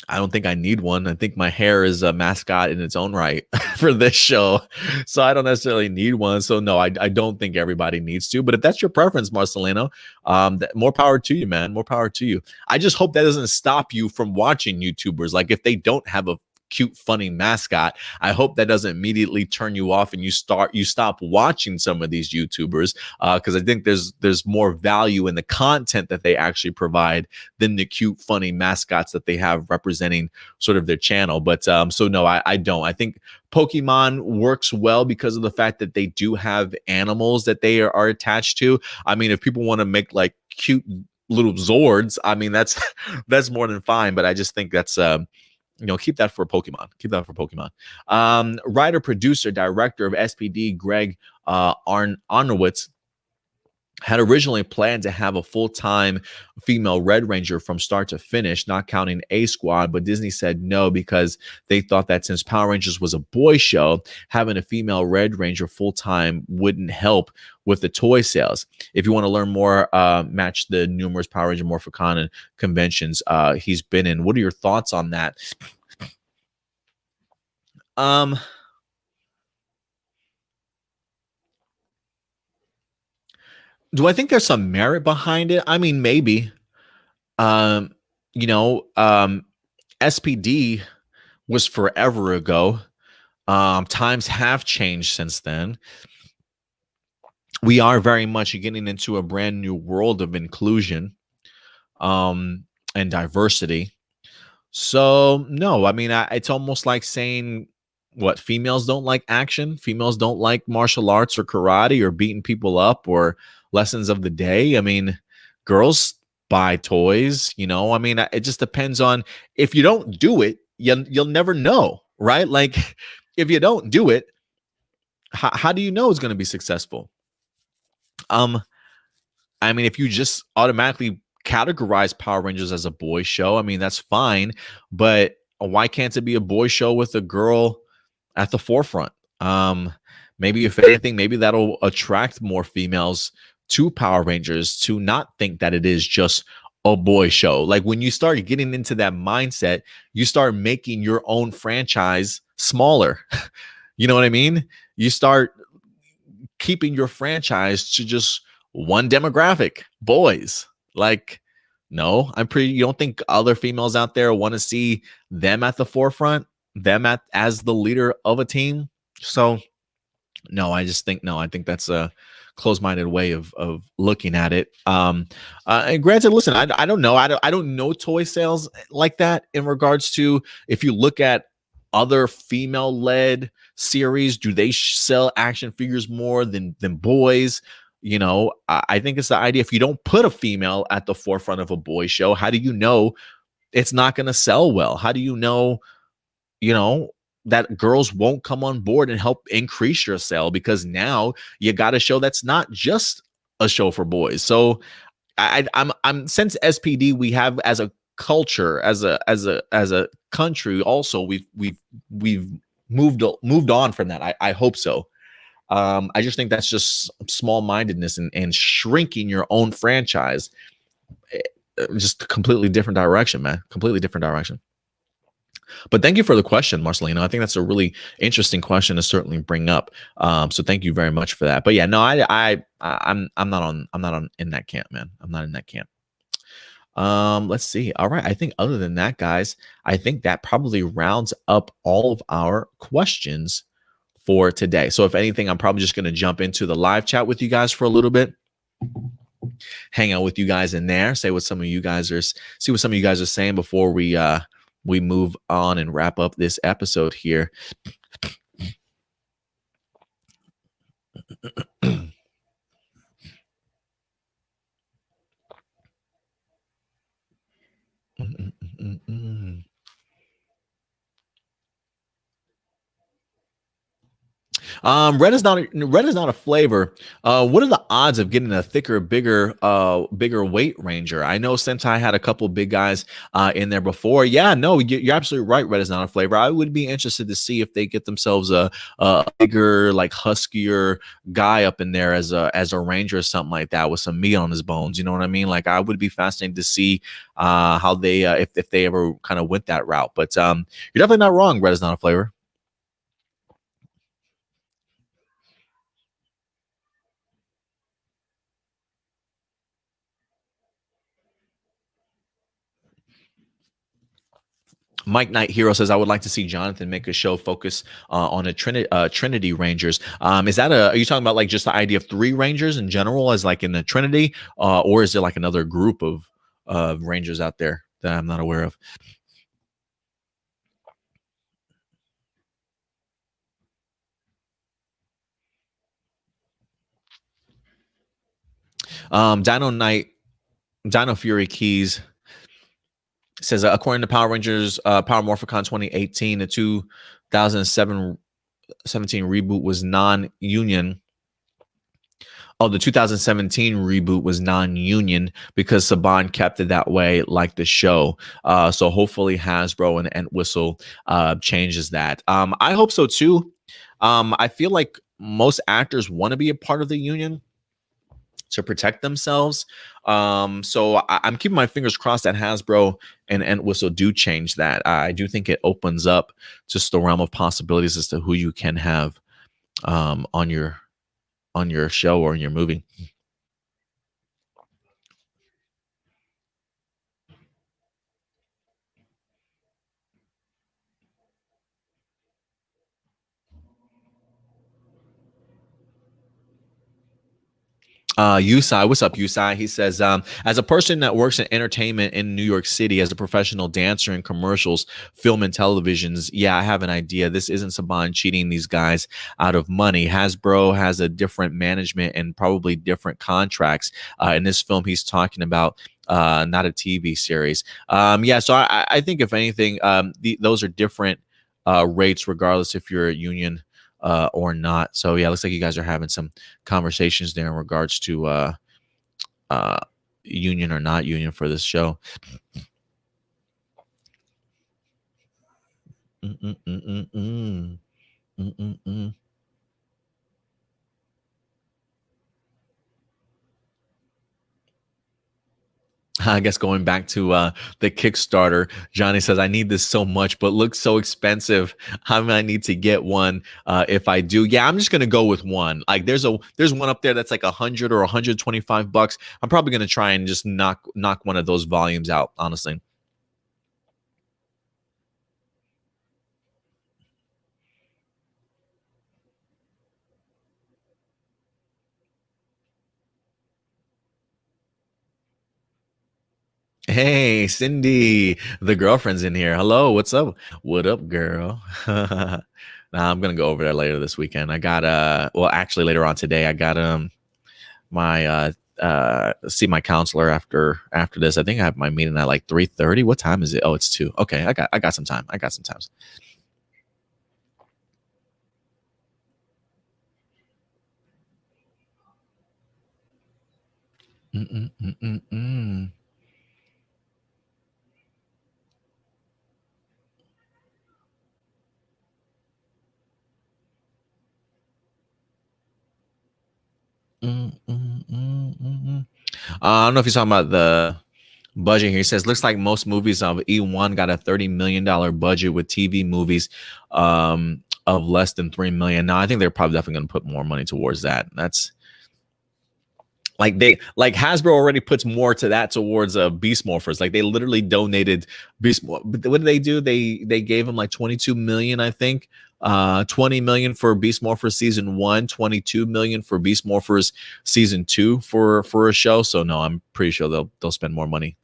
I don't think I need one. I think my hair is a mascot in its own right for this show. So I don't necessarily need one. So no, I don't think everybody needs to. But if that's your preference, Marcelino, more power to you, man. More power to you. I just hope that doesn't stop you from watching YouTubers. Like if they don't have a cute, funny mascot, I hope that doesn't immediately turn you off and you stop watching some of these YouTubers, because I think there's more value in the content that they actually provide than the cute, funny mascots that they have representing sort of their channel. But so no, I don't. I think Pokemon works well because of the fact that they do have animals that they are attached to. I mean, if people want to make like cute little Zords, I mean that's more than fine. But I just think that's keep that for Pokemon. Keep that for Pokemon. Writer, producer, director of SPD, Greg Arnowitz, had originally planned to have a full-time female Red Ranger from start to finish, not counting A Squad, but Disney said no because they thought that since Power Rangers was a boy show, having a female Red Ranger full-time wouldn't help with the toy sales. If you want to learn more, match the numerous Power Ranger Morphicon conventions he's been in. What are your thoughts on that? Do I think there's some merit behind it? I mean, maybe. Um, you know, SPD was forever ago. Times have changed since then. We are very much getting into a brand new world of inclusion and diversity. So, no, I mean, it's almost like saying what females don't like action, females don't like martial arts or karate or beating people up or lessons of the day. I mean, girls buy toys, you know. I mean, it just depends on if you don't do it, you'll never know, right? Like if you don't do it, how do you know it's going to be successful? I mean, if you just automatically categorize Power Rangers as a boy show, I mean, that's fine, but why can't it be a boy show with a girl at the forefront? Maybe if anything, maybe that'll attract more females to Power Rangers to not think that it is just a boy show. Like when you start getting into that mindset, you start making your own franchise smaller. You know what I mean? You start keeping your franchise to just one demographic, boys. Like, no, you don't think other females out there want to see them at the forefront, them as the leader of a team? So no, I think that's a closed-minded way of looking at it. And granted, listen, I don't know. I don't know toy sales like that in regards to if you look at other female-led series, do they sell action figures more than boys? You know, I think it's the idea if you don't put a female at the forefront of a boy show, how do you know it's not going to sell well? How do you know, that girls won't come on board and help increase your sale? Because now you got a show that's not just a show for boys. So I'm since SPD we have as a culture, as a country, also we've moved on from that. I hope so. I just think that's just small-mindedness and shrinking your own franchise. Just a completely different direction, man. Completely different direction. But thank you for the question, Marcelino. I think that's a really interesting question to certainly bring up. So thank you very much for that. But yeah, no, I'm not in that camp, man. I'm not in that camp. Let's see. All right. I think other than that, guys, I think that probably rounds up all of our questions for today. So if anything, I'm probably just going to jump into the live chat with you guys for a little bit, hang out with you guys in there, see what some of you guys are saying before we move on and wrap up this episode here. Red is not a flavor. What are the odds of getting a thicker, bigger weight ranger? I know Sentai had a couple big guys in there before. Yeah, no, you're absolutely right. Red is not a flavor. I would be interested to see if they get themselves a bigger, like huskier guy up in there as a ranger or something like that with some meat on his bones. You know what I mean? Like I would be fascinated to see how they if they ever kind of went that route. But you're definitely not wrong. Red is not a flavor. Mike Knight Hero says, I would like to see Jonathan make a show focus on a Trinity Rangers. Are you talking about like just the idea of 3 Rangers in general as like in the Trinity? Or is there like another group of Rangers out there that I'm not aware of? Dino Fury Keys says, according to Power Rangers, Power Morphicon 2018, the 2017 reboot was non-union. Oh, the 2017 reboot was non-union because Saban kept it that way, like the show. So hopefully Hasbro and Entwistle changes that. I hope so too. I feel like most actors want to be a part of the union to protect themselves. So I'm keeping my fingers crossed that Hasbro and Entwistle do change that. I do think it opens up just the realm of possibilities as to who you can have on your show or in your movie. Usai, what's up, Usai? He says, as a person that works in entertainment in New York City as a professional dancer in commercials, film, and televisions, yeah, I have an idea. This isn't Saban cheating these guys out of money. Hasbro has a different management and probably different contracts. In this film, he's talking about not a TV series. Yeah, so I think if anything, those are different rates, regardless if you're a union or not. So yeah, looks like you guys are having some conversations there in regards to uh, union or not union for this show. Mm-mm-mm-mm-mm. Mm-mm-mm. I guess going back to the Kickstarter, Johnny says, I need this so much, but looks so expensive. I might need to get one if I do. Yeah, I'm just gonna go with one. Like there's one up there that's like 100 or 125 bucks. I'm probably gonna try and just knock one of those volumes out, honestly. Hey, Cindy, the girlfriend's in here. Hello, what's up? What up, girl? Nah, I'm gonna go over there later this weekend. I got well, actually later on today, I got my see my counselor after this. I think I have my meeting at like 3:30. What time is it? Oh, it's 2. Okay, I got some time. I got some time. Mm-mm-mm-mm-mm. Mm-mm-mm-mm-mm. I don't know if you're talking about the budget here. He says, looks like most movies of E1 got a $30 million budget with TV movies of less than 3 million. Now, I think they're probably definitely going to put more money towards that. That's like Hasbro already puts more to that towards Beast Morphers. Like they literally donated Beast. But what did they do? They gave them like 22 million, I think. 20 million for Beast Morphers season 1, 22 million for Beast Morphers season 2 for a show. So no, I'm pretty sure they'll spend more money.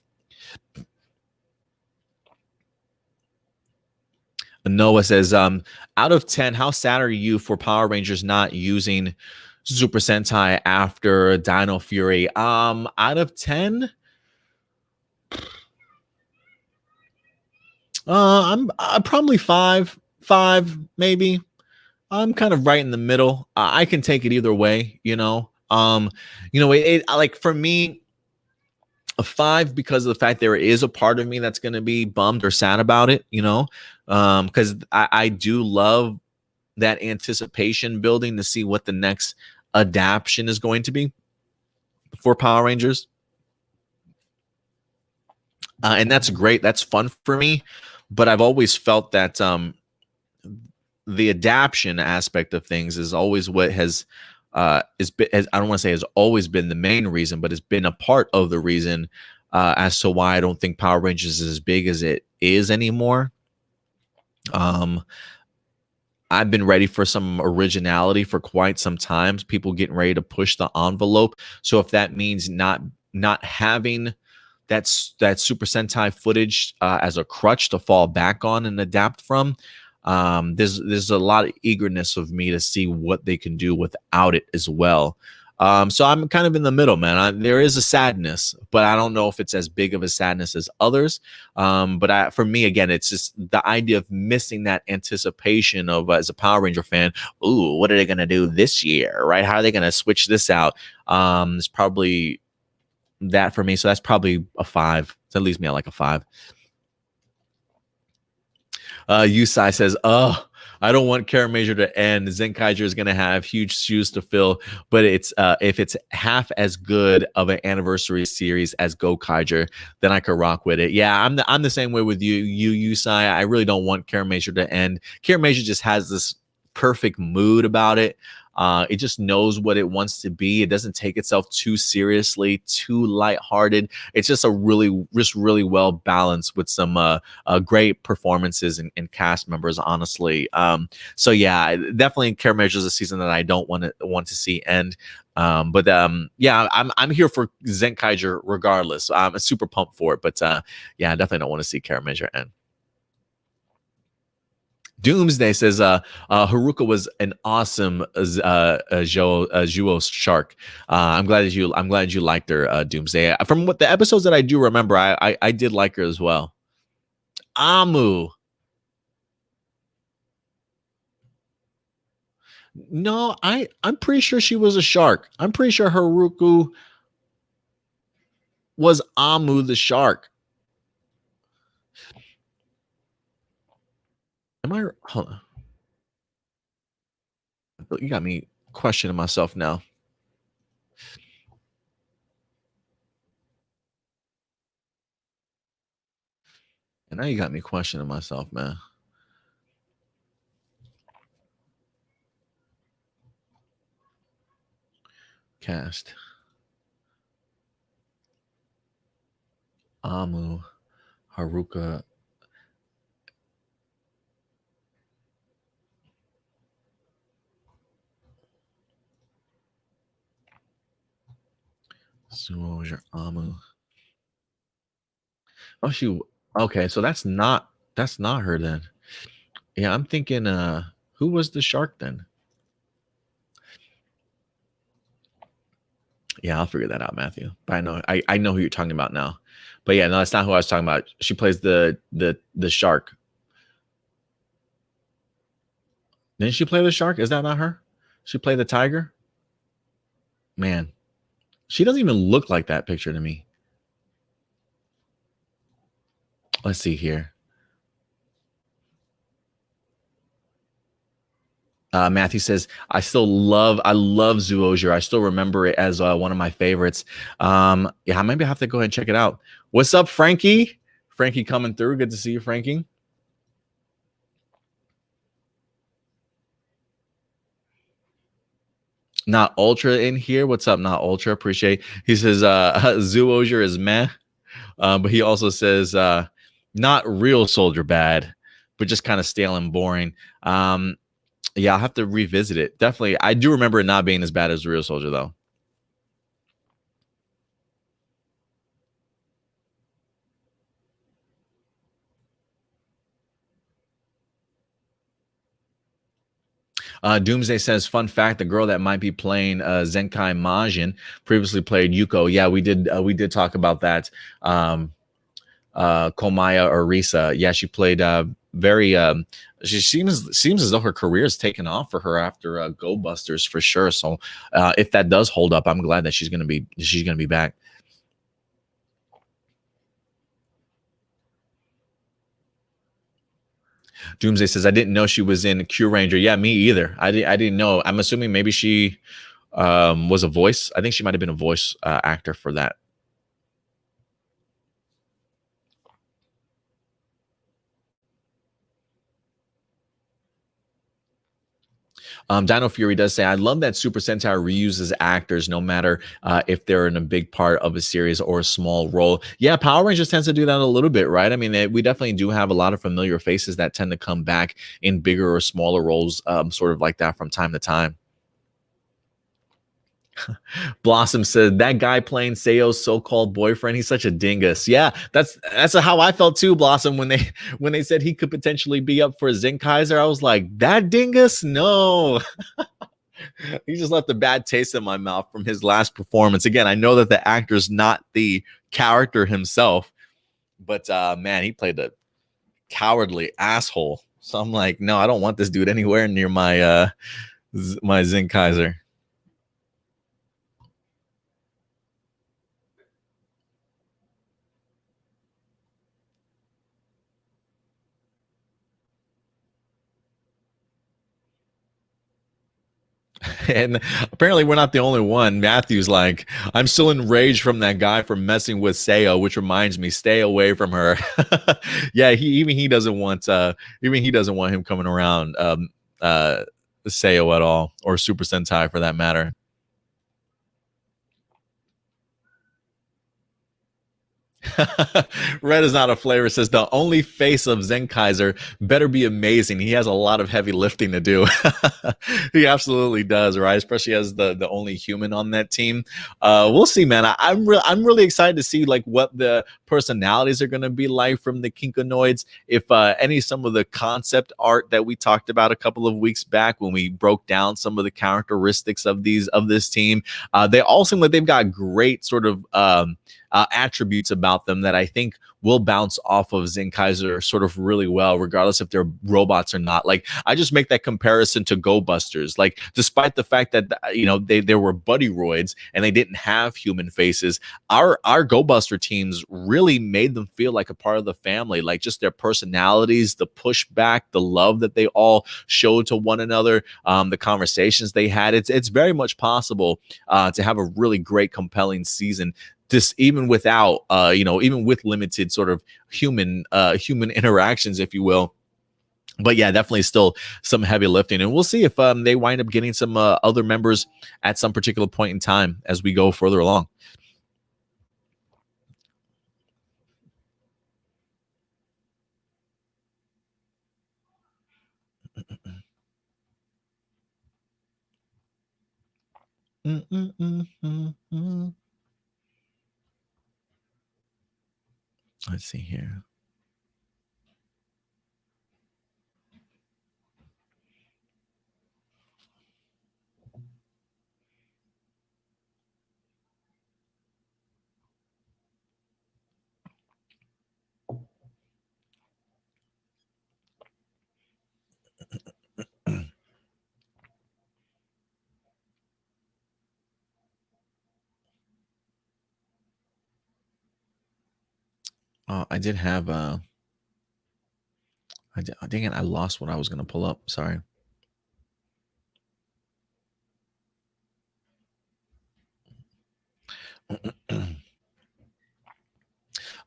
Noah says, out of 10, how sad are you for Power Rangers not using Super Sentai after Dino Fury? Out of 10, I'm probably five maybe. I'm kind of right in the middle. I can take it either way, you know. Like for me, a 5 because of the fact there is a part of me that's going to be bummed or sad about it, you know, because I do love that anticipation building to see what the next adaptation is going to be for Power Rangers. And that's great. That's fun for me. But I've always felt that the adaptation aspect of things is always what has I don't want to say has always been the main reason, but it's been a part of the reason as to why I don't think Power Rangers is as big as it is anymore. I've been ready for some originality for quite some time. People getting ready to push the envelope. So if that means not having that Super Sentai footage as a crutch to fall back on and adapt from, there's a lot of eagerness of me to see what they can do without it as well. So I'm kind of in the middle, man. There is a sadness, but I don't know if it's as big of a sadness as others. But for me, again, it's just the idea of missing that anticipation of as a Power Ranger fan. Ooh, what are they gonna do this year, right? How are they gonna switch this out? It's probably that for me. So that's probably a 5. So that leaves me at like a 5. Yusai says, "Oh, I don't want Kara Major to end. Zenkaiger is going to have huge shoes to fill, but it's if it's half as good of an anniversary series as Gokaiger, then I could rock with it." Yeah, I'm the same way with you, Yusai. I really don't want Kara Major to end. Kara Major just has this perfect mood about it. It just knows what it wants to be. It doesn't take itself too seriously, too lighthearted. It's just really well balanced with some great performances and cast members. Honestly, so yeah, definitely Care Measures a season that I don't want to see end. But yeah, I'm here for Zenkaiger regardless. I'm super pumped for it. But yeah, I definitely don't want to see Care Measure end. Doomsday says Haruka was an awesome Zyuohger shark. I'm glad you liked her, Doomsday. From what the episodes that I do remember, I did like her as well. Amu. No, I'm pretty sure she was a shark. I'm pretty sure Haruka was Amu the shark. Am I? Hold on. You got me questioning myself now. And now you got me questioning myself, man. Cast. Amu. Haruka. Zyuohger Amu. Oh, okay, so that's not her then. Yeah, I'm thinking who was the shark then? Yeah, I'll figure that out, Matthew. But I know who you're talking about now. But yeah, no, that's not who I was talking about. She plays the shark. Didn't she play the shark? Is that not her? She played the tiger? Man, she doesn't even look like that picture to me. Let's see here. Matthew says, I love Zyuohger. I still remember it as one of my favorites. Yeah, maybe I have to go ahead and check it out. What's up, Frankie? Frankie coming through. Good to see you, Frankie. Not Ultra in here. What's up, Not Ultra? Appreciate. He says Zyuohger is meh. But he also says not real soldier bad, but just kind of stale and boring. Yeah, I'll have to revisit it. Definitely. I do remember it not being as bad as Real Soldier, though. Doomsday says, fun fact, the girl that might be playing Zenkai Majin previously played Yuko. Yeah, we did talk about that. Komaya Arisa. Yeah, she played very she seems as though her career is taken off for her after Go Busters for sure. So if that does hold up, I'm glad that she's gonna be back. Doomsday says, I didn't know she was in Q Ranger. Yeah, me either. I didn't know. I'm assuming maybe she was a voice. I think she might have been a voice actor for that. Dino Fury does say, I love that Super Sentai reuses actors no matter if they're in a big part of a series or a small role. Yeah, Power Rangers tends to do that a little bit, right? I mean, we definitely do have a lot of familiar faces that tend to come back in bigger or smaller roles, sort of like that from time to time. Blossom said that guy playing Seo's so-called boyfriend, he's such a dingus. Yeah, that's how I felt too, Blossom, when they said he could potentially be up for Zenkaiger. I was like, that dingus? No. He just left a bad taste in my mouth from his last performance. Again, I know that the actor's not the character himself, but man, he played a cowardly asshole. So I'm like, no, I don't want this dude anywhere near my my Zenkaiger. And apparently we're not the only one. Matthew's like, I'm still enraged from that guy for messing with Sayo, which reminds me, stay away from her. Yeah, he doesn't want him coming around Sayo at all, or Super Sentai for that matter. Red is not a flavor. Says the only face of Zenkaiger better be amazing. He has a lot of heavy lifting to do. He absolutely does, right? Especially as the only human on that team. We'll see, man. I'm really excited to see like what the personalities are going to be like from the Kinkonoids. If some of the concept art that we talked about a couple of weeks back when we broke down some of the characteristics of this team, they all seem like they've got great sort of attributes about them that I think will bounce off of Zenkaiger sort of really well, regardless if they're robots or not. Like, I just make that comparison to Go Busters. Like, despite the fact that they were buddy roids and they didn't have human faces, our Go Buster teams really made them feel like a part of the family. Like, just their personalities, the pushback, the love that they all showed to one another, the conversations they had. It's very much possible to have a really great, compelling season. This even without, even with limited sort of human interactions, if you will. But yeah, definitely still some heavy lifting, and we'll see if they wind up getting some other members at some particular point in time as we go further along. Let's see here. I did have dang it, I lost what I was going to pull up. Sorry.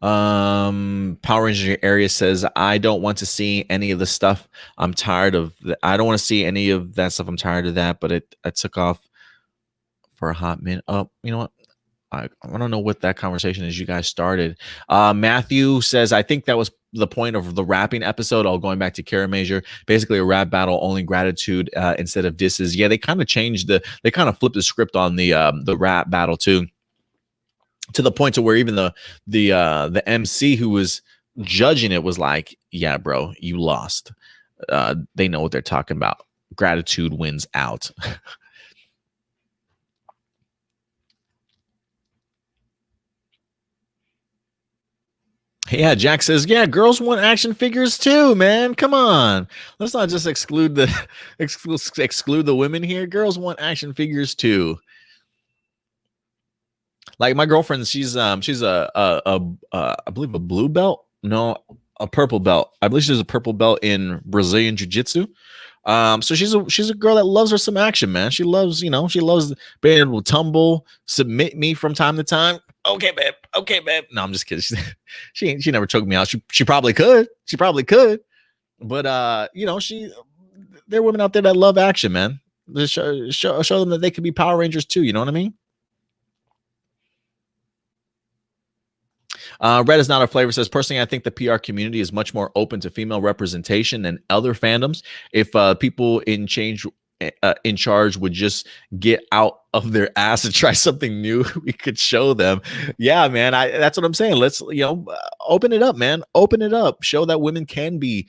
Power Ranger area says, I don't want to see any of the stuff. I'm tired of I don't want to see any of that stuff. I'm tired of that, but it took off for a hot minute. Oh, you know what? I don't know what that conversation is you guys started. Matthew says, I think that was the point of the rapping episode. All going back to Kara basically a rap battle, only gratitude instead of disses. Yeah, they kind of flipped the script on the rap battle too, to the point to where even the MC who was judging it was like, yeah, bro, you lost. They know what they're talking about. Gratitude wins out. Yeah, Jack says, yeah, girls want action figures too, man. Come on. Let's not just exclude the women here. Girls want action figures too. Like my girlfriend, she's I believe a blue belt. No, a purple belt. I believe she's a purple belt in Brazilian Jiu-Jitsu. So she's a girl that loves her some action, man. She loves being able to tumble, submit me from time to time. Okay, babe. Okay, babe. No, I'm just kidding. She never choked me out. She probably could. She probably could. But there are women out there that love action, man. Just show them that they could be Power Rangers too. You know what I mean? Red is not a flavor. Says, personally, I think the PR community is much more open to female representation than other fandoms. If people in change in charge would just get out of their ass and try something new, we could show them. Yeah, man, that's what I'm saying. Let's, open it up, man. Open it up. Show that women can be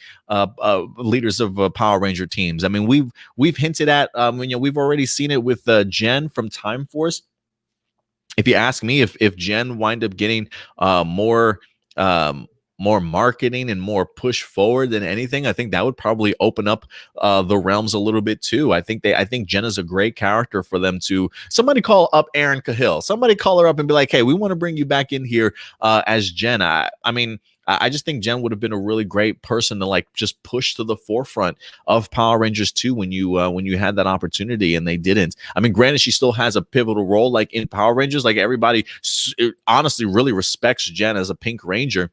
leaders of Power Ranger teams. I mean, we've hinted at, we've already seen it with Jen from Time Force. If you ask me, if Jen wind up getting more marketing and more push forward than anything, I think that would probably open up the realms a little bit too. I think Jen is a great character for them to. Somebody call up Erin Cahill. Somebody call her up and be like, hey, we want to bring you back in here as Jen. I just think Jen would have been a really great person to like just push to the forefront of Power Rangers 2 when you had that opportunity, and they didn't. I mean, granted, she still has a pivotal role like in Power Rangers. Like everybody honestly really respects Jen as a Pink Ranger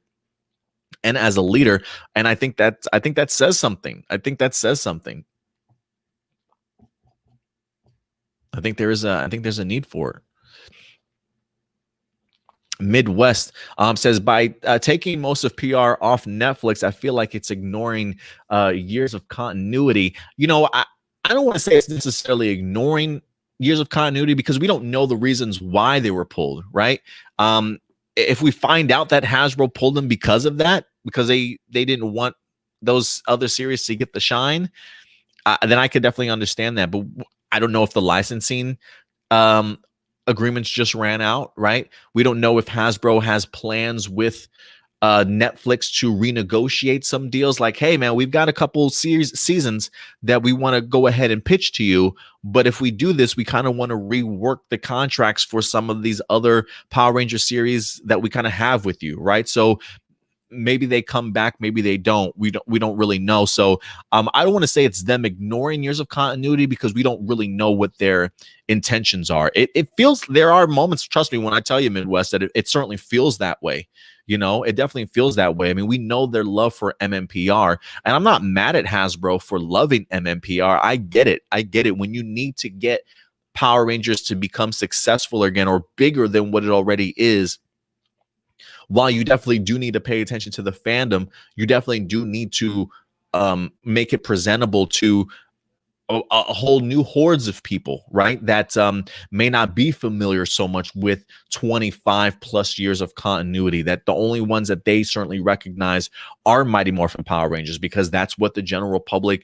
and as a leader, and I think that says something. I think there's a need for it. Midwest says, by taking most of PR off Netflix, I feel like it's ignoring years of continuity. I don't want to say it's necessarily ignoring years of continuity because we don't know the reasons why they were pulled, right? If we find out that Hasbro pulled them because of that, because they didn't want those other series to get the shine, then I could definitely understand that. But I don't know if the licensing agreements just ran out, right? We don't know if Hasbro has plans with Netflix to renegotiate some deals. Like, hey, man, we've got a couple seasons that we want to go ahead and pitch to you. But if we do this, we kind of want to rework the contracts for some of these other Power Ranger series that we kind of have with you, right? So maybe they come back, maybe they don't. We don't really know. So I don't want to say it's them ignoring years of continuity because we don't really know what their intentions are. It feels, there are moments, trust me when I tell you, Midwest, that it certainly feels that way. It definitely feels that way. I mean, we know their love for MMPR, and I'm not mad at Hasbro for loving MMPR. I get it. When you need to get Power Rangers to become successful again or bigger than what it already is, while you definitely do need to pay attention to the fandom, you definitely do need to make it presentable to a whole new hordes of people, right? That may not be familiar so much with 25 plus years of continuity, that the only ones that they certainly recognize are Mighty Morphin Power Rangers, because that's what the general public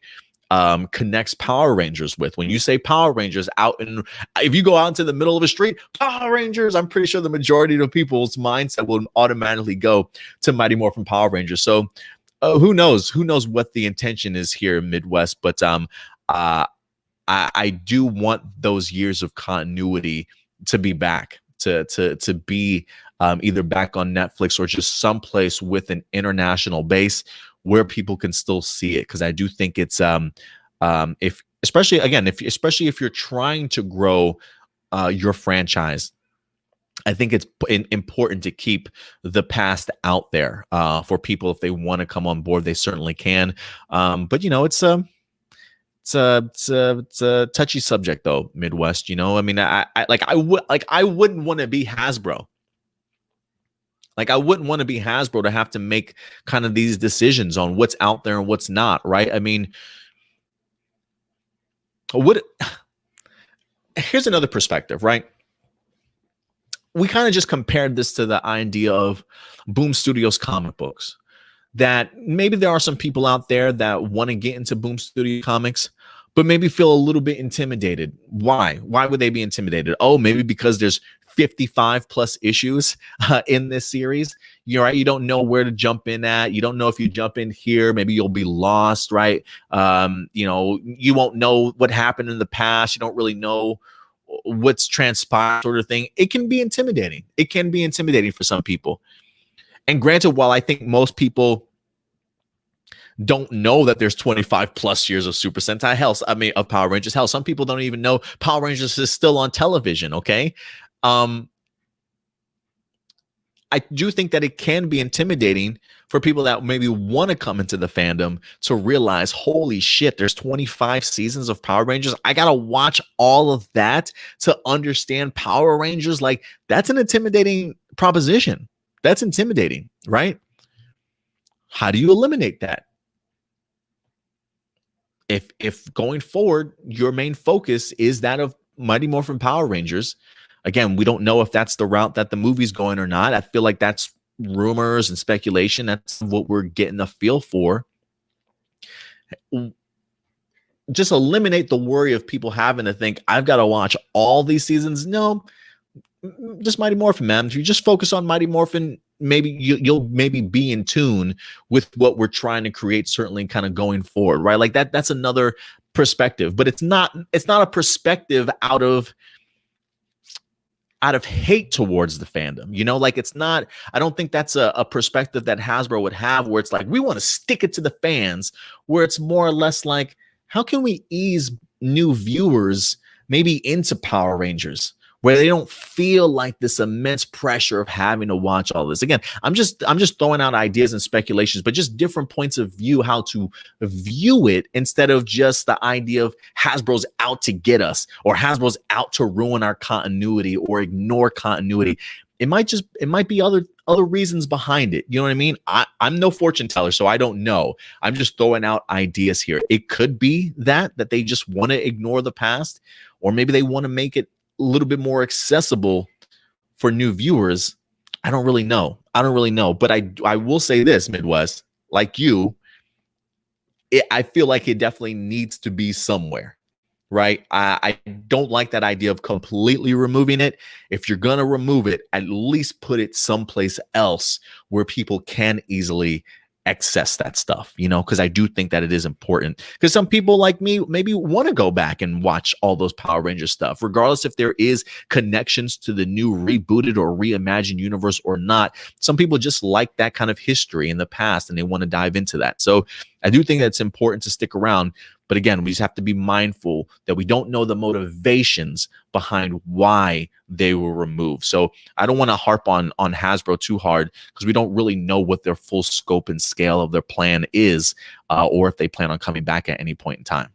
connects Power Rangers with. When you say Power Rangers out in, if you go out into the middle of a street, Power Rangers, I'm pretty sure the majority of people's mindset will automatically go to Mighty Morphin Power Rangers. So who knows what the intention is here in Midwest, but I do want those years of continuity to be back, to be either back on Netflix or just someplace with an international base where people can still see it. Because I do think it's especially if you're trying to grow your franchise, I think it's important to keep the past out there for people. If they want to come on board, they certainly can. But it's a touchy subject though, Midwest. I mean, I wouldn't want to be Hasbro. Like, I wouldn't want to be Hasbro to have to make kind of these decisions on what's out there and what's not, right? I mean, here's another perspective, right? We kind of just compared this to the idea of Boom Studios comic books, that maybe there are some people out there that want to get into Boom Studio comics, but maybe feel a little bit intimidated. Why? Why would they be intimidated? Oh, maybe because there's 55 plus issues in this series. You're right. You don't know where to jump in at. You don't know if you jump in here, maybe you'll be lost, right? You won't know what happened in the past. You don't really know what's transpired, sort of thing. It can be intimidating. It can be intimidating for some people. And granted, while I think most people don't know that there's 25 plus years of Super Sentai, of Power Rangers. Hell, some people don't even know Power Rangers is still on television. Okay. I do think that it can be intimidating for people that maybe want to come into the fandom to realize, holy shit, there's 25 seasons of Power Rangers. I got to watch all of that to understand Power Rangers. Like, that's an intimidating proposition. That's intimidating, right? How do you eliminate that? if going forward, your main focus is that of Mighty Morphin Power Rangers, again, we don't know if that's the route that the movie's going or not. I feel like that's rumors and speculation. That's what we're getting a feel for. Just eliminate the worry of people having to think, I've got to watch all these seasons. No, just Mighty Morphin, man. If you just focus on Mighty Morphin, maybe you'll maybe be in tune with what we're trying to create, certainly kind of going forward, right? Like that's another perspective, but it's not a perspective out of hate towards the fandom, you know, like it's not, I don't think that's a perspective that Hasbro would have where it's like, we want to stick it to the fans, where it's more or less like, how can we ease new viewers maybe into Power Rangers where they don't feel like this immense pressure of having to watch all this? Again, I'm just throwing out ideas and speculations, but just different points of view, how to view it, instead of just the idea of Hasbro's out to get us or Hasbro's out to ruin our continuity or ignore continuity. It might be other reasons behind it. You know what I mean? I'm no fortune teller, so I don't know. I'm just throwing out ideas here. It could be that they just want to ignore the past, or maybe they want to make it a little bit more accessible for new viewers. I don't really know. But I will say this, Midwest, like you, I feel like it definitely needs to be somewhere, right? I don't like that idea of completely removing it. If you're going to remove it, at least put it someplace else where people can easily access that stuff, you know, because I do think that it is important, because some people like me maybe want to go back and watch all those Power Ranger stuff, regardless if there is connections to the new rebooted or reimagined universe or not. Some people just like that kind of history in the past and they want to dive into that. So I do think that it's important to stick around. But again, we just have to be mindful that we don't know the motivations behind why they were removed. So I don't want to harp on Hasbro too hard, because we don't really know what their full scope and scale of their plan is, or if they plan on coming back at any point in time.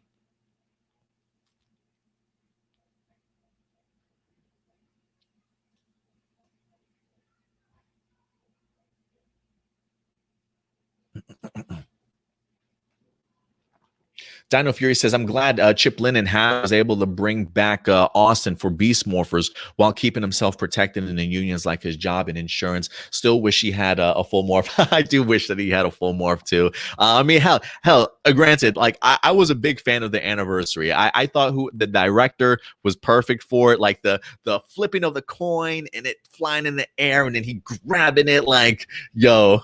Dino Fury says, I'm glad Chip Linden was able to bring back Austin for Beast Morphers while keeping himself protected in the unions like his job and insurance. Still wish he had a full morph. I do wish that he had a full morph too. I mean, hell, granted, like I was a big fan of the anniversary. I thought the director was perfect for it. Like the flipping of the coin and it flying in the air and then he grabbing it like, yo,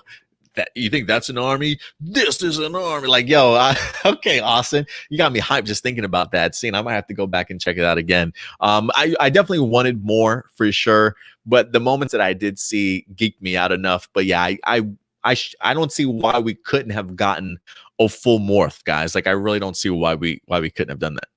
that you think that's an army? This is an army. Like, yo, okay, Austin, you got me hyped just thinking about that scene. I might have to go back and check it out again. I definitely wanted more for sure, but the moments that I did see geeked me out enough. But yeah, I don't see why we couldn't have gotten a full morph, guys. Like, I really don't see why we couldn't have done that.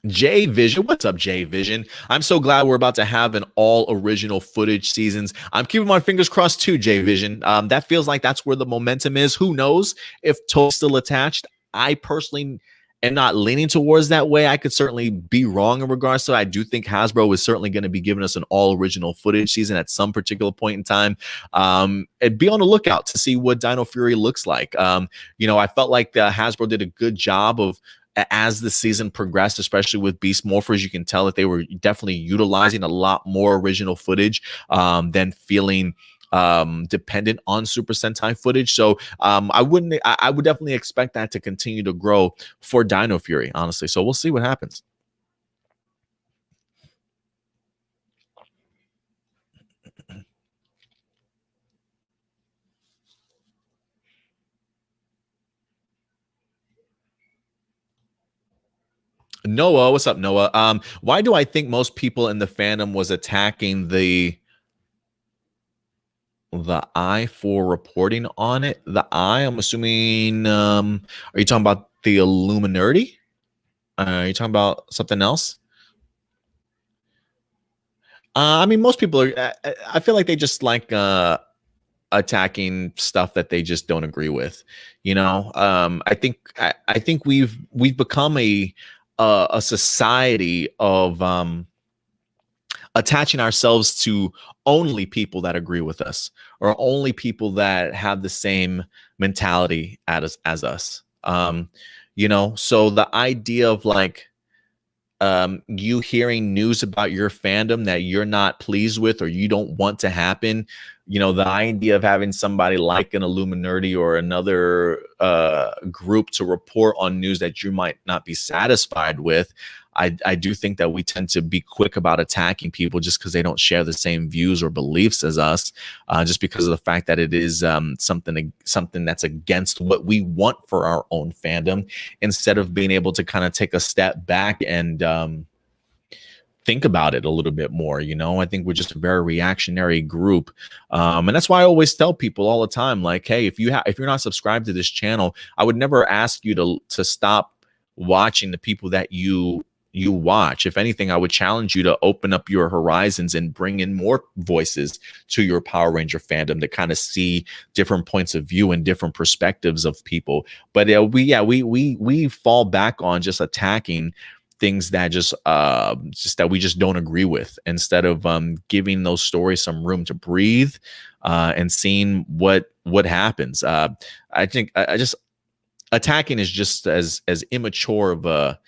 Jay Vision, what's up, Jay Vision? I'm so glad we're about to have an all original footage seasons. I'm keeping my fingers crossed too, Jay Vision. That feels like that's where the momentum is. Who knows if Toe's still attached? I personally am not leaning towards that way. I could certainly be wrong in regards to it. I do think Hasbro is certainly going to be giving us an all original footage season at some particular point in time. And be on the lookout to see what Dino Fury looks like. You know, I felt like Hasbro did a good job of, as the season progressed, especially with Beast Morphers, you can tell that they were definitely utilizing a lot more original footage than feeling dependent on Super Sentai footage. So I would definitely expect that to continue to grow for Dino Fury, honestly. So we'll see what happens. Noah, what's up, Noah? Why do I think most people in the fandom was attacking the eye for reporting on it? The eye, I'm assuming, are you talking about the Illuminati? Are you talking about something else? I mean, most people are, I feel like they just like attacking stuff that they just don't agree with. You know, I think we've become a society of attaching ourselves to only people that agree with us or only people that have the same mentality as us. So the idea of like you hearing news about your fandom that you're not pleased with or you don't want to happen, the idea of having somebody like an Illuminati or another group to report on news that you might not be satisfied with, I do think that we tend to be quick about attacking people just because they don't share the same views or beliefs as us, just because of the fact that it is something that's against what we want for our own fandom, instead of being able to kind of take a step back and think about it a little bit more. I think we're just a very reactionary group, and that's why I always tell people all the time, like, hey, if you're not subscribed to this channel, I would never ask you to stop watching the people that you watch. If anything, I would challenge you to open up your horizons and bring in more voices to your Power Ranger fandom to kind of see different points of view and different perspectives of people. But we fall back on just attacking things that just that we just don't agree with, instead of giving those stories some room to breathe and seeing what happens. I think I just attacking is just as immature of a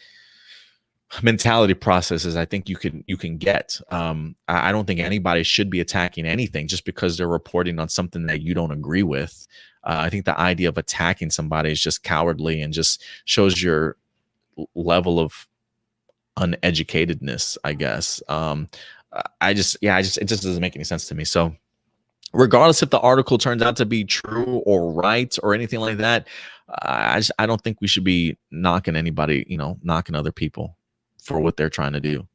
mentality processes I think you can get. I don't think anybody should be attacking anything just because they're reporting on something that you don't agree with. I think the idea of attacking somebody is just cowardly and just shows your level of uneducatedness, I guess. It just doesn't make any sense to me. So regardless if the article turns out to be true or right or anything like that, I don't think we should be knocking anybody, knocking other people for what they're trying to do.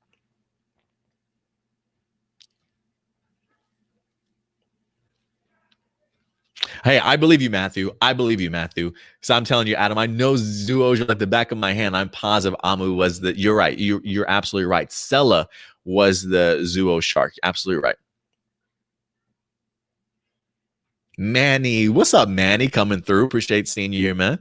Hey, I believe you, Matthew. I believe you, Matthew. So I'm telling you, Adam, I know Zyuohger like the back of my hand. I'm positive Amu was the. You're right. You're absolutely right. Sella was the Zuo shark. Absolutely right. Manny, what's up, Manny? Coming through. Appreciate seeing you here, man.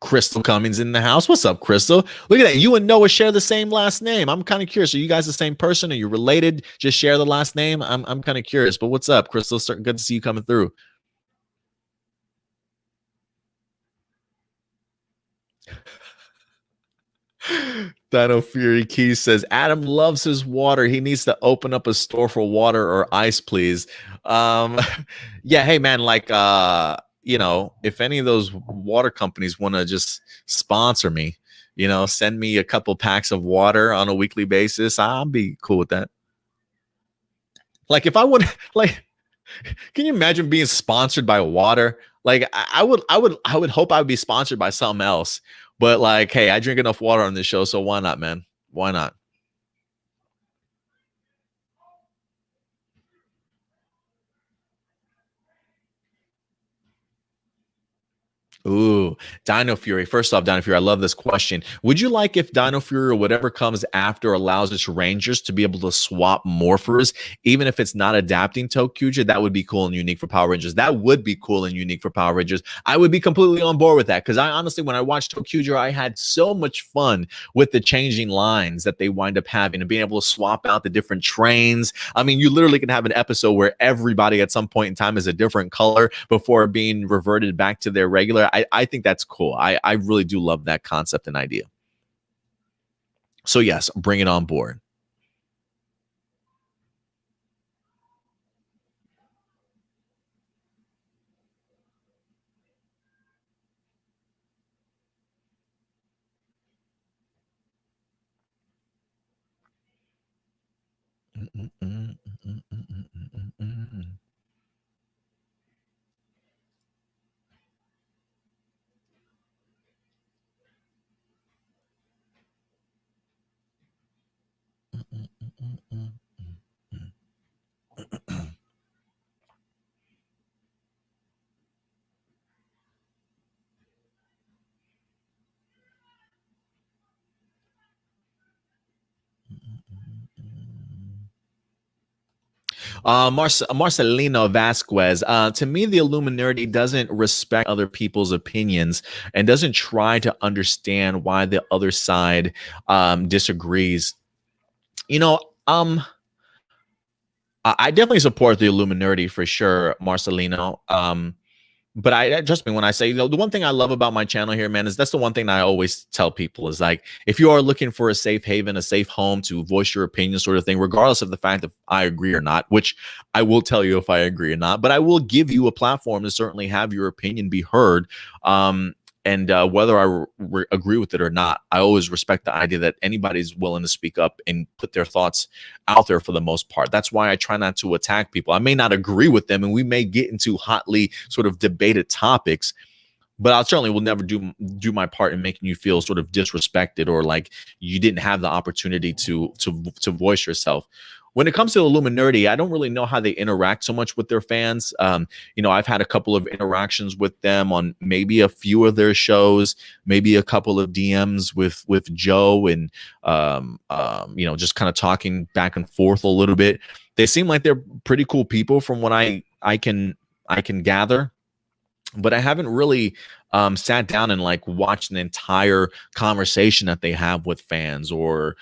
Crystal Cummings in the house. What's up, Crystal? Look at that. You and Noah share the same last name. I'm kind of curious. Are you guys the same person? Are you related? Just share the last name? I'm kind of curious. But what's up, Crystal? Good to see you coming through. Dino Fury Key says Adam loves his water. He needs to open up a store for water or ice, please. Yeah, hey man, like if any of those water companies want to just sponsor me, send me a couple packs of water on a weekly basis, I'll be cool with that. Like if I would like, can you imagine being sponsored by water? Like I would hope I would be sponsored by something else. But like, hey, I drink enough water on this show, so why not, man? Why not? Ooh, Dino Fury. First off, Dino Fury, I love this question. Would you like if Dino Fury or whatever comes after allows its Rangers to be able to swap morphers, even if it's not adapting Tokuja? That would be cool and unique for Power Rangers. That would be cool and unique for Power Rangers. I would be completely on board with that because I honestly, when I watched Tokuja, I had so much fun with the changing lines that they wind up having and being able to swap out the different trains. I mean, you literally can have an episode where everybody at some point in time is a different color before being reverted back to their regular. I think that's cool. I really do love that concept and idea. So yes, bring it on board. Marcelino Vasquez. To me, the Illuminati doesn't respect other people's opinions and doesn't try to understand why the other side disagrees. You know, I definitely support the Illuminati for sure, Marcelino. But I trust me when I say, the one thing I love about my channel here, man, is that's the one thing I always tell people is like, if you are looking for a safe haven, a safe home to voice your opinion, sort of thing, regardless of the fact if I agree or not, which I will tell you if I agree or not, but I will give you a platform to certainly have your opinion be heard. And whether I agree with it or not, I always respect the idea that anybody's willing to speak up and put their thoughts out there for the most part. That's why I try not to attack people. I may not agree with them, and we may get into hotly sort of debated topics, but I certainly will never do my part in making you feel sort of disrespected or like you didn't have the opportunity to voice yourself. When it comes to Illuminati, I don't really know how they interact so much with their fans. You know, I've had a couple of interactions with them on maybe a few of their shows, maybe a couple of DMs with Joe, and you know, just kind of talking back and forth a little bit. They seem like they're pretty cool people from what I can gather. But I haven't really sat down and like watched an entire conversation that they have with fans or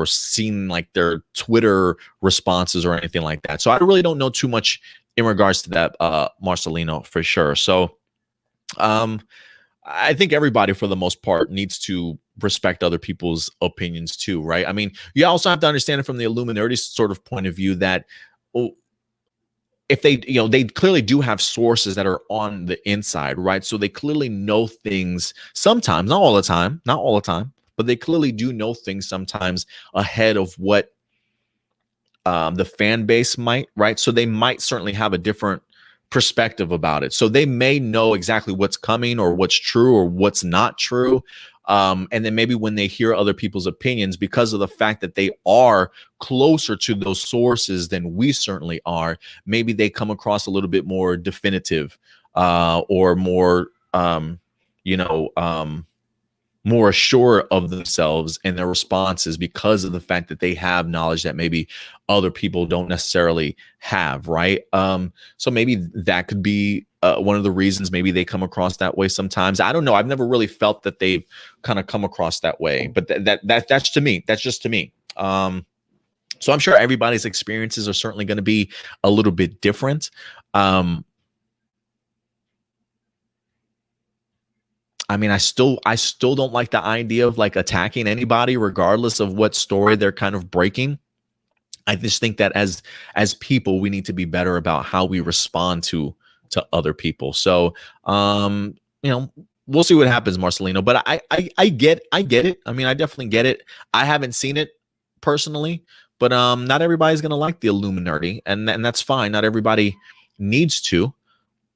seen like their Twitter responses or anything like that. So I really don't know too much in regards to that, Marcelino, for sure. So I think everybody, for the most part, needs to respect other people's opinions too, right? I mean, you also have to understand it from the Illuminati sort of point of view that, if they, you know, they clearly do have sources that are on the inside, right? So they clearly know things sometimes, not all the time, but they clearly do know things sometimes ahead of what the fan base might, right? So they might certainly have a different perspective about it. So they may know exactly what's coming or what's true or what's not true. And then maybe when they hear other people's opinions, because of the fact that they are closer to those sources than we certainly are, maybe they come across a little bit more definitive or more, you know, more assured of themselves and their responses because of the fact that they have knowledge that maybe other people don't necessarily have, right? So maybe that could be one of the reasons maybe they come across that way sometimes. I don't know. I've never really felt that they've kind of come across that way, but that's to me. That's just to me. So I'm sure everybody's experiences are certainly going to be a little bit different. I mean, I still don't like the idea of like attacking anybody, regardless of what story they're kind of breaking. I just think that as people, we need to be better about how we respond to other people. So, you know, we'll see what happens, Marcelino. But I get it. I mean, I definitely get it. I haven't seen it personally, but not everybody's gonna like the Illuminati, and that's fine. Not everybody needs to.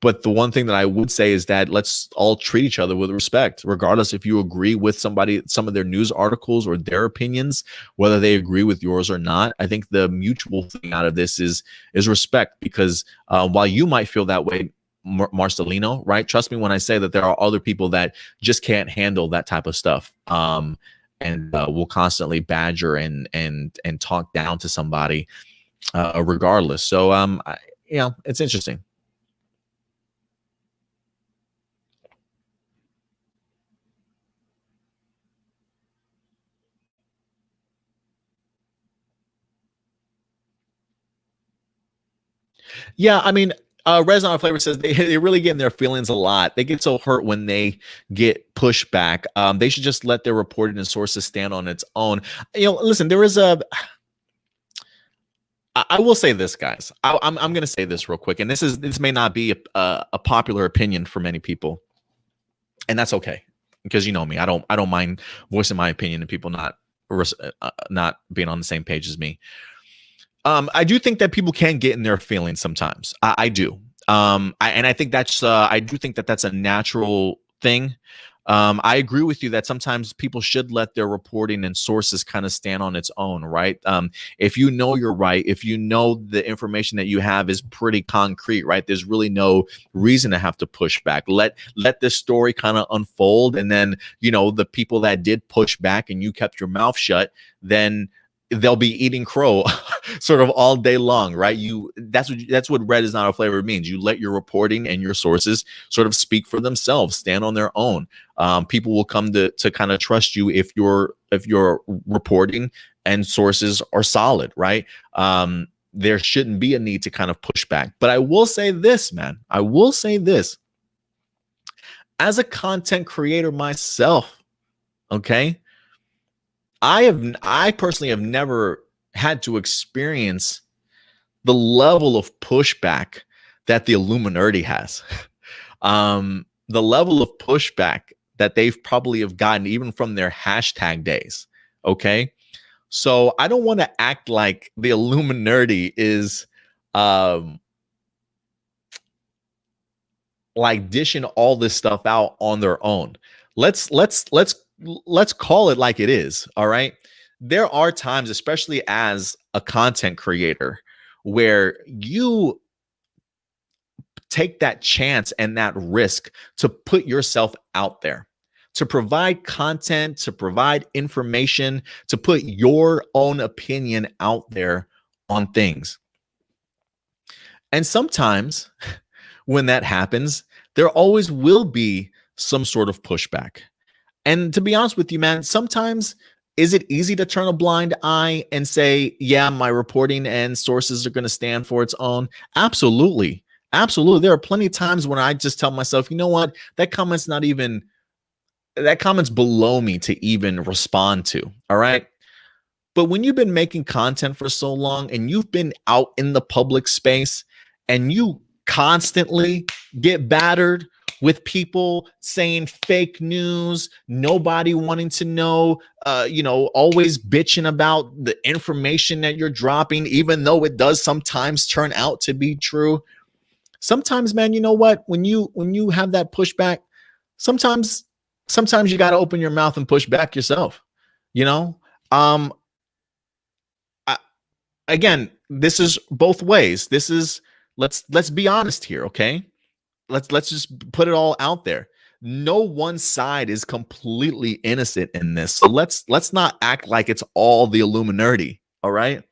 But the one thing that I would say is that let's all treat each other with respect, regardless if you agree with somebody, some of their news articles or their opinions, whether they agree with yours or not. I think the mutual thing out of this is respect, because while you might feel that way, Marcelino, right? Trust me when I say that there are other people that just can't handle that type of stuff, and will constantly badger and talk down to somebody, regardless. So, you know, it's interesting. Yeah, I mean, Resident Flavor says they really get in their feelings a lot. They get so hurt when they get pushback. They should just let their reporting and sources stand on its own. You know, listen, there is a. I will say this, guys. I'm going to say this real quick, and this may not be a popular opinion for many people, and that's okay, because you know me. I don't mind voicing my opinion and people not being on the same page as me. I do think that people can get in their feelings sometimes. I do. And I think that's, I do think that that's a natural thing. I agree with you that sometimes people should let their reporting and sources kind of stand on its own, right? If you know you're right, if you know the information that you have is pretty concrete, right? There's really no reason to have to push back. Let this story kind of unfold. And then, you know, the people that did push back and you kept your mouth shut, then they'll be eating crow sort of all day long, right? That's what red is not a flavor means. You let your reporting and your sources sort of speak for themselves, stand on their own. People will come to kind of trust you if your reporting and sources are solid, right? There shouldn't be a need to kind of push back. But I will say this, man. I will say this. As a content creator myself, okay, I personally have never had to experience the level of pushback that the Illuminati has. The level of pushback that they've probably have gotten even from their hashtag days. Okay. So I don't want to act like the Illuminati is like dishing all this stuff out on their own. Let's call it like it is. All right. There are times, especially as a content creator, where you take that chance and that risk to put yourself out there, to provide content, to provide information, to put your own opinion out there on things. And sometimes when that happens, there always will be some sort of pushback. And to be honest with you, man, sometimes is it easy to turn a blind eye and say, yeah, my reporting and sources are going to stand for its own? Absolutely. Absolutely. There are plenty of times when I just tell myself, you know what, that comment's below me to even respond to. All right. But when you've been making content for so long and you've been out in the public space and you constantly get battered with people saying fake news, nobody wanting to know, always bitching about the information that you're dropping, even though it does sometimes turn out to be true. Sometimes, man, you know what? When you have that pushback, sometimes you got to open your mouth and push back yourself. Again, this is both ways. This is let's be honest here, okay? Let's just put it all out there. No one side is completely innocent in this. So let's not act like it's all the Illuminati, all right?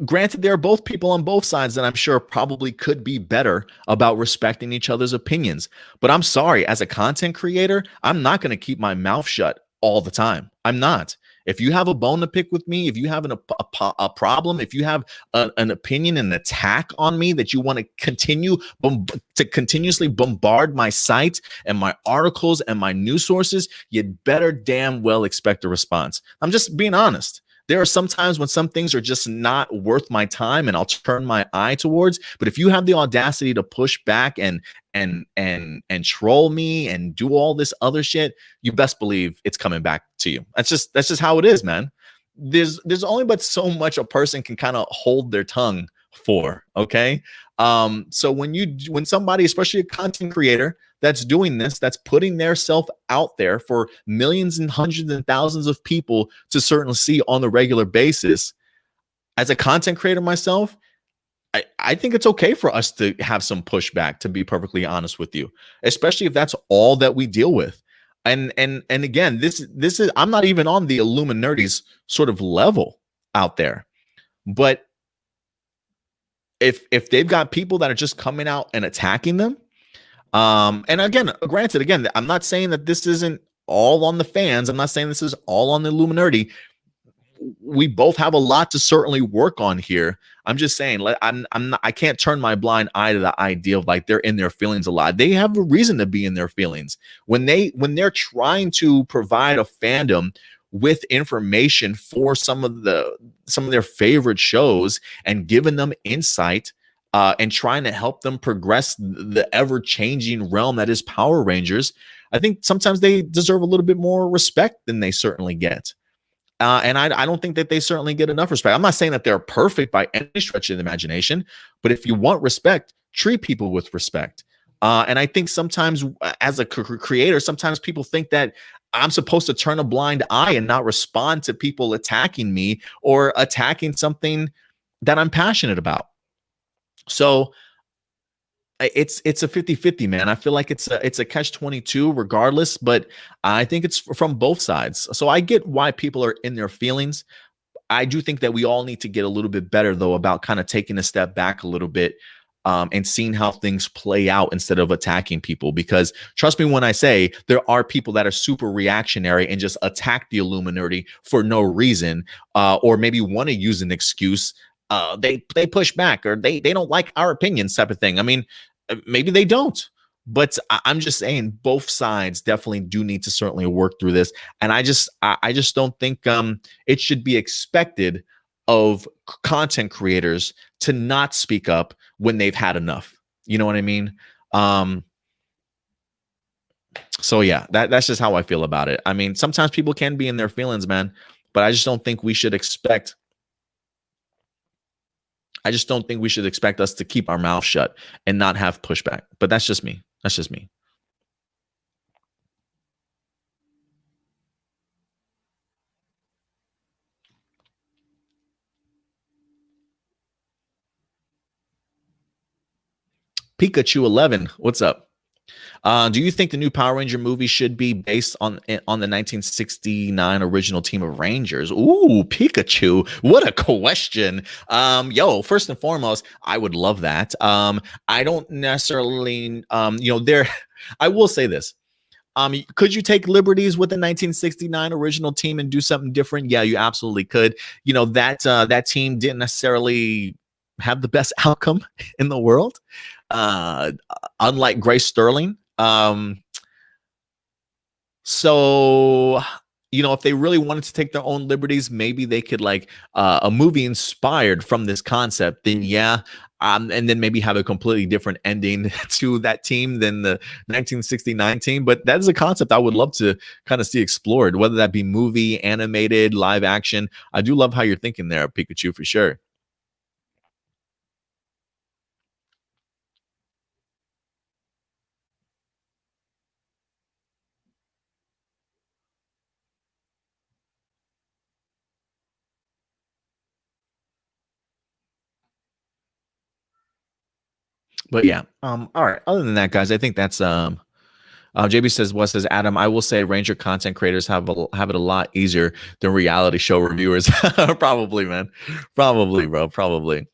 Granted, there are both people on both sides that I'm sure probably could be better about respecting each other's opinions. But I'm sorry, as a content creator, I'm not going to keep my mouth shut all the time. I'm not. If you have a bone to pick with me, if you have a problem, if you have an opinion, an attack on me that you want to continuously bombard my site and my articles and my news sources, you'd better damn well expect a response. I'm just being honest. There are some times when some things are just not worth my time and I'll turn my eye towards. But if you have the audacity to push back and troll me and do all this other shit, you best believe it's coming back to you. That's just how it is, man. There's only but so much a person can kind of hold their tongue for. Okay. So when somebody, especially a content creator that's doing this, that's putting their self out there for millions and hundreds and thousands of people to certainly see on the regular basis, as a content creator myself, I think it's okay for us to have some pushback, to be perfectly honest with you, especially if that's all that we deal with. And again, this is, I'm not even on the Illuminati's sort of level out there, but if they've got people that are just coming out and attacking them, and again, granted, I'm not saying that this isn't all on the fans. I'm not saying this is all on the Illuminati. We both have a lot to certainly work on here. I'm just saying, I can't turn my blind eye to the idea of like they're in their feelings a lot. They have a reason to be in their feelings when they're trying to provide a fandom with information for some of their favorite shows and giving them insight and trying to help them progress the ever-changing realm that is Power Rangers. I think sometimes they deserve a little bit more respect than they certainly get. And I don't think that they certainly get enough respect. I'm not saying that they're perfect by any stretch of the imagination, but if you want respect, treat people with respect. And I think sometimes as a creator, sometimes people think that I'm supposed to turn a blind eye and not respond to people attacking me or attacking something that I'm passionate about. So it's a 50-50, man. I feel like it's a catch-22 regardless, but I think it's from both sides. So I get why people are in their feelings. I do think that we all need to get a little bit better, though, about kind of taking a step back a little bit, and seeing how things play out instead of attacking people. Because trust me when I say there are people that are super reactionary and just attack the Illuminati for no reason, or maybe want to use an excuse. They push back, or they don't like our opinions, type of thing. I mean, maybe they don't. But I'm just saying both sides definitely do need to certainly work through this. And I just don't think it should be expected of content creators to not speak up when they've had enough. You know what I mean? Um, so yeah, that's just how I feel about it. I mean, sometimes people can be in their feelings, man, but I just don't think we should expect us to keep our mouth shut and not have pushback. But that's just me. That's just me. Pikachu 11, what's up? Do you think the new Power Ranger movie should be based on the 1969 original team of Rangers? Ooh, Pikachu! What a question. First and foremost, I would love that. I don't necessarily, there. I will say this. Could you take liberties with the 1969 original team and do something different? Yeah, you absolutely could. That team didn't necessarily have the best outcome in the world, uh, unlike Grace Sterling. So if they really wanted to take their own liberties, maybe they could like a movie inspired from this concept. Then yeah, and then maybe have a completely different ending to that team than the 1969 team. But that is a concept I would love to kind of see explored, whether that be movie, animated, live action. I do love how you're thinking there, Pikachu, for sure. But yeah, all right. Other than that, guys, I think that's JB says, "What says Adam? I will say, Ranger content creators have it a lot easier than reality show reviewers. Probably, man. Probably, bro. Probably."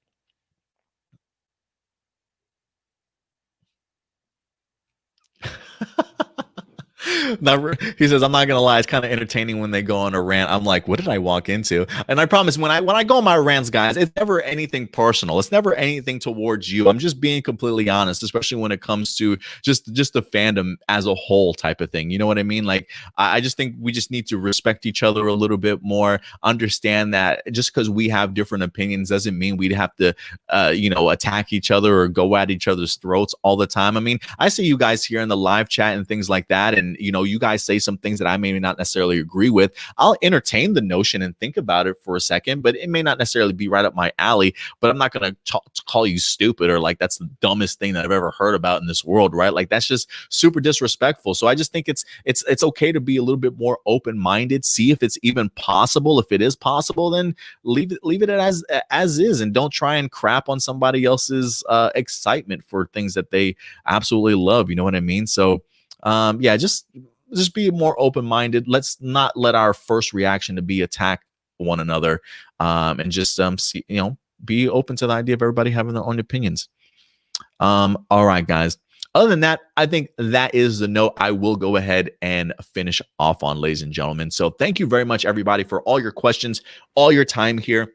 Now, he says, "I'm not gonna lie, it's kind of entertaining when they go on a rant. I'm like, what did I walk into?" And I promise, when I go on my rants, guys, it's never anything personal. It's never anything towards you. I'm just being completely honest, especially when it comes to just the fandom as a whole, type of thing. You know what I mean? Like, I just think we just need to respect each other a little bit more. Understand that just because we have different opinions doesn't mean we'd have to, attack each other or go at each other's throats all the time. I mean, I see you guys here in the live chat and things like that, and you guys say some things that I may not necessarily agree with. I'll entertain the notion and think about it for a second, but it may not necessarily be right up my alley. But I'm not going to call you stupid or like that's the dumbest thing that I've ever heard about in this world, right? Like that's just super disrespectful. So I just think it's okay to be a little bit more open minded. See if it's even possible. If it is possible, then leave it as is, and don't try and crap on somebody else's excitement for things that they absolutely love. You know what I mean? So yeah, just be more open-minded. Let's not let our first reaction to be attack one another, and just see, be open to the idea of everybody having their own opinions. All right, guys. Other than that, I think that is the note I will go ahead and finish off on, ladies and gentlemen. So thank you very much, everybody, for all your questions, all your time here.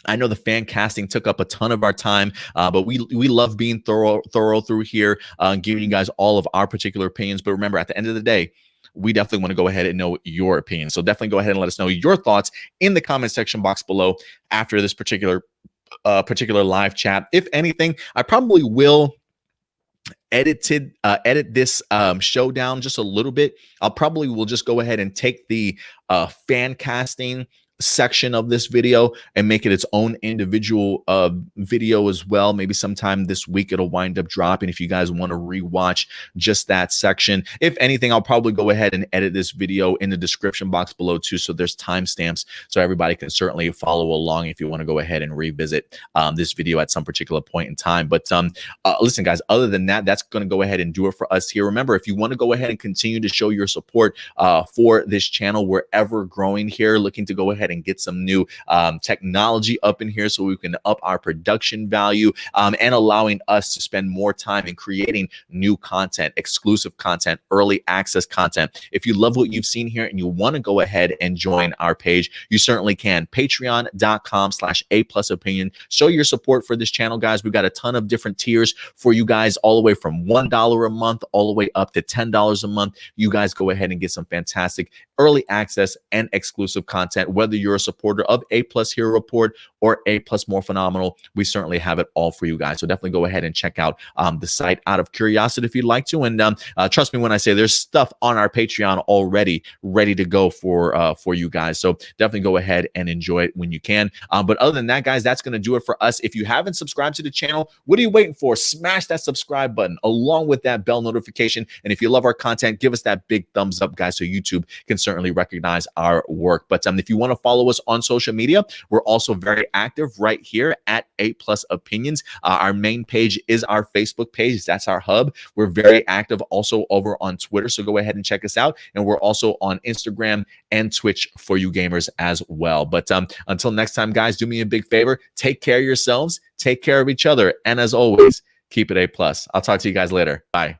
I know the fan casting took up a ton of our time, but we love being thorough through here, giving you guys all of our particular opinions. But remember, at the end of the day, we definitely want to go ahead and know your opinion. So definitely go ahead and let us know your thoughts in the comment section box below after this particular live chat. If anything, I probably will edit this show down just a little bit. I'll probably will just go ahead and take the fan casting section of this video and make it its own individual video as well. Maybe sometime this week it'll wind up dropping if you guys want to rewatch just that section. If anything, I'll probably go ahead and edit this video in the description box below too, so there's timestamps so everybody can certainly follow along if you want to go ahead and revisit this video at some particular point in time. But listen guys, other than that, that's going to go ahead and do it for us here. Remember, if you want to go ahead and continue to show your support for this channel, we're ever growing here, looking to go ahead and get some new technology up in here so we can up our production value and allowing us to spend more time in creating new content, exclusive content, early access content. If you love what you've seen here and you want to go ahead and join our page, you certainly can. Patreon.com/A+opinion. Show your support for this channel, guys. We've got a ton of different tiers for you guys, all the way from $1 a month all the way up to $10 a month. You guys go ahead and get some fantastic early access and exclusive content. Whether you're a supporter of A+ Hero Report or A+ Morphinominal, we certainly have it all for you guys. So definitely go ahead and check out the site out of curiosity if you'd like to. And trust me when I say there's stuff on our Patreon already ready to go for you guys. So definitely go ahead and enjoy it when you can. But other than that, guys, that's going to do it for us. If you haven't subscribed to the channel, what are you waiting for? Smash that subscribe button along with that bell notification. And if you love our content, give us that big thumbs up, guys, so YouTube can certainly recognize our work. But if you want to follow us on social media, we're also very active right here at A+ Opinions. Our main page is our Facebook page. That's our hub. We're very active also over on Twitter, so go ahead and check us out. And we're also on Instagram and Twitch for you gamers as well. But until next time, guys, do me a big favor. Take care of yourselves. Take care of each other. And as always, keep it A+. I'll talk to you guys later. Bye.